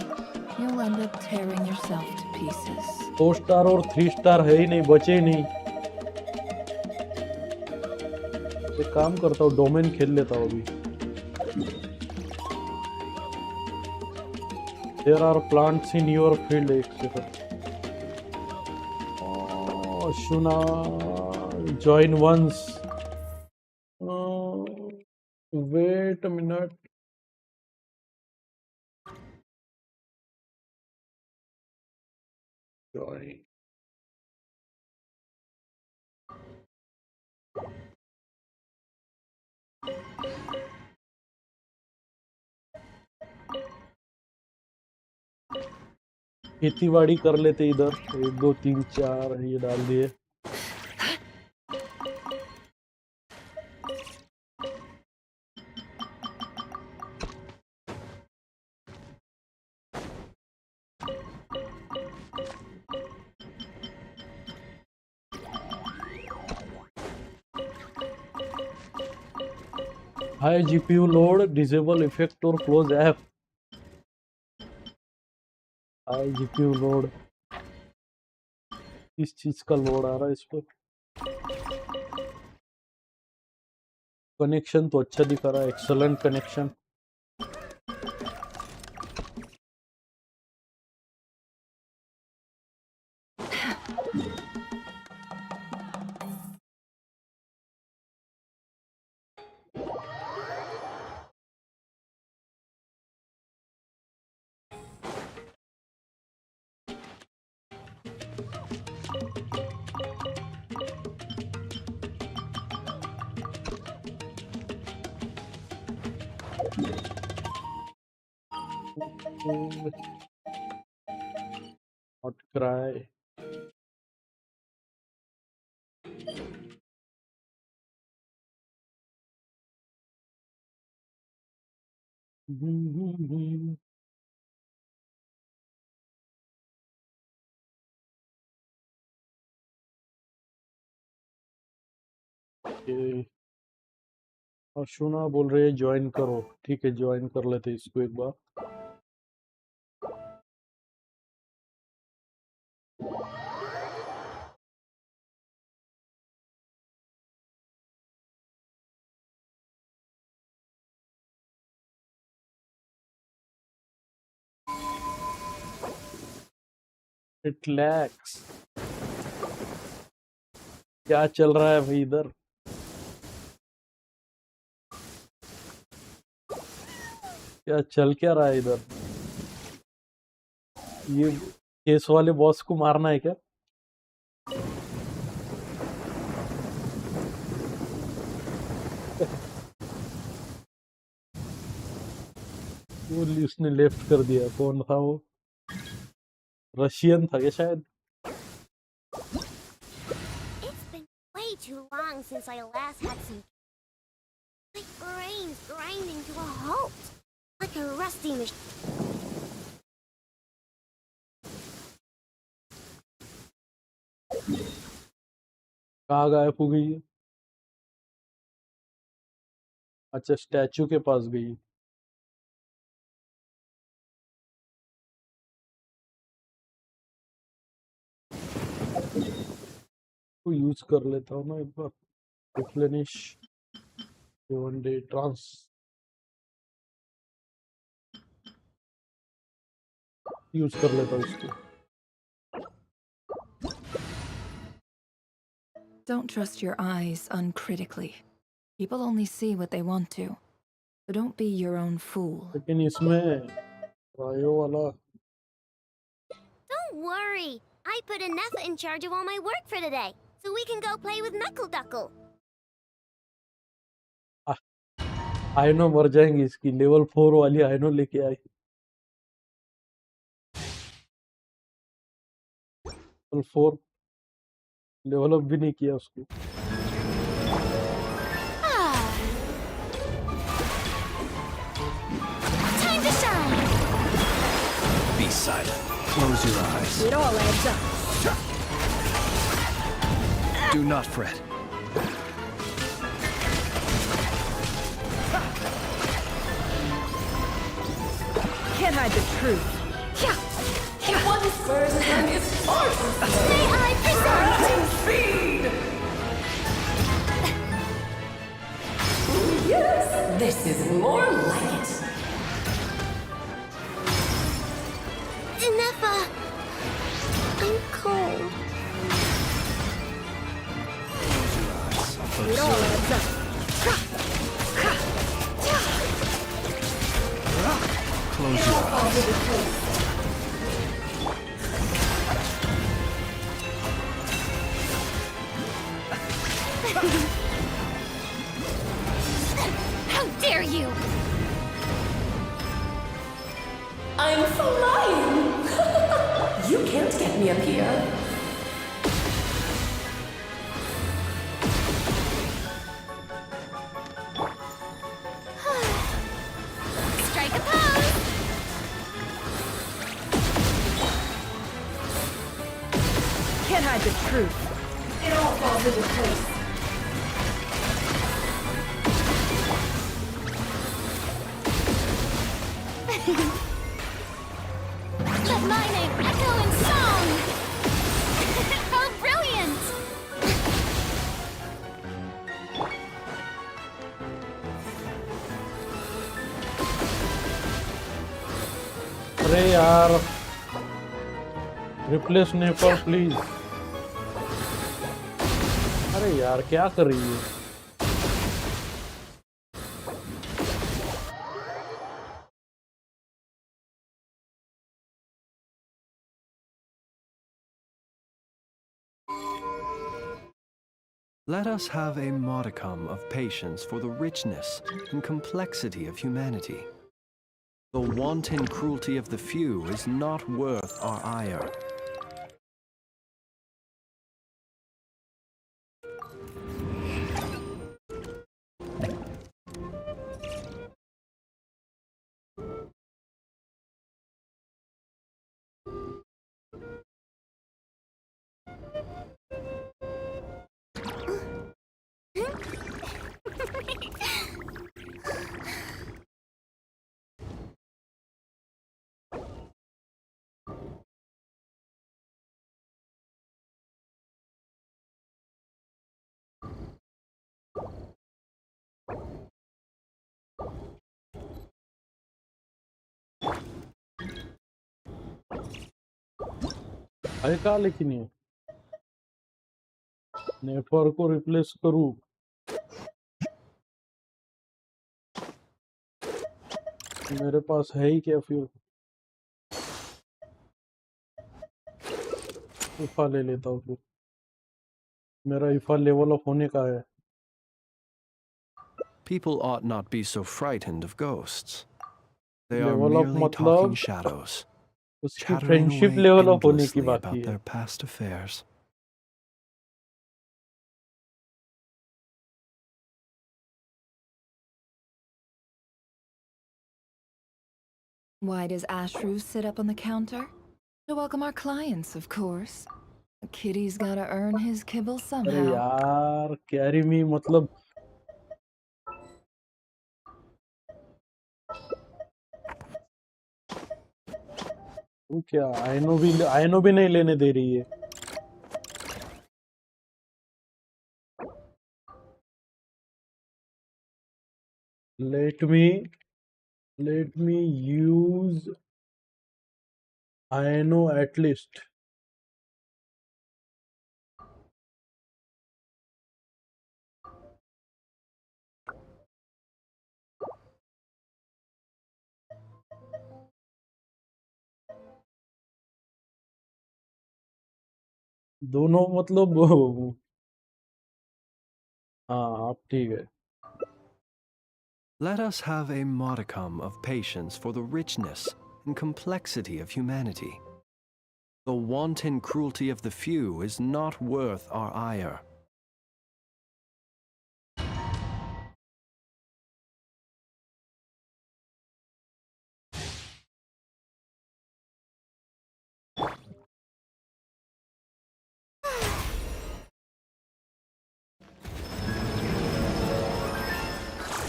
you'll end up tearing yourself to pieces. 4 star और 3 star है ही नहीं, बचे ही नहीं। एक काम करता हूँ, डोमेन खेल लेता हूँ अभी। There are plants in your field, एक second. Shuna, join once. Wait a minute. Join. खेतीबाड़ी कर लेते इधर। 1 2 3 4 ये डाल दिए। High GPU load, disable effect or close app. High GPU load, किस चीज का लोड आ रहा है इस पर? कनेक्शन तो अच्छा दिखा रहा है, एक्सेलेंट कनेक्शन। Not cry. और शुना बोल रहे हैं ज्वाइन करो। ठीक है, ज्वाइन कर लेते इसको एक बार। It lags. क्या चल रहा है भाई इधर? क्या चल क्या रहा है इधर? ये केस वाले बॉस को मारना है क्या? वो उसने लेफ्ट कर दिया। कौन था वो? रशियन था क्या शायद? It's been way too long since I last had some. My brain's grinding to a halt, like a rusty machine. कहाँ गायब हो गई? अच्छा, स्टैचू के पास गई। तो यूज कर लेता हूँ ना एक बार। रिप्लेनिश 1 day ट्रांस यूज कर लेता हूँ उसको। Don't trust your eyes uncritically. People only see what they want to. So don't be your own fool. लेकिन इसमें रायो वाला Don't worry. I put a Nefer in charge of all my work for today, so we can go play with Knuckle Duckle. आयनो मर जाएंगी इसकी। Level 4 वाली आयनो लेके आई। Level 4 level up भी नहीं किया उसको। Time to shine. Be silent. Close your eyes. It all adds up. Do not fret. Can't hide the truth. One spurs and is far too slow. May I present? Speed! Yes, this is more like it. Nefer, I'm cold. It all adds up. Close your eyes. How dare you! I'm flying! You can't get me up here. Strike a pose! Can't hide the truth. It all falls into place. Let my name echo in song! How brilliant! अरे यार, replace नेफर please. अरे यार क्या कर रही है? Let us have a modicum of patience for the richness and complexity of humanity. The wanton cruelty of the few is not worth our ire. है का लेकिन ये नेफर को रिप्लेस करूं मेरे पास है ही क्या फिर इफा ले लेता हूँ फिर मेरा इफा लेवल अप होने का है People ought not be so frightened of ghosts. They are level up merely talking मतलब shadows, उसकी chattering friendship away level up होने की endlessly बाकी about है their past affairs. Why does Ashru sit up on the counter? To welcome our clients, of course. A kitty's gotta earn his kibble अरे somehow. यार carry मी मतलब वो क्या आयनो भी नहीं लेने दे रही है let me use आयनो at least दोनों मतलब हाँ अब ठीक है Let us have a modicum of patience for the richness and complexity of humanity. The wanton cruelty of the few is not worth our ire.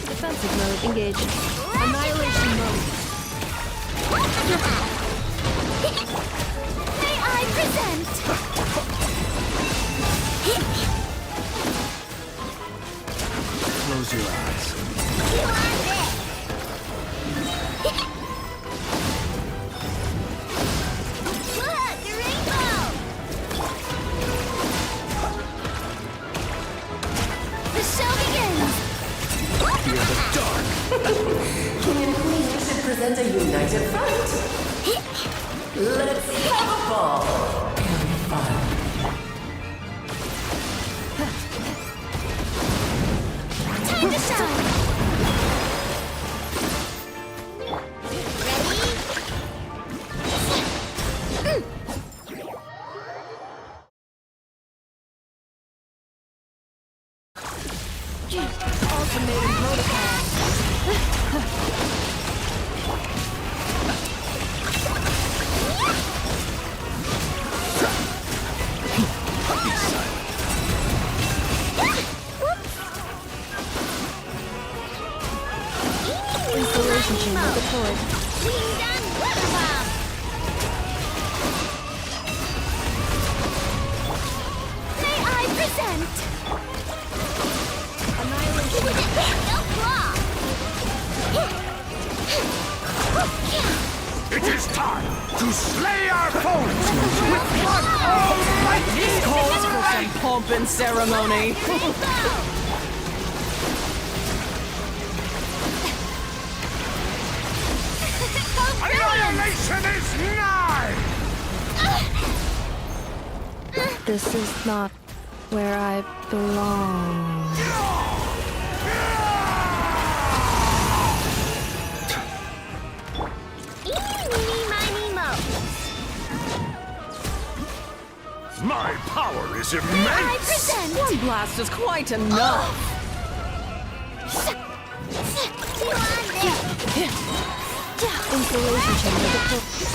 Defensive mode engaged. Annihilation mode. May I present? Close your eyes. You are it. Look, a rainbow. The show begins. Fear the dark. King and Queen should present a united front. Let's have a ball and fun. Time to shine. Ultimatum protocol. Be silent. Installation chamber deployed. Winged and weather bomb. May I present? No claw. It is time to slay our foes with one almighty Calls for some pomp and ceremony. annihilation is nigh! This is not where I belong. My power is immense! One blast is quite enough. Installation chamber deployed.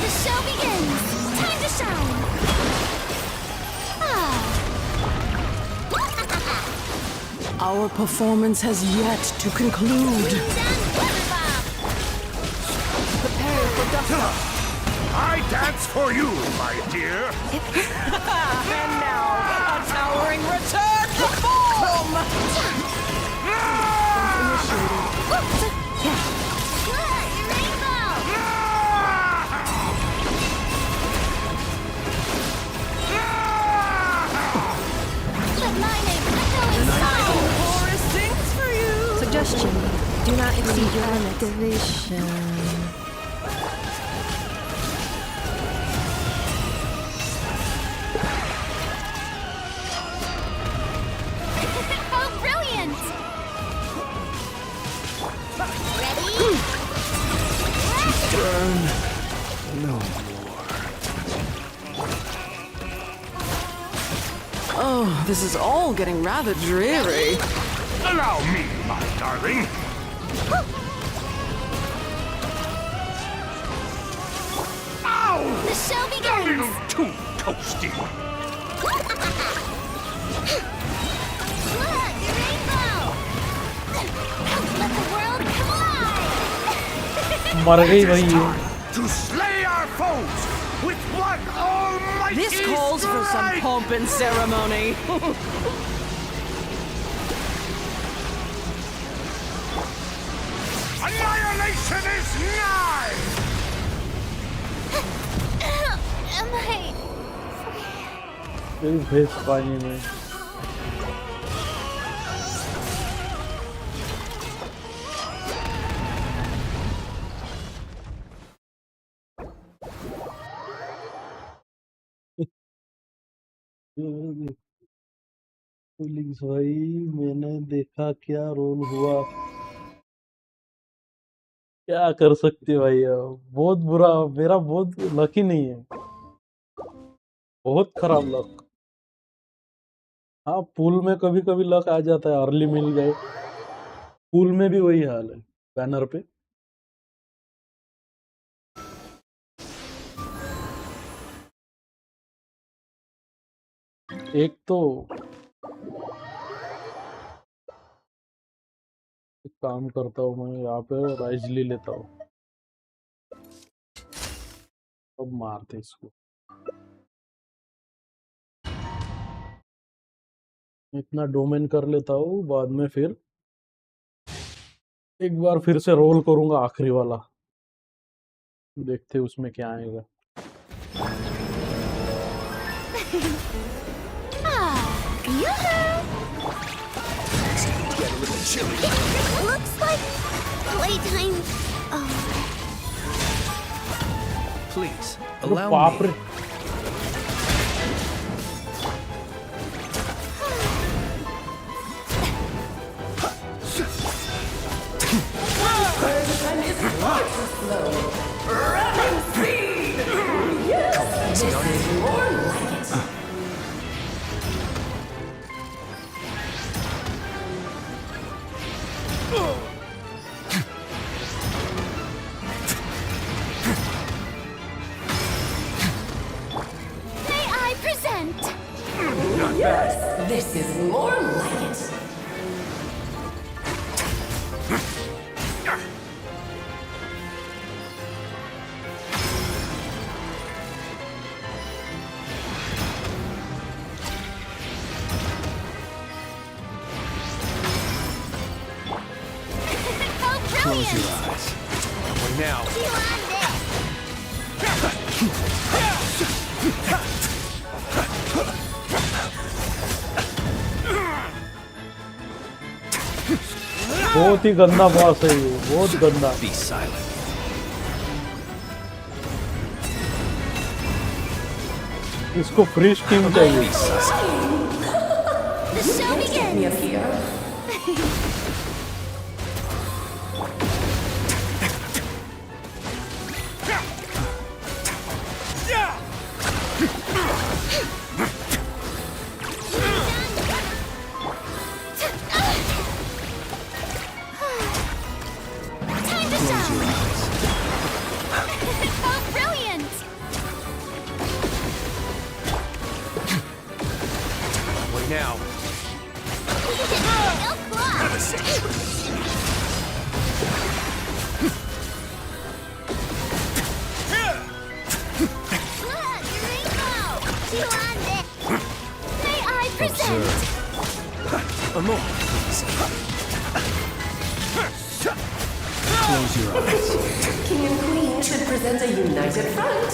The show begins! Time to shine! Our performance has yet to conclude. Prepare for dust. I dance for you, my dear! And now, a towering return to form! Question. Do not exceed your limit. Activation. Oh, brilliant! Ready? No. Oh, this is all getting rather dreary. Allow me, my darling. Ow! The show A begins! little too toasty. Look, the rainbow! Let the world come alive! मर गई भाई ये। To slay our foes with one almighty This calls for some strike! pomp and ceremony. Annihilation is nigh! Am I... तेरी भैंस पानी में। Police भाई मैंने देखा क्या रोल हुआ। क्या कर सकते भाई अब? बहुत बुरा, मेरा बहुत लकी नहीं है, बहुत खराब लक। हाँ पूल में कभी कभी लक आ जाता है, अर्ली मिल गए। पूल में भी वही हाल है बैनर पे। एक तो एक काम करता हूँ मैं यहाँ पे राइज ले लेता हूँ, अब मारते इसको। इतना डोमेन कर लेता हूँ, बाद में फिर एक बार फिर से रोल करूंगा आखिरी वाला, देखते हैं उसमें क्या आएगा। Looks like playtime. Oh. Please, अरे allow बाप me. रे, Rapid speed! Yes, this is more like it. May I present? Yes, this is more like it. Close your eyes. Wait now. बहुत ही गंदा बॉस है ये, बहुत गंदा। Be silent. इसको फ्री स्टीम चाहिए। The show begins. Me up here. Time to shine. Oh, brilliant! Wait now. Ilk block. Look, rainbow. You on it. May I present? A moment, please. Close your eyes. King and Queen should present a united front.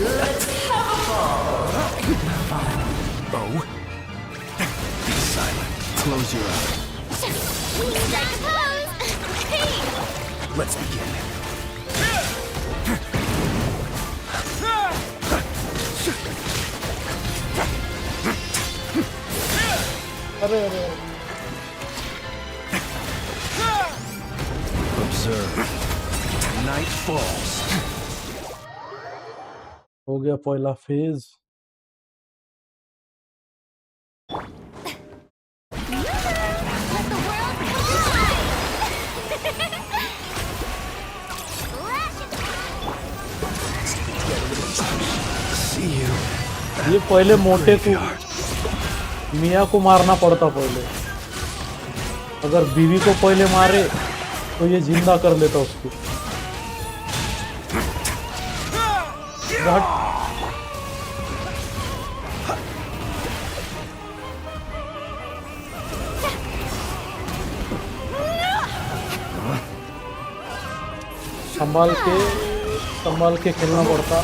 Let's have a ball. Oh? Be silent. Close your eyes. Strike a pose! Hey! Let's begin. अरे अरे Observe. Night falls. हो गया पहला phase. See you. ये पहले मोटे को मियाँ को मारना पड़ता पहले। अगर बीवी को पहले मारे तो ये जिंदा कर लेता उसको। संभाल के खेलना पड़ता।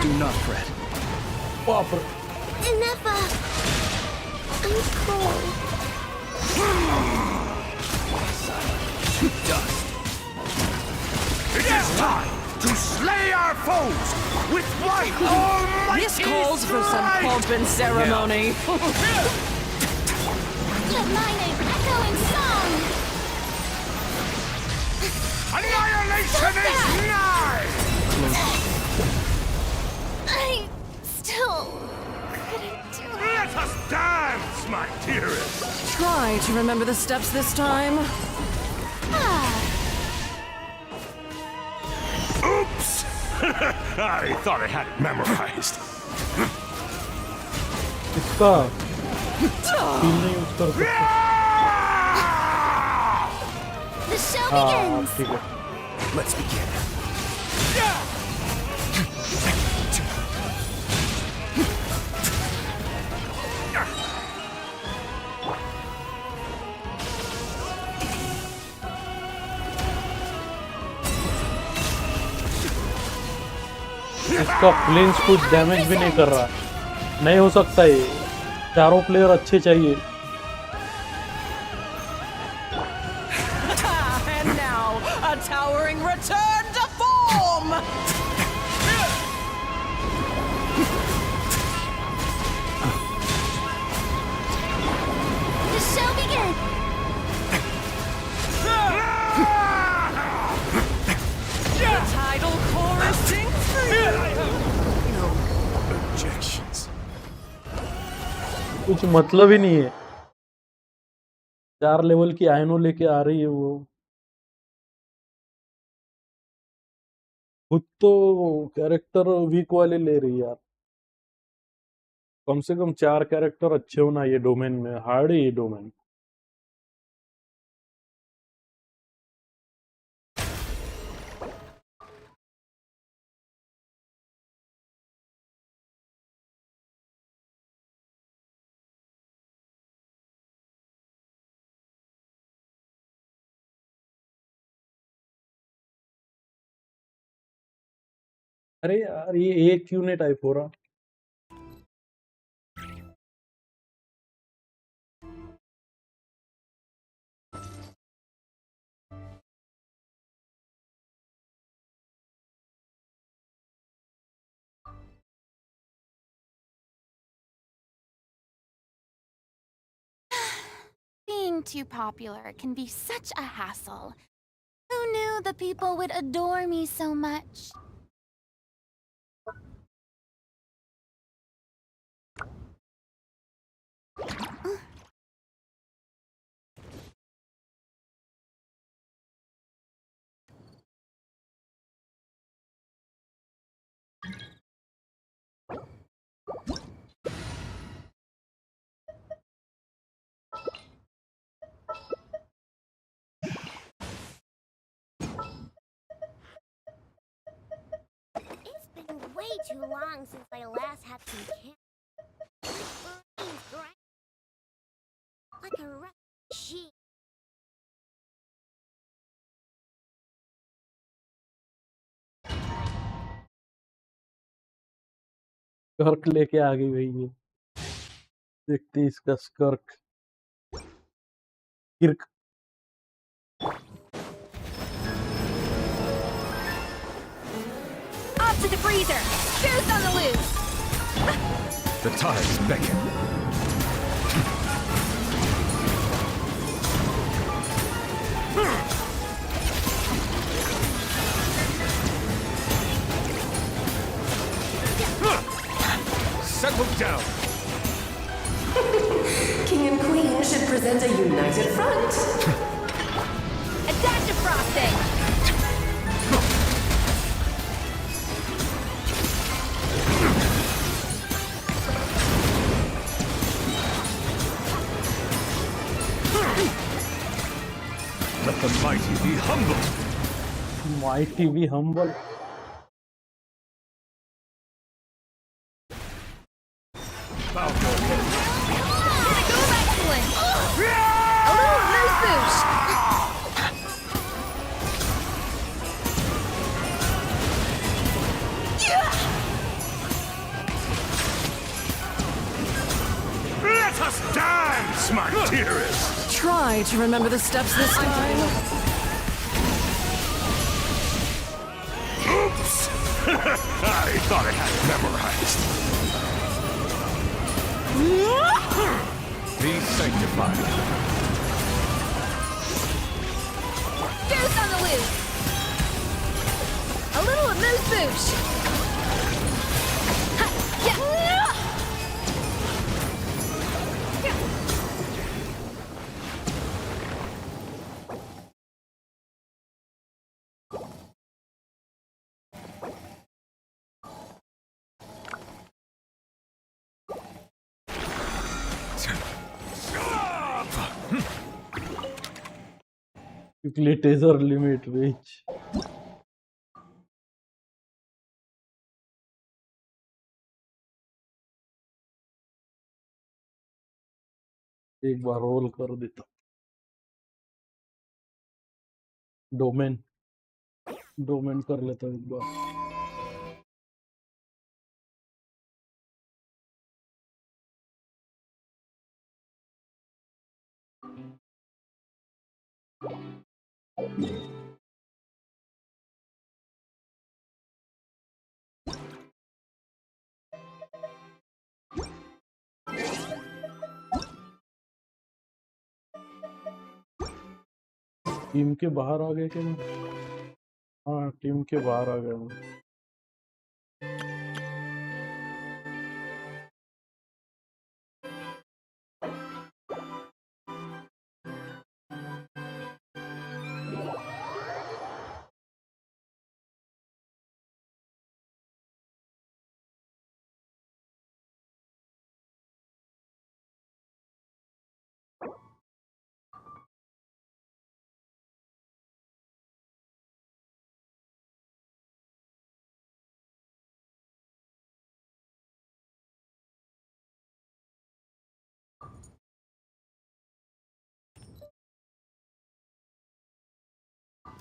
Do not fret. बाप रे। Nefer! I'm cold. Dust. It is time to slay our foes with one almighty This calls for some strike! pomp and ceremony. Let mine echoing song! Annihilation is nigh! I still couldn't do it. Let us dance, my dearest! Try to remember the steps this time. Oops! I thought I had it memorized. इसका feel नहीं use कर सकते। The show हाँ begins! ठीक है। Let's begin. इसका flinch कुछ damage भी नहीं कर रहा। नहीं हो सकता ये। चारों प्लेयर अच्छे चाहिए। And now, a towering return to form! The show begins! The tidal chorus sings for you! No objections. कुछ मतलब ही नहीं है। 4 लेवल की आयनो लेके आ रही है वो। खुद तो कैरेक्टर वीक वाले ले रही है यार। कम से कम 4 कैरेक्टर अच्छे होना ये डोमेन में। हार्ड है ये डोमेन। अरे यार ये क्यों नहीं टाइप हो रहा? Being too popular can be such a hassle. Who knew the people would adore me so much? It's been way too long since I last had some camp. Like a rusty sheep. कर्क लेके आ गई भाई ये। देखते हैं इसका स्कर्क Kirk Off to the freezer! Juice on the loose! The tides beckon. Settle down. King and Queen should present a united front. A dash of frosting! Let the mighty be humble. mighty be humble. Excellent! A little moose boosh! Let us dance, my dearest. Try to remember the steps this time. Oops! I thought I had it memorized. Be sanctified. Juice on the loose! A little moose boosh! Ha! Yeah! quickly taser limit reach. एक बार role कर देता domain domain कर लेता हूँ एक बार team के बाहर आ गए क्या मैं? हाँ टीम के बाहर आ गया मैं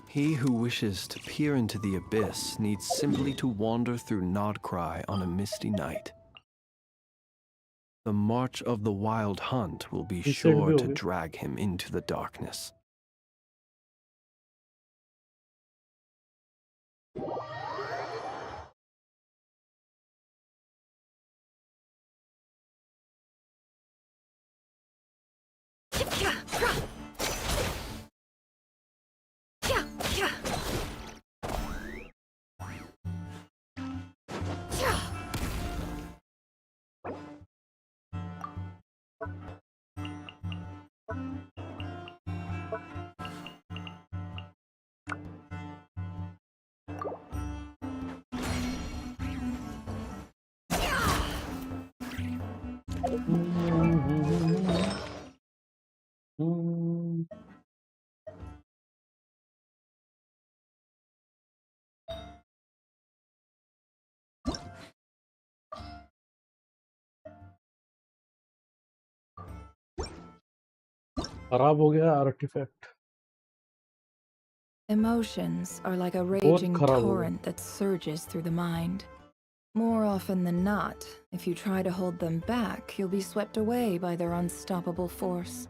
He who wishes to peer into the abyss needs simply to wander through Nodcry on a misty night. The march of the wild hunt will be sure to drag him into the darkness. खराब हो गया artefact Emotions are like a raging torrent that surges through the mind. More often than not, if you try to hold them back, you'll be swept away by their unstoppable force.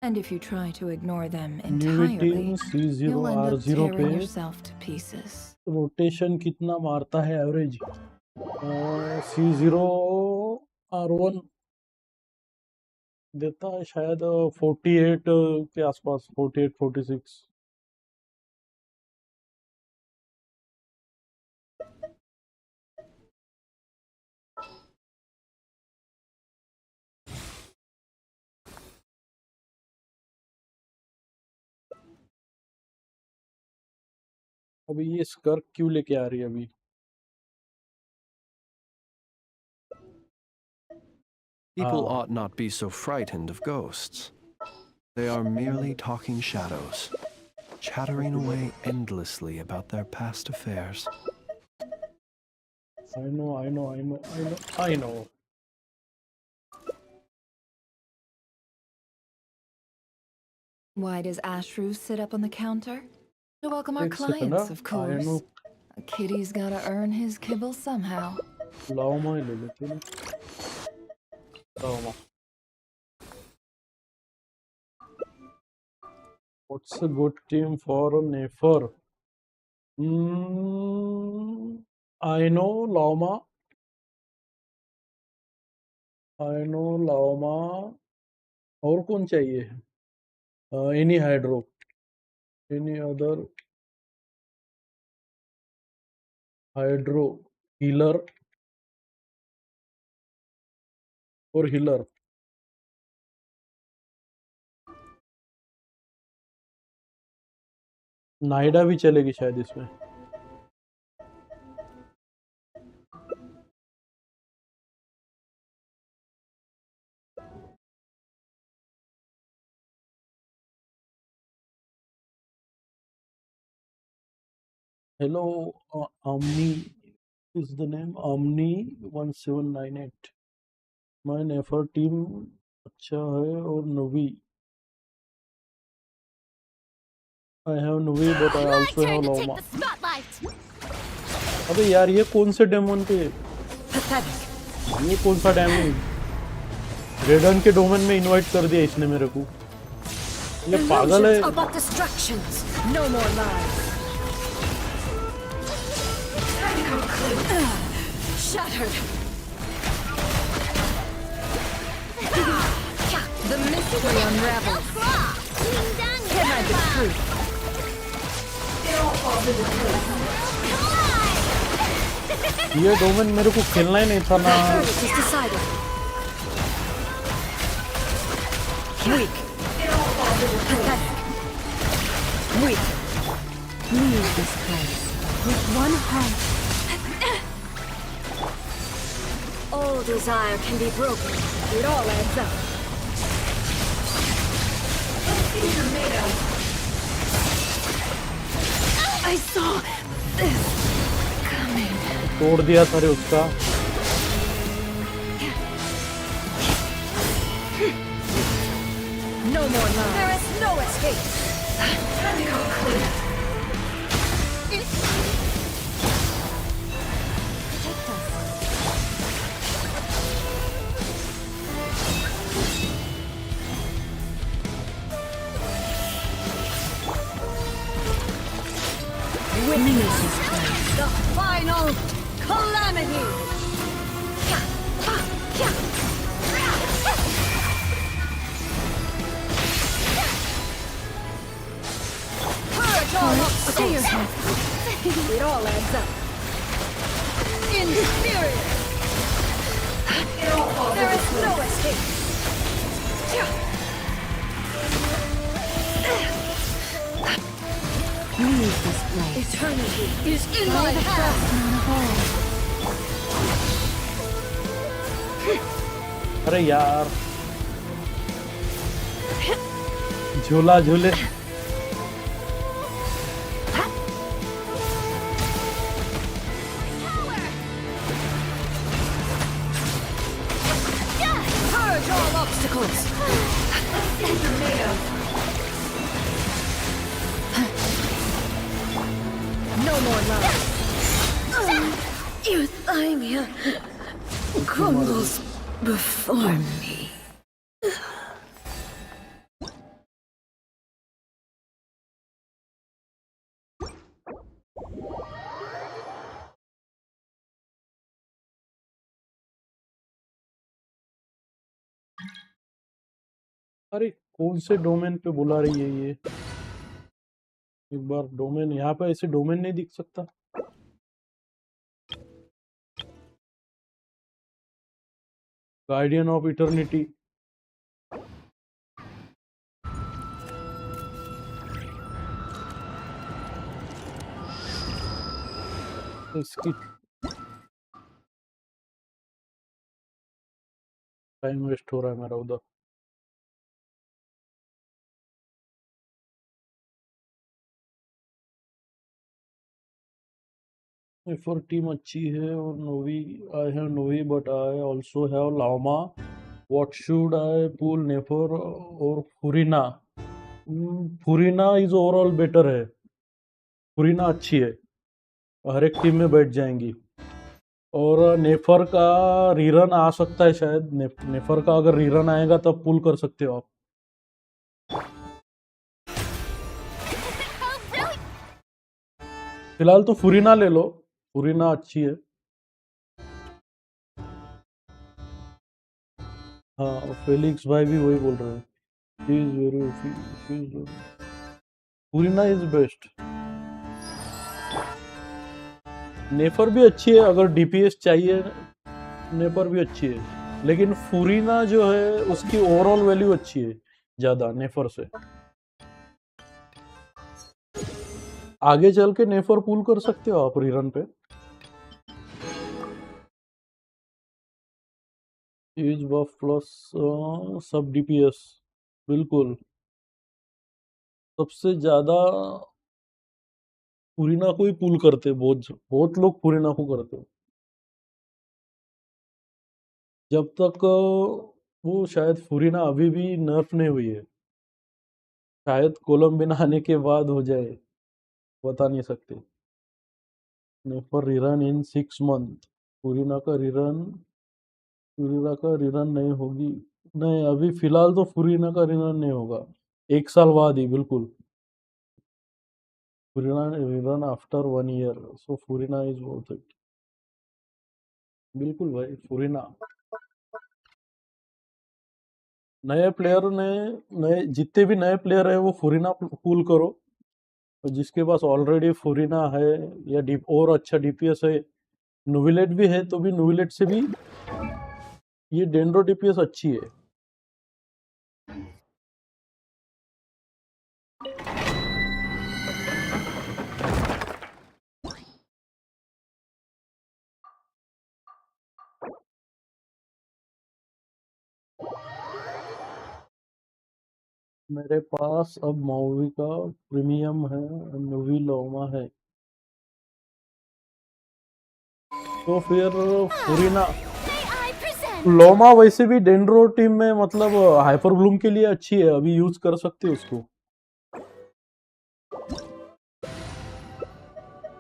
And if you try to ignore them entirely, C0 you'll end up R0 tearing पे yourself to pieces. Rotation कितना मारता है average? C0 R1 देता है शायद 48 के आसपास, 48-46। अभी ये स्कर्क क्यों लेके आ रही है अभी? People ought not be so frightened of ghosts. They are merely talking shadows, chattering away endlessly about their past affairs. I know. Why does Ashru sit up on the counter? To welcome our एक second, clients, of I course. know. A kitty's gotta earn his kibble somehow. लाओमा ले लेते हैं। लाओमा। What's a good team for a Nefer? I know Lauma. और कौन चाहिए? Any hydro? Any other hydro healer or healer? नाइडा भी चलेगी शायद इसमें। Hello, Omni is the name. Omni1798. My Nefer team अच्छा है और नवी। I have Nuvi, but I also have Lauma. अबे यार ये कौन से डेमन पे? ये कौन सा डैमेज? रेडन के डोमेन में इनवाइट कर दिया इसने मेरे को। ये पागल है। No more lies. Shattered. The mystery unravels. Can I be truth? ये डोमेन मेरे को खेलना ही नहीं था ना। Weak. Weak. Leave this place with one heart. All desire can be broken. It all adds up. I saw this coming. तोड़ दिया सारे उसका। No more lies. There is no escape. Witness the final calamity. Stay your head. It all adds up. Inferior. There is no escape. Leave this place. Eternity is in my hands. अरे यार झूला झूले। Purge all obstacles. No more love. Euthymia crumbles before me. अरे कौन से domain पे बुला रही है ये? एक बार डोमेन, यहाँ पे ऐसे डोमेन नहीं दिख सकता? Guardian of eternity. इसकी टाइम वेस्ट हो रहा है मेरा उधर। नेफर टीम अच्छी है और Novi, I have Novi but I also have Lauma. What should I pull, Nefer और Furina? Furina is overall better है। फुरीना अच्छी है, हर एक टीम में बैठ जाएंगी। और नेफर का रीरन आ सकता है शायद। नेफर का अगर रीरन आएगा तब पुल कर सकते हो आप। फिलहाल तो फुरीना ले लो, फुरीना अच्छी है। हाँ, फेलिक्स भाई भी वही बोल रहे हैं। फुरीना इज बेस्ट। नेफर भी अच्छी है, अगर डीपीएस चाहिए नेफर भी अच्छी है, लेकिन फुरीना जो है उसकी ओवरऑल वैल्यू अच्छी है ज्यादा नेफर से। आगे चल के नेफर पुल कर सकते हो आप रीरन पे। एज बफ प्लस सब डीपीएस, बिल्कुल सबसे ज्यादा फुरीना को ही पुल करते, बहुत लोग फुरीना को करते। जब तक वो शायद फुरीना अभी भी नर्फ नहीं हुई है, शायद कोलम्बिना आने के बाद हो जाए, बता नहीं सकते। नेफर रिरन इन 6 मंथ। फुरीना का रिरन नहीं होगी। नहीं, अभी फिलहाल तो फुरीना का रिरन नहीं होगा, 1 साल बाद ही बिल्कुल। Furina rerun after 1 year, so Furina is worth it. बिल्कुल भाई, फुरीना। नए प्लेयर ने, नए जितने भी नए प्लेयर है वो फुरीना पुल करो। और जिसके पास ऑलरेडी फुरीना है या और अच्छा डीपीएस है, नुविलेट भी है, तो भी नुविलेट से भी ये डेंड्रो डीपीएस अच्छी है। मेरे पास अब मूवी का प्रीमियम है, मूवी लोमा है, तो फिर फुरीना। लोमा वैसे भी डेंड्रो टीम में मतलब हाइपर ब्लूम के लिए अच्छी है, अभी यूज कर सकते हो उसको,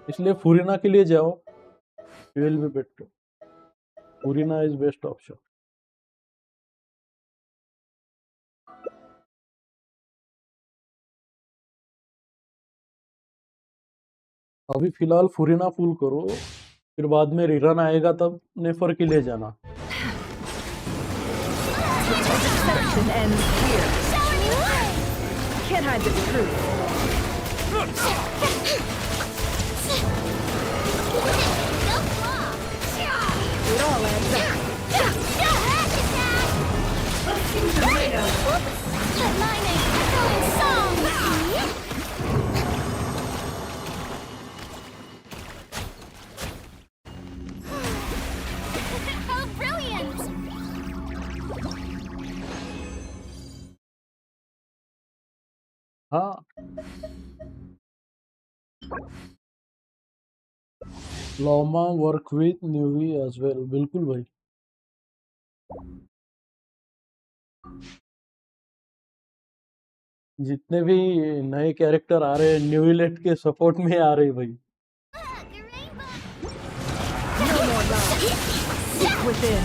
इसलिए फुरीना के लिए जाओ, will be better. Furina is best option. अभी फिलहाल फुरीना पुल करो, फिर बाद में रिरन आएगा तब नेफर के लिए जाना। हाँ, लोमा वर्क विथ न्यूवी एज वेल, बिल्कुल भाई। जितने भी नए कैरेक्टर आ रहे हैं न्यूवीलेट के सपोर्ट में आ रहे हैं भाई। within.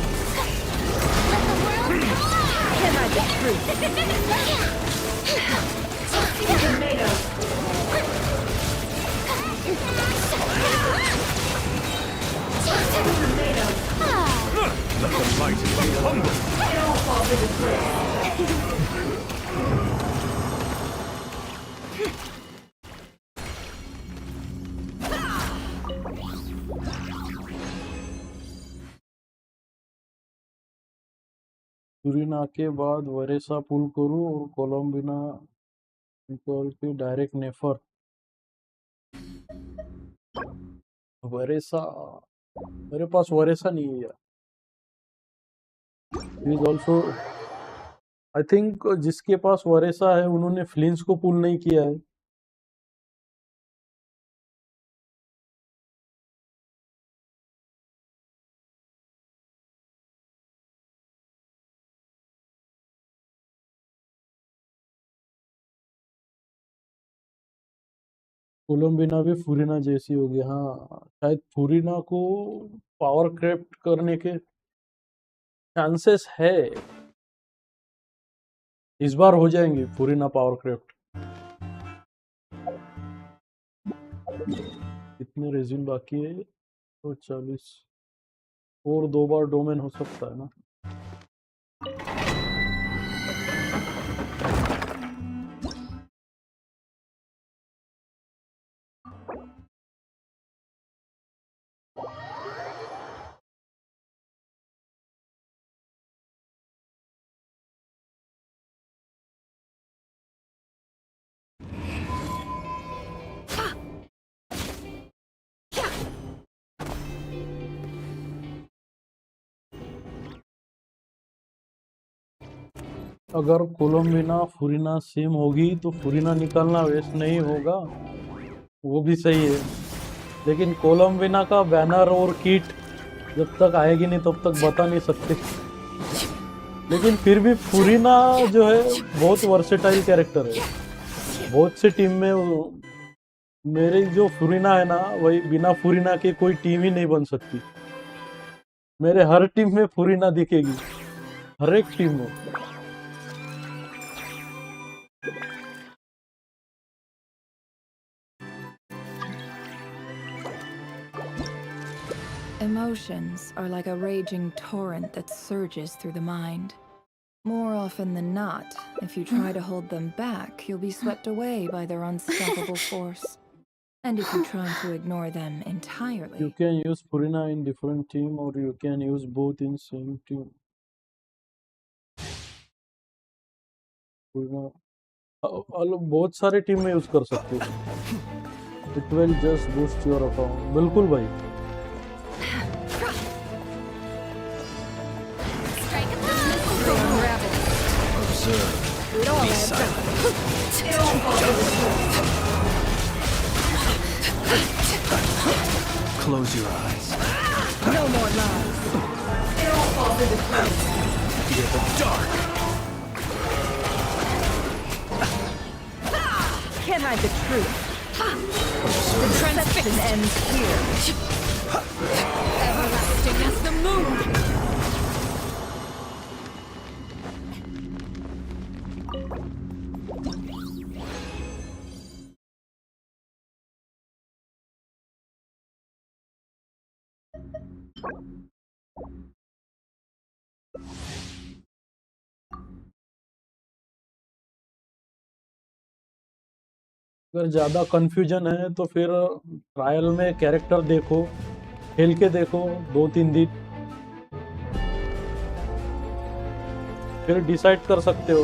Can I be truth? Tomato. Tomato. Let the mighty be humble. It all falls into place. सुरीना के बाद वरेसा पुल करूँ और कोलंबिना निकल के डायरेक्ट नेफर। वरेसा मेरे पास वरेसा नहीं है यार। इज ऑल्सो आई थिंक जिसके पास वरेसा है उन्होंने फ्लिंस को पुल नहीं किया है। कोलंबिना भी फुरीना जैसी होगी। हाँ शायद फुरीना को पावर क्रेफ्ट करने के चांसेस है, इस बार हो जाएंगे फुरीना पावर क्रेफ्ट। कितने रेजिन बाकी है? तो 40 और 2 बार डोमेन हो सकता है ना। अगर कोलंबिना फुरीना सेम होगी तो फुरीना निकालना वेस्ट नहीं होगा, वो भी सही है। लेकिन कोलंबिना का बैनर और किट जब तक आएगी नहीं तब तक बता नहीं सकते। लेकिन फिर भी फुरीना जो है बहुत वर्सेटाइल कैरेक्टर है। बहुत से टीम में मेरी जो फुरीना है ना, वही बिना फुरीना के कोई टीम ही नहीं बन सकती। मेरे हर टीम में फुरीना दिखेगी, हर एक टीम में। Emotions are like a raging torrent that surges through the mind. More often than not, if you try to hold them back, you'll be swept away by their unstoppable force. And if you try to ignore them entirely... You can use Furina in different team or you can use both in same team. Furina बहुत सारे team में use कर सकते हो। It will just boost your account. बिल्कुल भाई। Be silent. Close your eyes. No more lies. It all falls into place. Fear the dark. Can't hide the truth. The transition ends here. Everlasting as the moon. अगर ज़्यादा confusion है तो फिर trial में character देखो, खेल के देखो 2-3 दिन, फिर डिसाइड कर सकते हो।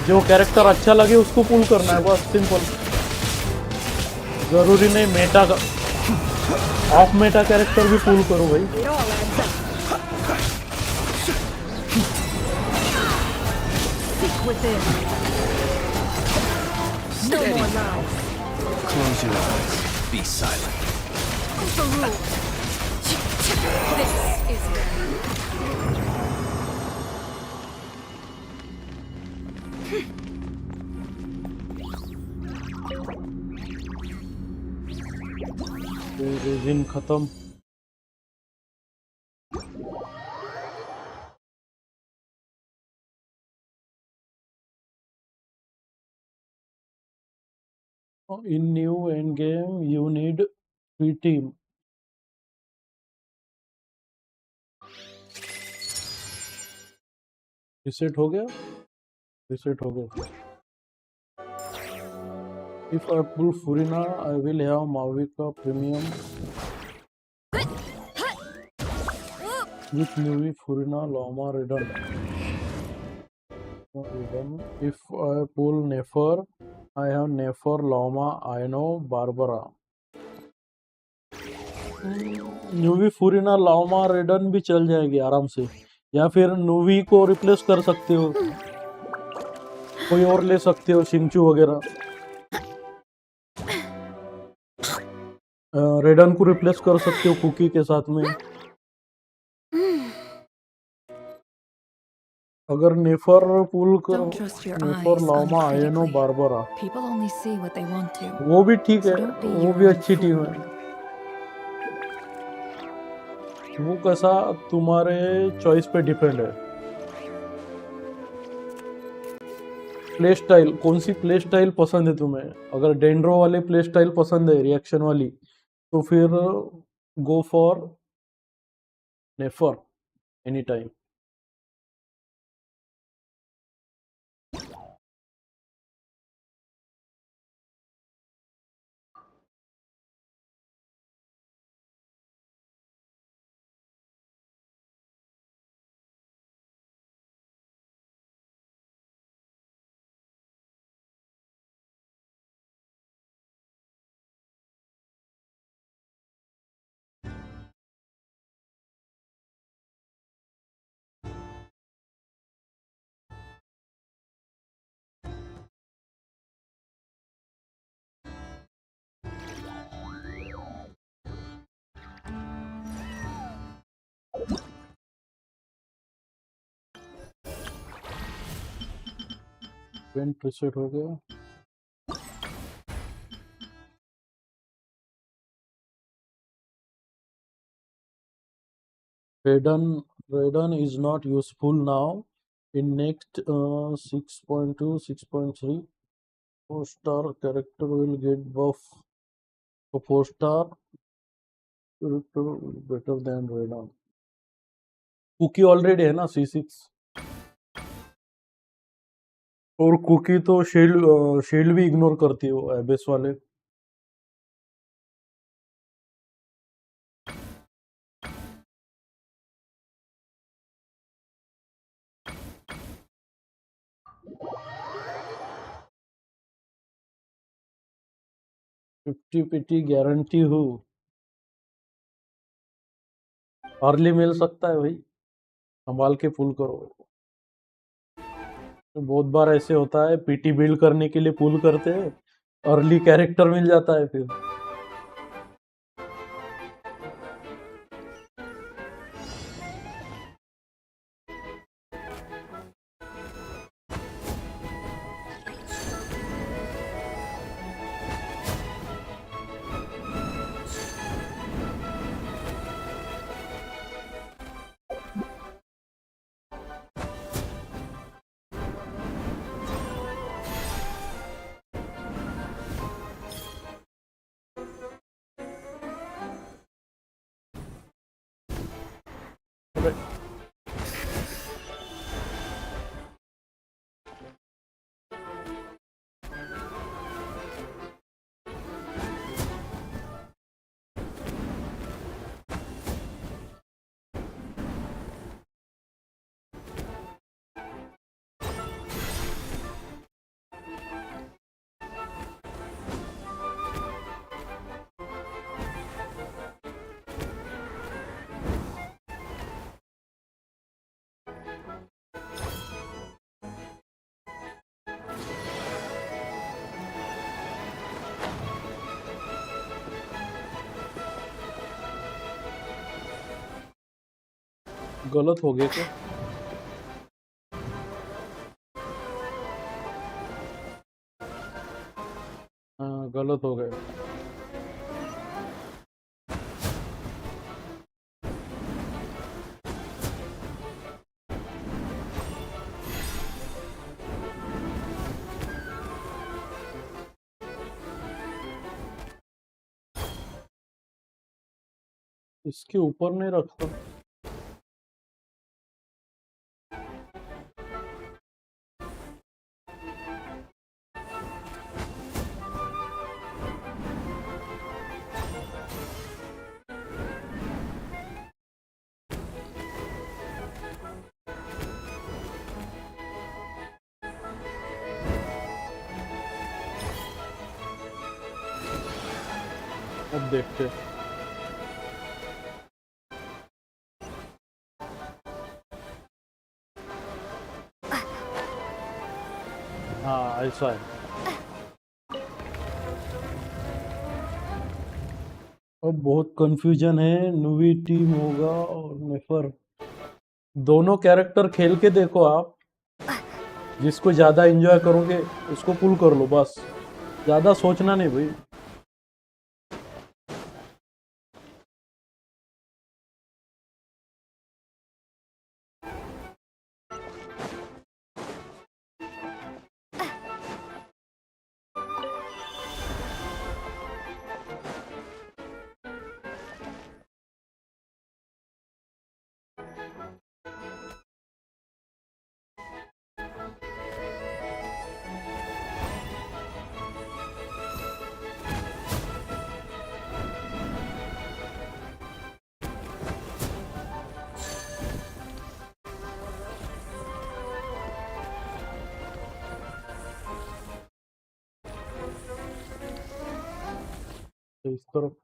जो कैरेक्टर अच्छा लगे उसको पुल करना है, बस सिंपल। जरूरी नहीं मेटा का, ऑफ मेटा कैरेक्टर भी पुल करो भाई। Steady. Close your eyes. Be silent. This is resin खत्म। In new endgame, you need 3 team. Reset हो गया? Reset हो गया. If I pull Furina, I will have Mavica Premium with Nui Furina Loma Redon. If I pull Nefer, I have Nefer Loma Aino Barbara. न्यूवी फूरिना Lama रेडन भी चल जाएगी आराम से, या फिर नूवी को रिप्लेस कर सकते हो, कोई और ले सकते हो, शिंचू वगैरह. रेडन को रिप्लेस कर सकते हो कुकी के साथ में. अगर नेफर पुल करो, नेफर लामा आयनो बारबरा, वो भी ठीक है, वो भी अच्छी टीम है. वो कैसा तुम्हारे चॉइस पे डिपेंड है. प्ले स्टाइल, कौन सी प्ले स्टाइल पसंद है तुम्हें? अगर डेंड्रो वाले प्ले स्टाइल पसंद है, रिएक्शन वाली, तो फिर go for Nefer any time. Event reset हो गया. Redon is not useful now. In next 6.2, 6.3, 4-star character will get buff. So 4-star better than Redon. Kuki already है ना C6, और कुकी तो शील्ड भी इग्नोर करती है वो एबेस वाले. $50 गारंटी हो. अर्ली मिल सकता है भाई, संभाल के पुल करो. तो बहुत बार ऐसे होता है, पीटी बिल्ड करने के लिए पुल करते हैं, अर्ली कैरेक्टर मिल जाता है फिर. गलत हो गया क्या? हाँ, गलत हो गया. इसके ऊपर नहीं रखता। अब देखते हैं। हाँ ऐसा है। अब बहुत कंफ्यूजन है, नूवी टीम होगा और नेफर। दोनों कैरेक्टर खेल के देखो आप, जिसको ज्यादा एंजॉय करोगे उसको पुल कर लो, बस ज्यादा सोचना नहीं भाई। तो इस तरफ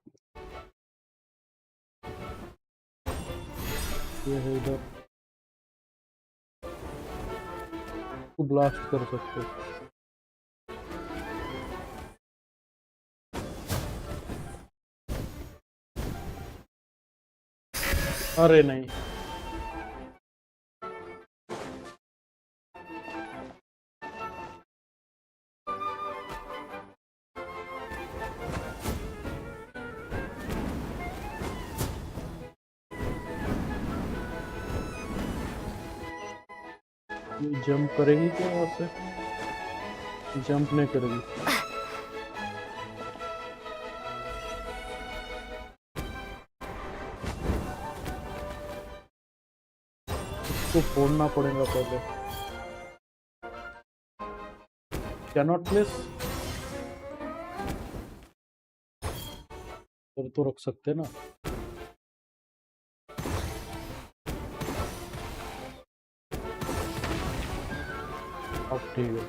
ये है, इधर को ब्लास्ट कर सकते हो। अरे नहीं, ये जंप करेगी क्या यहाँ से? जंप नहीं करेगी। इसको फोड़ना पड़ेगा पहले। कैनॉट प्लेस तो रख सकते ना। अब ठीक है।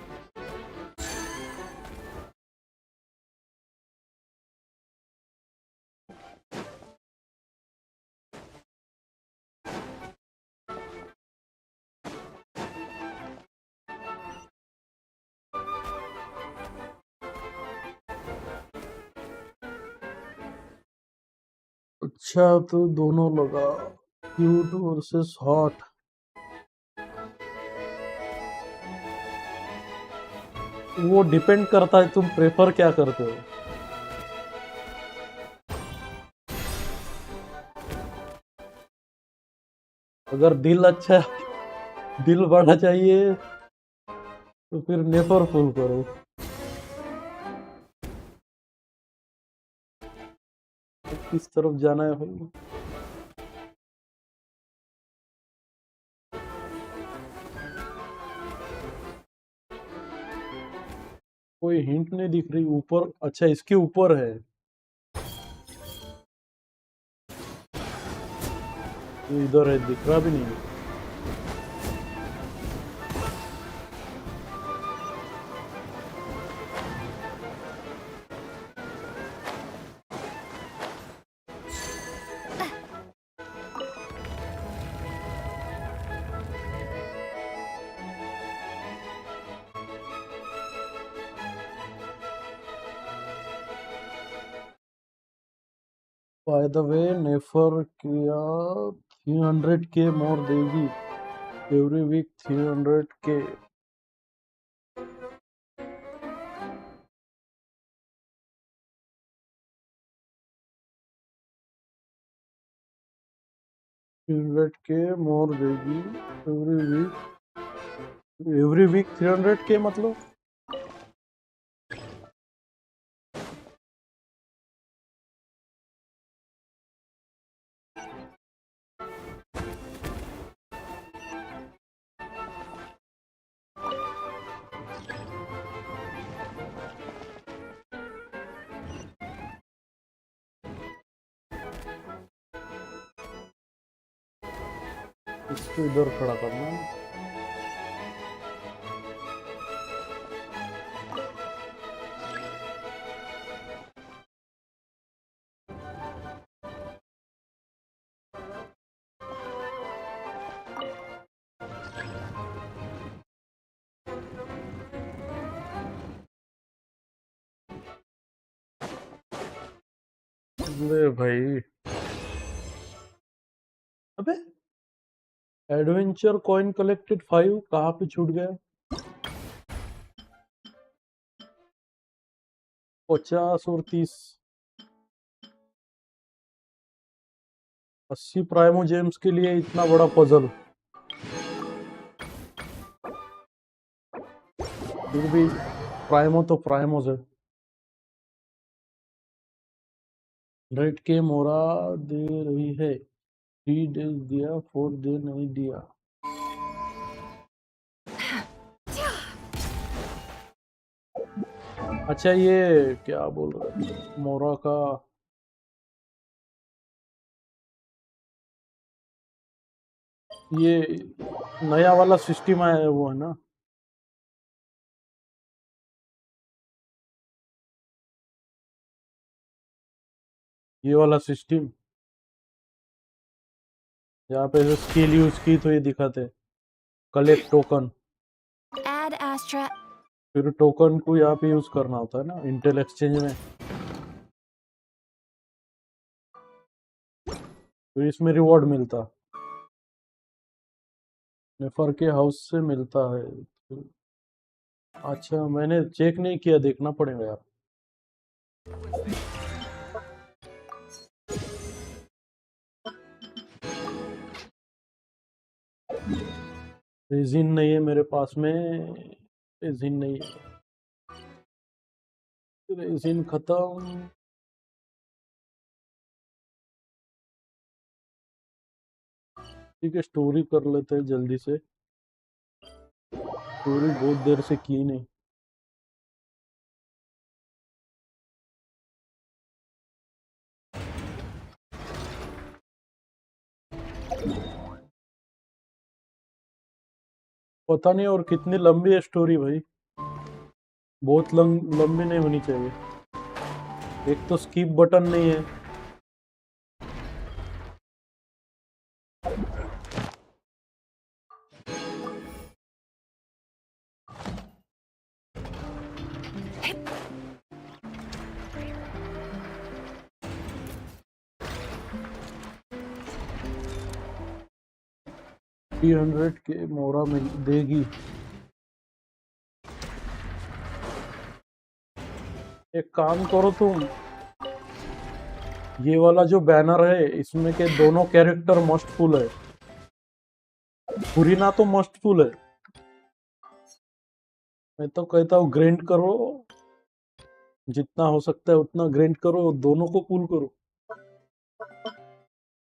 अच्छा तो दोनों लगा, क्यूट वर्सेस हॉट। वो डिपेंड करता है तुम प्रेफर क्या करते हो। अगर दिल अच्छा, दिल बड़ा चाहिए तो फिर नेफर फुल करो। किस तरफ जाना है भाई? कोई हिंट नहीं दिख रही ऊपर। अच्छा इसके ऊपर है, ये इधर है, दिख रहा भी नहीं है। बाय द वे नेफर किया 300K मोर देगी एवरी वीक। 300K मोर देगी every week. Every week 300K मतलब इसको इधर खड़ा करना है। ले भाई, अबे एडवेंचर कॉइन कलेक्टेड 5 कहाँ पे छूट गया? 50 और 30, 80 प्राइमो जेम्स के लिए इतना बड़ा पजल। फिर भी प्राइमो तो प्राइमोस है। रेड के मोरा दे रही है, 3 डेज दिया, 4 डे नहीं दिया। अच्छा ये क्या बोल रहे मोरा का? ये नया वाला सिस्टम है वो, है ना? ये वाला सिस्टम यहाँ पे जो स्किल यूज की तो ये दिखाते कलेक्ट टोकन, Add Astra. फिर टोकन को यहाँ पे यूज करना होता है ना इंटेल एक्सचेंज में, फिर इसमें रिवॉर्ड मिलता, नेफर के हाउस से मिलता है। अच्छा मैंने चेक नहीं किया, देखना पड़ेगा यार। रेजिन नहीं है मेरे पास में, रेजिन नहीं है, रेजिन खत्म। ठीक है स्टोरी कर लेते हैं जल्दी से, स्टोरी बहुत देर से की नहीं। पता नहीं और कितनी लंबी है स्टोरी भाई, बहुत लंबी नहीं होनी चाहिए। एक तो स्किप बटन नहीं है, $300 के मोरा मिल देगी। एक काम करो तुम, ये वाला जो बैनर है इसमें के दोनों कैरेक्टर मस्टफुल है, पुरीना तो मस्टफुल है। मैं तो कहता हूँ ग्राइंड करो, जितना हो सकता है उतना ग्राइंड करो, दोनों को पुल करो,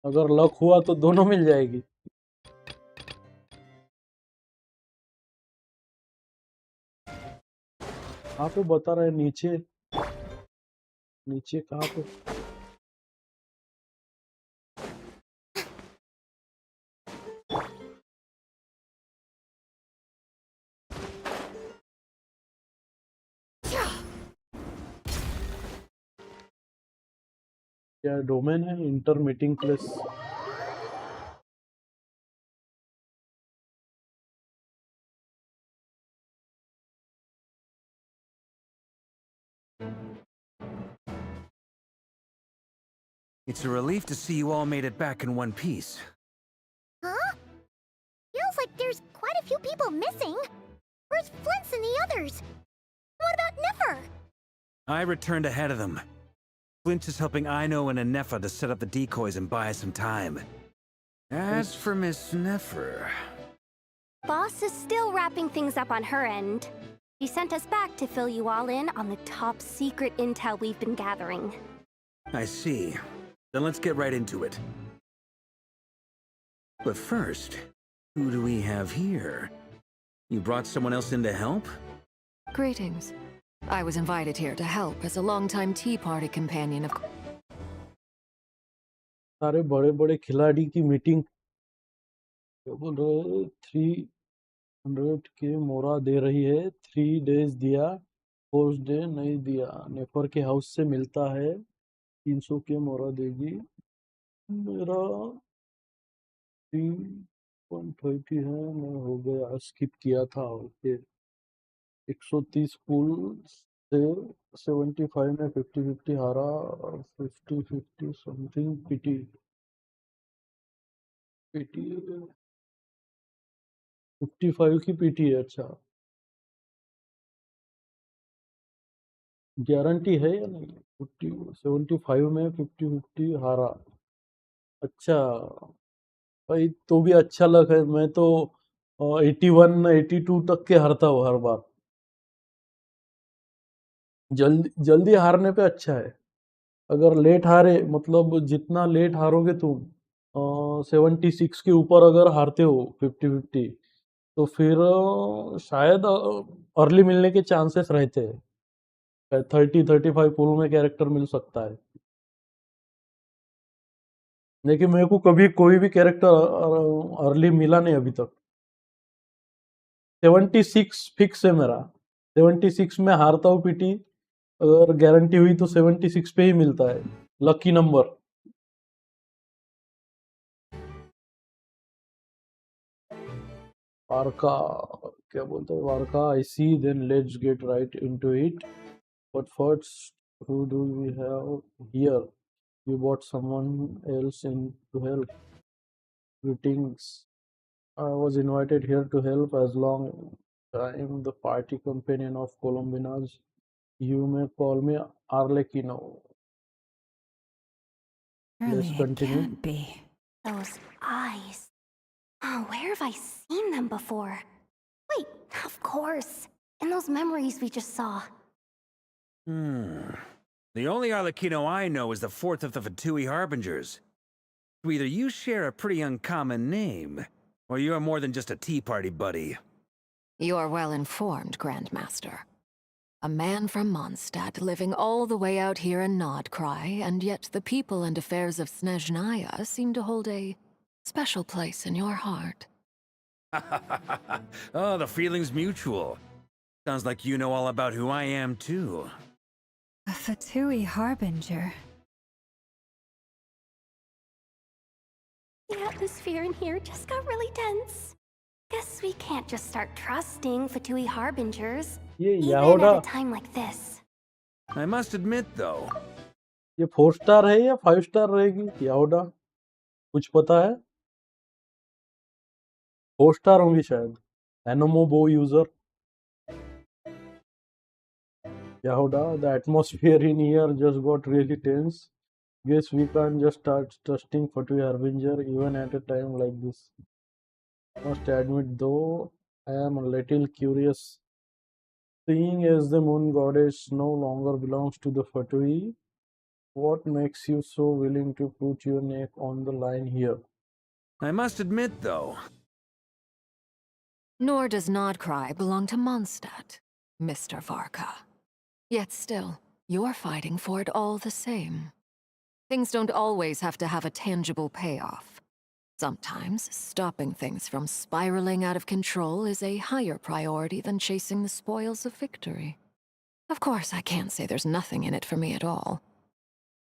अगर लक हुआ तो दोनों मिल जाएगी। कहाँ पे बता रहे नीचे, नीचे कहाँ पे? क्या डोमेन है? Inter meeting place. It's a relief to see you all made it back in one piece. Huh? Feels like there's quite a few people missing. Where's Flint's and the others? What about Nefer? I returned ahead of them. Flint is helping Aino and Nefer to set up the decoys and buy us some time. As for Miss Nefer... Boss is still wrapping things up on her end. She sent us back to fill you all in on the top secret intel we've been gathering. I see. Then let's get right into it. But first, who do we have here? You brought someone else in to help? Greetings. I was invited here to help as a longtime Tea Party companion of... सारे बड़े बड़े खिलाड़ी की meeting बोल रहे 300 के मोरा दे रही है 3 days दिया 4 day नहीं दिया नेफर के हाउस से मिलता है 300 के मोरा देगी मेरा 3.30 है मैं हो गया स्किप किया था ओके 130 पुल से 75 में 50-50 हारा 50-50 समथिंग पीटी पीटी 55 की पीटी है अच्छा गारंटी है या नहीं 75 में 50-50 हारा अच्छा भाई तो भी अच्छा लग है मैं तो 81 82 तक के हारता हूँ हर बार जल्दी जल्दी हारने पे अच्छा है अगर लेट हारे मतलब जितना लेट हारोगे तुम 76 के ऊपर अगर हारते हो 50-50 तो फिर शायद अर्ली मिलने के चांसेस रहते हैं 30-35 पुल में कैरेक्टर मिल सकता है लेकिन मेरे को कभी कोई भी कैरेक्टर अर्ली मिला नहीं अभी तक 76 फिक्स है मेरा 76 में हारता हूँ पीटी अगर गारंटी हुई तो 76 पे ही मिलता है लकी नंबर वारका क्या बोलते हैं Varka I see then let's get right into it but first who do we have here you brought someone else in to help greetings I was invited here to help as long I am the party companion of Colombinas you may call me Arlequino Surely let's it continue can't be. Those eyes. Oh, where have I seen them before? Wait, of course. In those memories we just saw. The only Arlecchino I know is the fourth of the Fatui Harbingers. So either you share a pretty uncommon name, or you're more than just a tea party buddy. You're well informed, Grandmaster. A man from Mondstadt living all the way out here in Nodcry, and yet the people and affairs of Snezhnaya seem to hold a special place in your heart. Oh, the feeling's mutual. Sounds like you know all about who I am, too. A Fatui Harbinger. The atmosphere in here just got really tense. Guess we can't just start trusting Fatui Harbingers, ये even याहोडा at a time like this. I must admit, though, ये 4 star है या 5 star रहेगी याहोडा कुछ पता है 4 star होंगी शायद एनोमोबो user याहोडा the atmosphere in here just got really tense guess we can't just start trusting Fatui Harbinger even at a time like this must admit though I am a little curious seeing as the moon goddess no longer belongs to the Fatui what makes you so willing to put your neck on the line here I must admit, though, Nor does Nodcry belong to Mondstadt, Mr. Varka. Yet still, you're fighting for it all the same. Things don't always have to have a tangible payoff. Sometimes, stopping things from spiraling out of control is a higher priority than chasing the spoils of victory. Of course, I can't say there's nothing in it for me at all.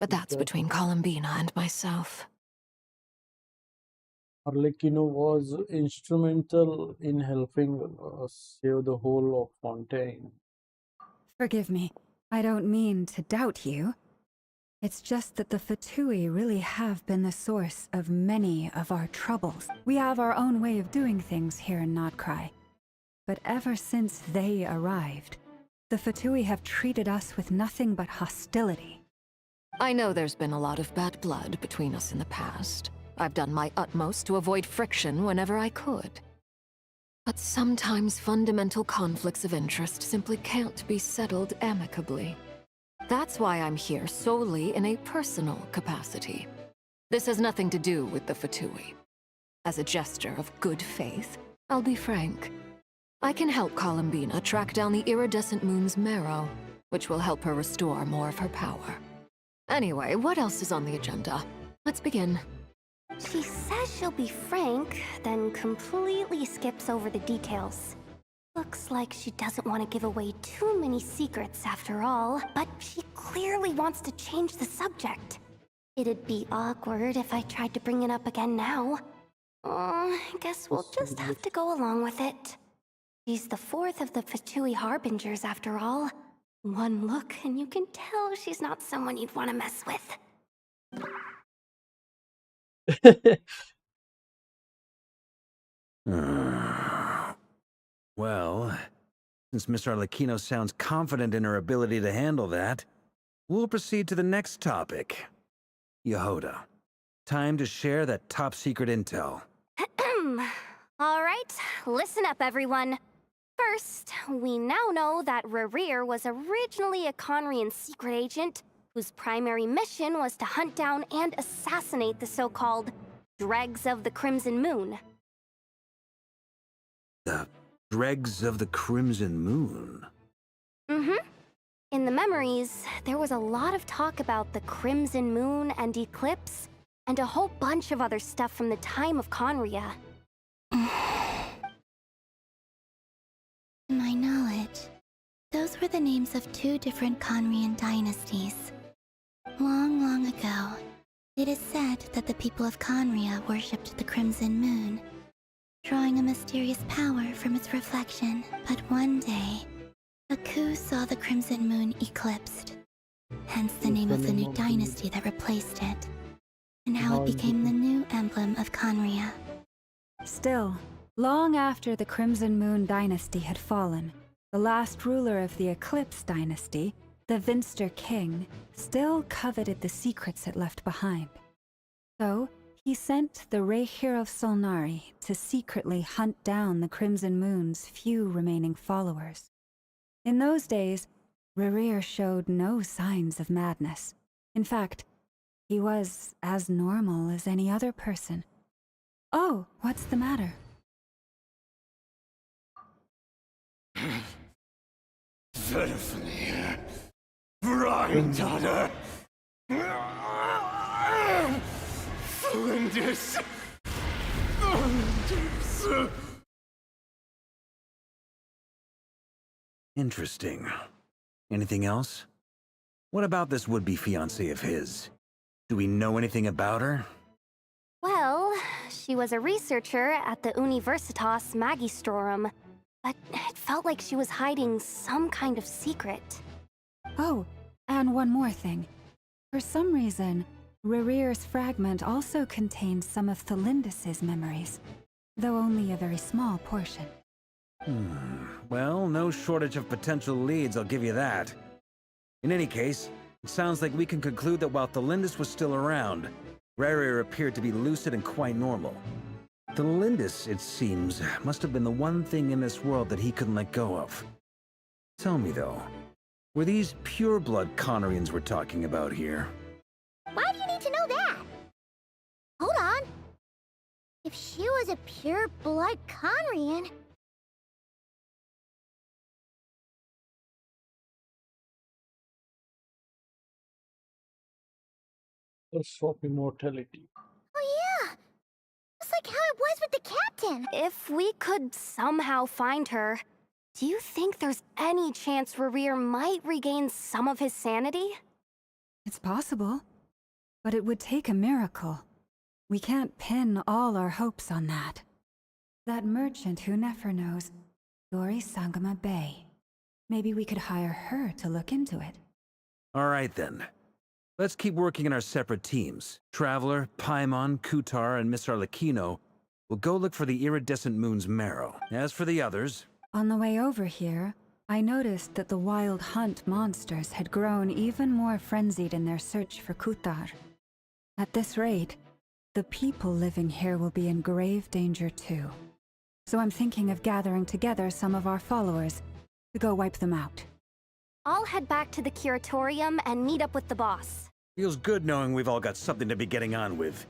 But that's between Columbina and myself. Arlecchino was instrumental in helping save the whole of Fontaine. Forgive me. I don't mean to doubt you. It's just that the Fatui really have been the source of many of our troubles. We have our own way of doing things here in Nodcry. But ever since they arrived, the Fatui have treated us with nothing but hostility. I know there's been a lot of bad blood between us in the past. I've done my utmost to avoid friction whenever I could. But sometimes fundamental conflicts of interest simply can't be settled amicably. That's why I'm here solely in a personal capacity. This has nothing to do with the Fatui. As a gesture of good faith, I'll be frank. I can help Columbina track down the iridescent moon's marrow, which will help her restore more of her power. Anyway, what else is on the agenda? Let's begin. She says she'll be frank, then completely skips over the details. Looks like she doesn't want to give away too many secrets after all, but she clearly wants to change the subject. It'd be awkward if I tried to bring it up again now. I guess we'll just have to go along with it. She's the fourth of the Fatui Harbingers after all. One look and you can tell she's not someone you'd want to mess with. Well, since Miss Arlecchino sounds confident in her ability to handle that, we'll proceed to the next topic. Yehoda, time to share that top-secret intel. Alright, listen up everyone. First, we now know that Rerir was originally a Conrian secret agent whose primary mission was to hunt down and assassinate the so-called Dregs of the Crimson Moon. The Dregs of the Crimson Moon? In the memories, there was a lot of talk about the Crimson Moon and Eclipse, and a whole bunch of other stuff from the time of Conria. To my knowledge, those were the names of two different Conrian dynasties. Long, long ago, it is said that the people of Conria worshipped the Crimson Moon, drawing a mysterious power from its reflection. But one day, a coup saw the Crimson Moon eclipsed, hence the name of the new dynasty that replaced it, and how it became the new emblem of Conria. Still, long after the Crimson Moon dynasty had fallen, the last ruler of the Eclipse dynasty, the Vinster King, still coveted the secrets it left behind. So, he sent the Rehyr of Solnari to secretly hunt down the Crimson Moon's few remaining followers. In those days, Rerir showed no signs of madness. In fact, he was as normal as any other person. Oh, what's the matter? Verfnir, Brindaughter, Flinders. Interesting. Anything else? What about this would-be fiancée of his? Do we know anything about her? Well, she was a researcher at the Universitas Magistrorum, but it felt like she was hiding some kind of secret. Oh, and one more thing. For some reason, Rerir's fragment also contains some of Thelindis' memories, though only a very small portion. Well, no shortage of potential leads, I'll give you that. In any case, it sounds like we can conclude that while Thelindis was still around, Rerir appeared to be lucid and quite normal. Thelindis, it seems, must have been the one thing in this world that he couldn't let go of. Tell me though, were these pure-blood Conrians we're talking about here? Why do you need to know that? Hold on. If she was a pure-blood Conrian... Let's swap immortality. Oh yeah! Just like how it was with the captain! If we could somehow find her, do you think there's any chance Rerir might regain some of his sanity? It's possible, but it would take a miracle. We can't pin all our hopes on that. That merchant who Nefer knows, Dori Sangama Bay. Maybe we could hire her to look into it. All right then. Let's keep working in our separate teams. Traveler, Paimon, Kutar, and Miss Arlecchino will go look for the iridescent moon's marrow. As for the others... On the way over here, I noticed that the wild hunt monsters had grown even more frenzied in their search for Kutar. At this rate, the people living here will be in grave danger too. So I'm thinking of gathering together some of our followers to go wipe them out. I'll head back to the curatorium and meet up with the boss. Feels good knowing we've all got something to be getting on with.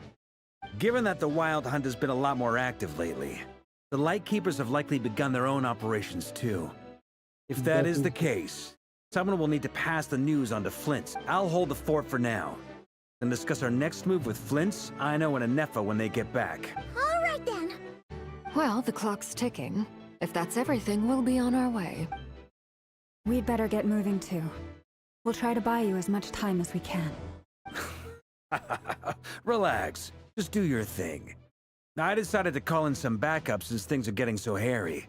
Given that the Wild Hunt has been a lot more active lately, the Lightkeepers have likely begun their own operations too. If that is the case, someone will need to pass the news on to Flint. I'll hold the fort for now. and discuss our next move with Flints, Ino, and Nefer when they get back. All right then. Well, the clock's ticking. If that's everything, we'll be on our way. We'd better get moving too. We'll try to buy you as much time as we can. Relax. Just do your thing. I decided to call in some backup since things are getting so hairy.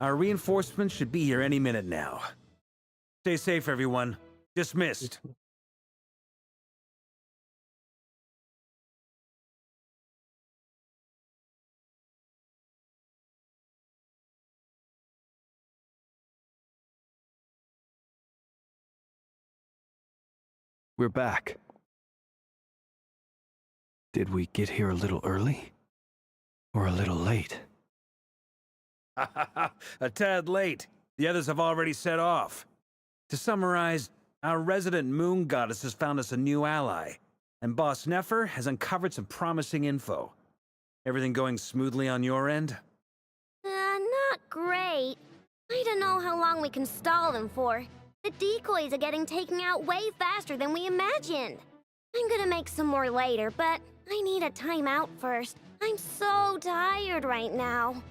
Our reinforcements should be here any minute now. Stay safe, everyone. Dismissed. We're back. Did we get here a little early? Or a little late? A tad late. The others have already set off. To summarize, our resident moon goddess has found us a new ally, and Boss Nefer has uncovered some promising info. Everything going smoothly on your end? Not great. I don't know how long we can stall them for. The decoys are getting taken out way faster than we imagined. I'm gonna make some more later, but I need a timeout first. I'm so tired right now.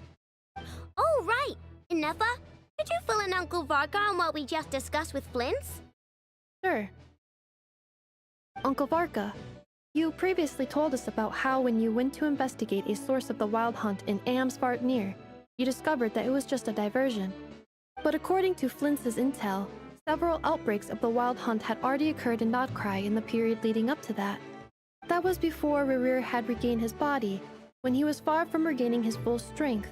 Oh, right! Nefer, could you fill in Uncle Varka on what we just discussed with Flints? Sure. Uncle Varka, you previously told us about how when you went to investigate a source of the wild hunt in Amsvartnir, you discovered that it was just a diversion. But according to Flints' intel, several outbreaks of the wild hunt had already occurred in Notcry in the period leading up to that. That was before Rerir had regained his body, when he was far from regaining his full strength.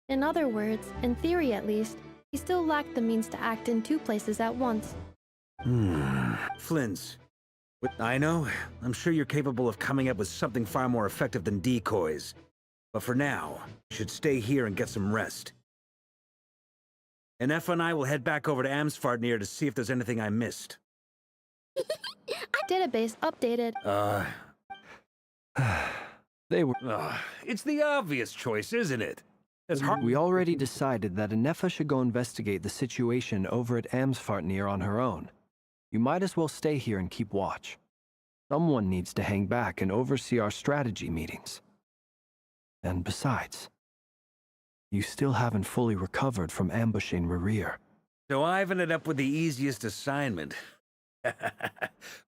In other words, in theory at least, he still lacked the means to act in two places at once. Flints. I know, I'm sure you're capable of coming up with something far more effective than decoys. But for now, you should stay here and get some rest. And Nefer and I will head back over to Amsvartnir to see if there's anything I missed. Database updated. They were... It's the obvious choice, isn't it? We already decided that Nefer should go investigate the situation over at Amsvartnir on her own. You might as well stay here and keep watch. Someone needs to hang back and oversee our strategy meetings. And besides, you still haven't fully recovered from ambushing Rerir. So I've ended up with the easiest assignment.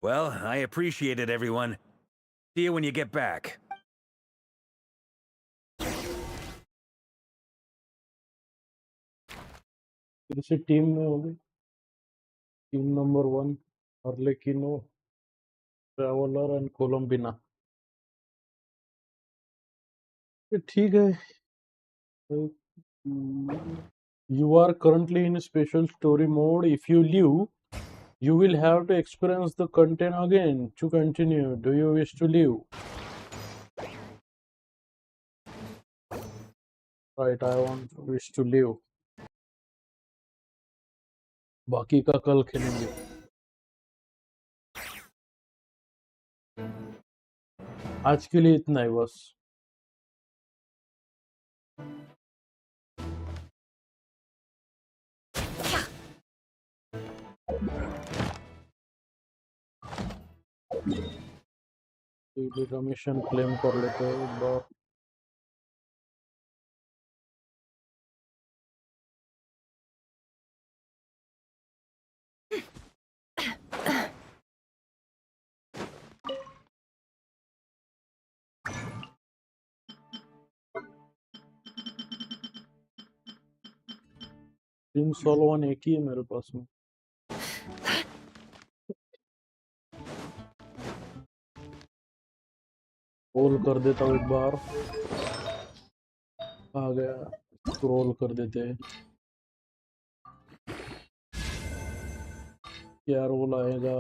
Well, I appreciate it, everyone. See you when you get back. किसी team में होगी team number 1 अर्लेकिनो traveller and कोलंबिना ठीक है you are currently in special story mode. If you leave, you will have to experience the content again to continue. Do you wish to leave? Right, I wish to leave. बाकी का कल खेलेंगे आज के लिए इतना ही बस मिशन क्लेम कर लेते हैं एक बार टीम सोलो वन एक ही है मेरे पास में रोल कर देता हूँ एक बार आ गया रोल कर देते हैं क्या रोल आएगा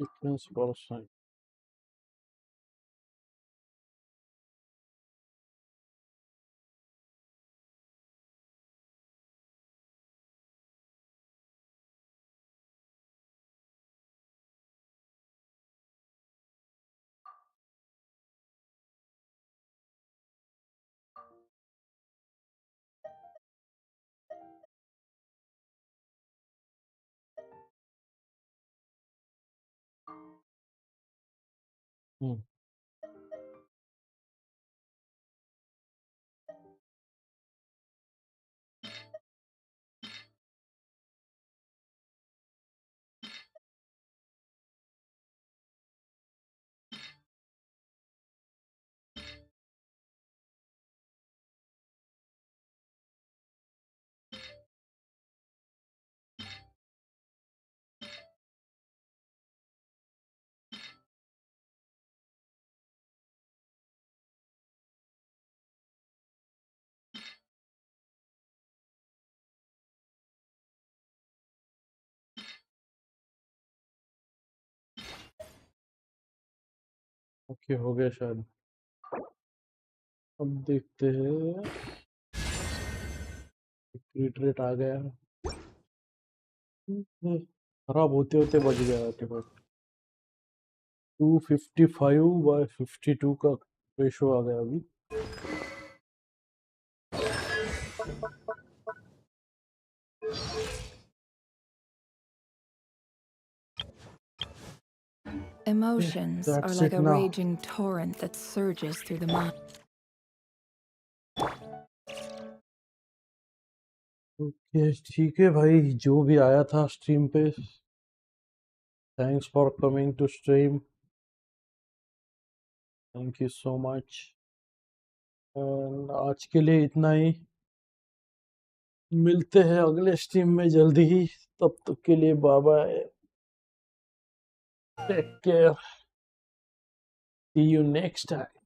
%. Hmm. ओके हो गया शायद। अब देखते हैं। रिट्रेट आ गया। खराब होते होते बज गया अल्टीमेट। 255/52 का रेशो आ गया अभी। Emotions are That's like it a now. raging torrent that surges through the mind. Okay ठीक है भाई, जो भी आया था स्ट्रीम पे, thanks for coming to stream, thank you so much. आज के लिए इतना ही, मिलते हैं अगले स्ट्रीम में जल्दी ही। तब तक के लिए bye bye, take care, see you next time.